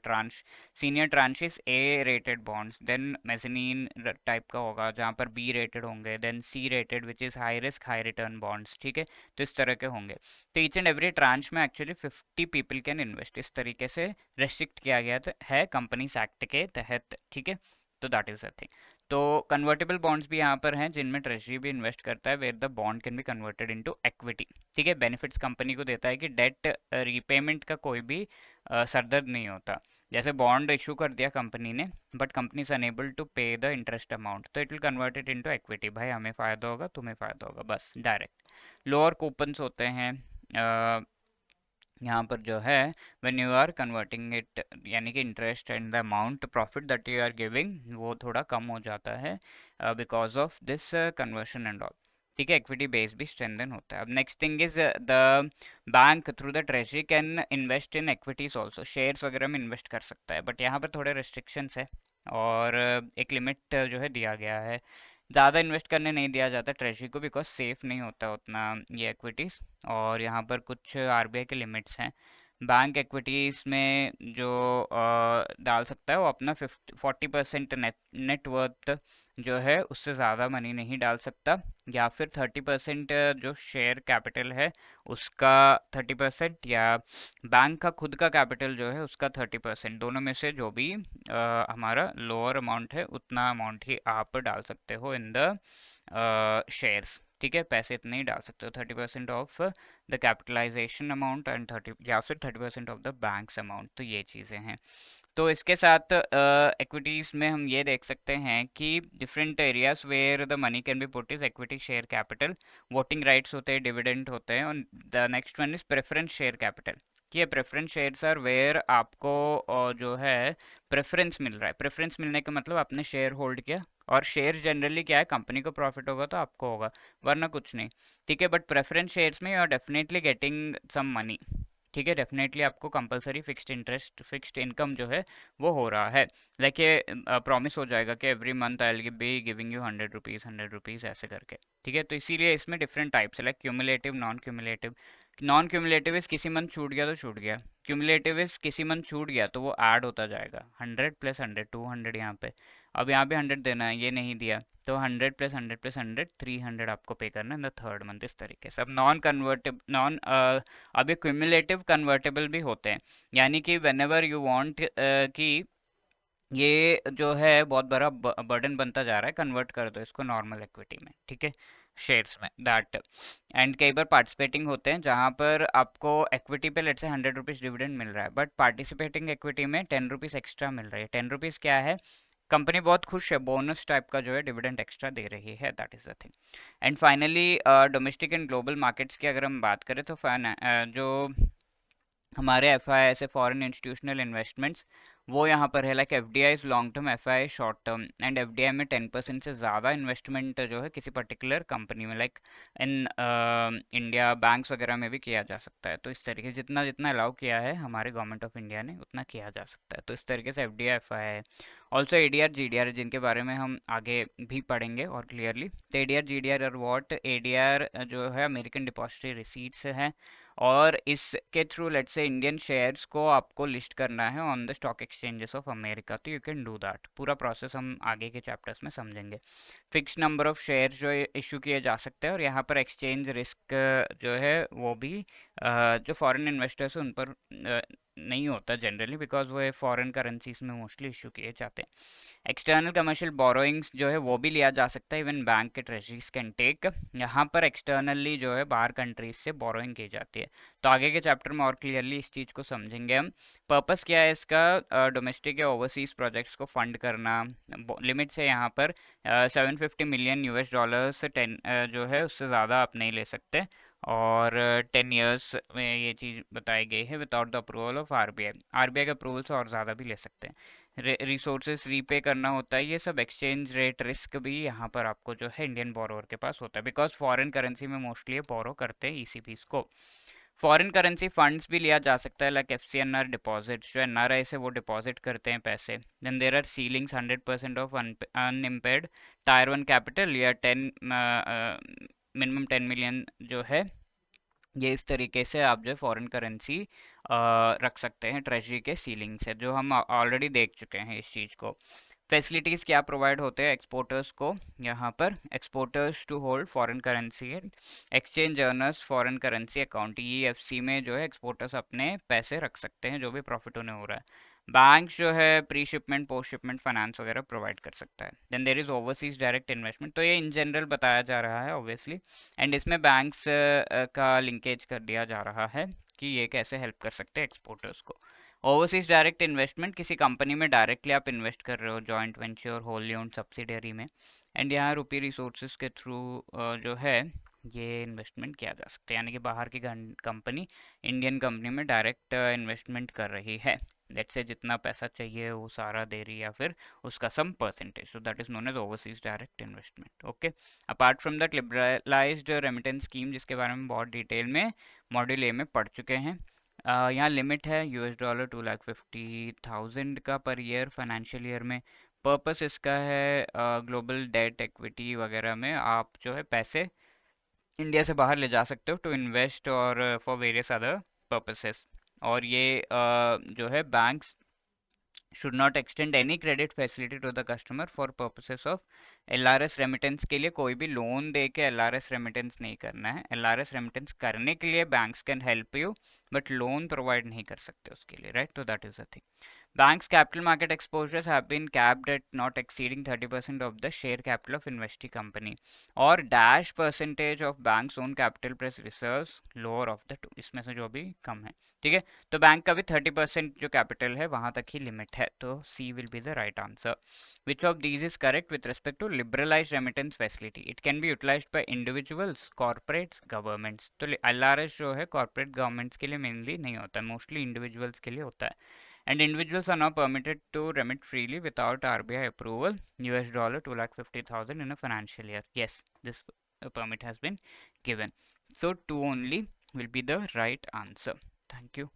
tranche. Senior tranches A rated bonds, then mezzanine type का होगा जहाँ पर बी रेटेड होंगे, then C rated which is high risk high return bonds. ठीक है, तो इस तरह के होंगे। तो ईच एंड एवरी ट्रांच में एक्चुअली 50 पीपल कैन इन्वेस्ट, इस तरीके से रेस्ट्रिक्ट किया गया है कंपनीज एक्ट के तहत। ठीक है, तो दैट इज द थिंग। तो कन्वर्टेबल बॉन्ड्स भी यहाँ पर हैं जिनमें ट्रेजरी भी इन्वेस्ट करता है, where the bond can be converted into equity. ठीक है, बेनिफिट्स कंपनी को देता है कि डेट रीपेमेंट का कोई भी सरदर्द नहीं होता। जैसे बॉन्ड इशू कर दिया कंपनी ने, but company is unable to pay the interest amount, तो it will convert it into equity. भाई हमें फ़ायदा होगा, तुम्हें फ़ायदा होगा, बस डायरेक्ट। लोअर कूपन्स होते हैं यहाँ पर जो है, when you are converting it, यानी कि interest and the amount profit that you are giving वो थोड़ा कम हो जाता है because of this conversion and all. ठीक है, इक्विटी बेस भी स्ट्रेंथन होता है। अब next thing is the bank through the treasury can invest in equities also, shares वगैरह में इन्वेस्ट कर सकता है, बट यहाँ पर थोड़े रिस्ट्रिक्शंस है और एक लिमिट जो है दिया गया है। ज़्यादा इन्वेस्ट करने नहीं दिया जाता ट्रेजरी को, बिकॉज सेफ नहीं होता उतना ये इक्विटीज़, और यहाँ पर कुछ आरबीआई के लिमिट्स हैं। बैंक इक्विटीज़ में जो डाल सकता है वो अपना 40% नेट वर्थ जो है उससे ज़्यादा मनी नहीं डाल सकता, या फिर 30% जो शेयर कैपिटल है उसका 30%, या बैंक का खुद का कैपिटल जो है उसका 30%, दोनों में से जो भी हमारा लोअर अमाउंट है उतना अमाउंट ही आप डाल सकते हो इन द शेयर्स। ठीक है, पैसे इतने ही डाल सकते हो, 30% of the capitalisation amount and 30 या फिर 30% ऑफ द बैंक्स अमाउंट। तो ये चीज़ें हैं। तो इसके साथ इक्विटीज़ में हम ये देख सकते हैं कि different areas where the money can be put is equity share capital, voting rights होते हैं, डिविडेंड होते हैं, और the next one is preference share capital. कि ये प्रेफरेंस शेयर्स आर वेयर आपको जो है प्रेफरेंस मिल रहा है। प्रेफरेंस मिलने का मतलब आपने शेयर होल्ड किया, और शेयर जनरली क्या है, कंपनी को प्रॉफिट होगा तो आपको होगा, वरना कुछ नहीं। ठीक है, बट प्रेफरेंस शेयर्स में you are definitely getting some money. ठीक है, डेफिनेटली आपको compulsory fixed interest fixed income जो है वो हो रहा है। लाइक ये प्रॉमिस हो जाएगा कि every month I will be giving you 100 rupees 100 rupees ऐसे करके। ठीक है, तो इसीलिए इसमें डिफरेंट टाइप्स है, like cumulative, non cumulative. Non cumulative इस किसी मंथ छूट गया तो छूट गया, क्यूमुलेटिव इस किसी मंथ छूट गया तो वो ऐड होता जाएगा, 100 + 100 200 यहाँ पे। अब यहाँ पे 100 देना है, ये नहीं दिया तो 100 + 100 + 100 300 आपको पे करना है इन द थर्ड मंथ, इस तरीके से। अब नॉन कन्वर्टेबल अब ये क्यूमुलेटिव कन्वर्टेबल भी होते हैं, यानी कि वेन एवर यू वांट कि ये जो है बहुत बड़ा बर्डन बनता जा रहा है, कन्वर्ट कर दो इसको नॉर्मल इक्विटी में। ठीक है, शेयर्स में दैट। एंड कई बार पार्टिसिपेटिंग होते हैं जहां पर आपको इक्विटी पे लेट से 100 रुपीज़ डिविडेंड मिल रहा है, बट पार्टिसिपेटिंग इक्विटी में 10 रुपीज़ एक्स्ट्रा मिल रही है। 10 रुपीज़ क्या है, कंपनी बहुत खुश है, बोनस टाइप का जो है डिविडेंड एक्स्ट्रा दे रही है, that is the thing. And finally domestic and global markets की अगर हम बात करें तो जो हमारे एफ आई ऐसे फॉरेन इंस्टीट्यूशनल इन्वेस्टमेंट्स वो यहाँ पर है, like F D I is long term, F I short term, and F D आई में 10% से ज़्यादा इन्वेस्टमेंट जो है किसी पर्टिकुलर कंपनी में, लाइक इन इंडिया बैंक्स वगैरह में भी किया जा सकता है। तो इस तरीके से जितना जितना अलाउ किया है हमारे गवर्नमेंट ऑफ इंडिया ने उतना किया जा सकता है। तो इस तरीके से F D I F I है। ऑल्सो एडीआर जीडीआर जिनके बारे में हम आगे भी पढ़ेंगे और क्लियरली। तो एडीआर जीडीआर और व्हाट एडीआर जो है अमेरिकन डिपॉजिटरी रिसीट्स है, और इसके थ्रू लेट से इंडियन शेयर्स को आपको लिस्ट करना है on the stock exchanges of America, तो यू कैन डू दैट। पूरा प्रोसेस हम आगे के चैप्टर्स में समझेंगे। फिक्स नंबर ऑफ शेयर जो इशू किए जा सकते हैं, और यहाँ पर एक्सचेंज रिस्क जो है वो भी जो फॉरेन इन्वेस्टर्स हैं उन पर नहीं होता जनरली, बिकॉज वो फॉरेन करेंसीज में मोस्टली इशू किए जाते हैं। एक्सटर्नल कमर्शियल बोरोइंग्स जो है वो भी लिया जा सकता है, इवन बैंक के ट्रेजरीज कैन टेक। यहाँ पर एक्सटर्नली जो है बाहर कंट्रीज से बोरोइंग की जाती है। तो आगे के चैप्टर में और क्लियरली इस चीज़ को समझेंगे हम। पर्पस क्या है इसका, डोमेस्टिक या ओवरसीज प्रोजेक्ट्स को फंड करना। लिमिट्स है यहाँ पर 750 मिलियन US$ से 10 जो है उससे ज़्यादा आप नहीं ले सकते, और 10 ईयर्स में ये चीज़ बताई गई है without the approval of RBI. RBI के अप्रूवल से और ज़्यादा भी ले सकते हैं। रिसोर्सेज रीपे करना होता है, ये सब एक्सचेंज रेट रिस्क भी यहाँ पर आपको जो है इंडियन बोरोवर के पास होता है, बिकॉज फॉरेन करेंसी में मोस्टली बोरो करते हैं ईसीबीज को। फॉरेन करेंसी फंड्स भी लिया जा सकता है, लाइक एफसीएनआर डिपॉजिट, जो एनआरआई से वो डिपॉजिट करते हैं पैसे। Then there are ceilings 100% of unimpaired tier 1 capital या 10 मिनिमम 10 मिलियन जो है, ये इस तरीके से आप जो फॉरेन करेंसी रख सकते हैं ट्रेजरी के सीलिंग से, जो हम ऑलरेडी देख चुके हैं इस चीज़ को। फैसिलिटीज़ क्या प्रोवाइड होते हैं एक्सपोर्टर्स को, यहाँ पर exporters to hold foreign currency and exchange earners foreign currency account, EFC में जो है एक्सपोर्टर्स अपने पैसे रख सकते हैं जो भी प्रॉफिट उन्हें हो रहा है। बैंक जो है pre shipment post shipment finance वगैरह प्रोवाइड कर सकता है। Then there is overseas direct investment, तो ये इन जनरल बताया जा रहा है ऑब्वियसली, एंड इसमें बैंक्स का लिंकेज कर दिया जा रहा है कि ये कैसे हेल्प कर सकते हैं एक्सपोर्टर्स को। ओवरसीज डायरेक्ट इन्वेस्टमेंट, किसी कंपनी में डायरेक्टली आप इन्वेस्ट कर रहे हो joint venture wholly owned subsidiary में, एंड यहाँ रुपी रिसोर्सेज के थ्रू जो है ये इन्वेस्टमेंट किया जा सकता है, यानी कि बाहर की कंपनी इंडियन कंपनी में डायरेक्ट इन्वेस्टमेंट कर रही है। लेट्स से जितना पैसा चाहिए वो सारा दे रही है, या फिर उसका some percentage, so that is known as overseas direct investment. Okay, apart from that liberalised remittance scheme, जिसके बारे में बहुत डिटेल में मॉड्यूल ए में पढ़ चुके हैं। यहाँ लिमिट है $2 2,50,000 का पर ईयर फाइनेंशियल ईयर में। पर्पस इसका है ग्लोबल डेट इक्विटी वगैरह में आप जो है पैसे इंडिया से बाहर ले जा सकते हो टू इन्वेस्ट और फॉर वेरियस अदर पर्पसेस। और ये जो है banks should not extend any credit facility to the customer for purposes of LRS remittance के लिए कोई भी लोन दे के LRS रेमिटेंस नहीं करना है। LRS रेमिटेंस करने के लिए banks can help you, but loan provide नहीं कर सकते उसके लिए, राइट? तो that is the thing. Banks' capital market exposures have been capped at not exceeding 30% of the share capital of investee company or dash percentage of bank's own capital plus reserves lower of the two, इसमें से जो भी कम है, ठीक है? तो बैंक का भी 30% जो कैपिटल है वहां तक ही लिमिट है, तो C will be the right answer. Which of these is correct with respect to liberalized remittance facility? It can be utilized by individuals, corporates, governments. तो LRS जो है corporate governments के लिए mainly नहीं होता है, mostly individuals के लिए होता है। And individuals are now permitted to remit freely without RBI approval $2 2,50,000 in a financial year. Yes, this permit has been given. So 2 only will be the right answer. Thank you.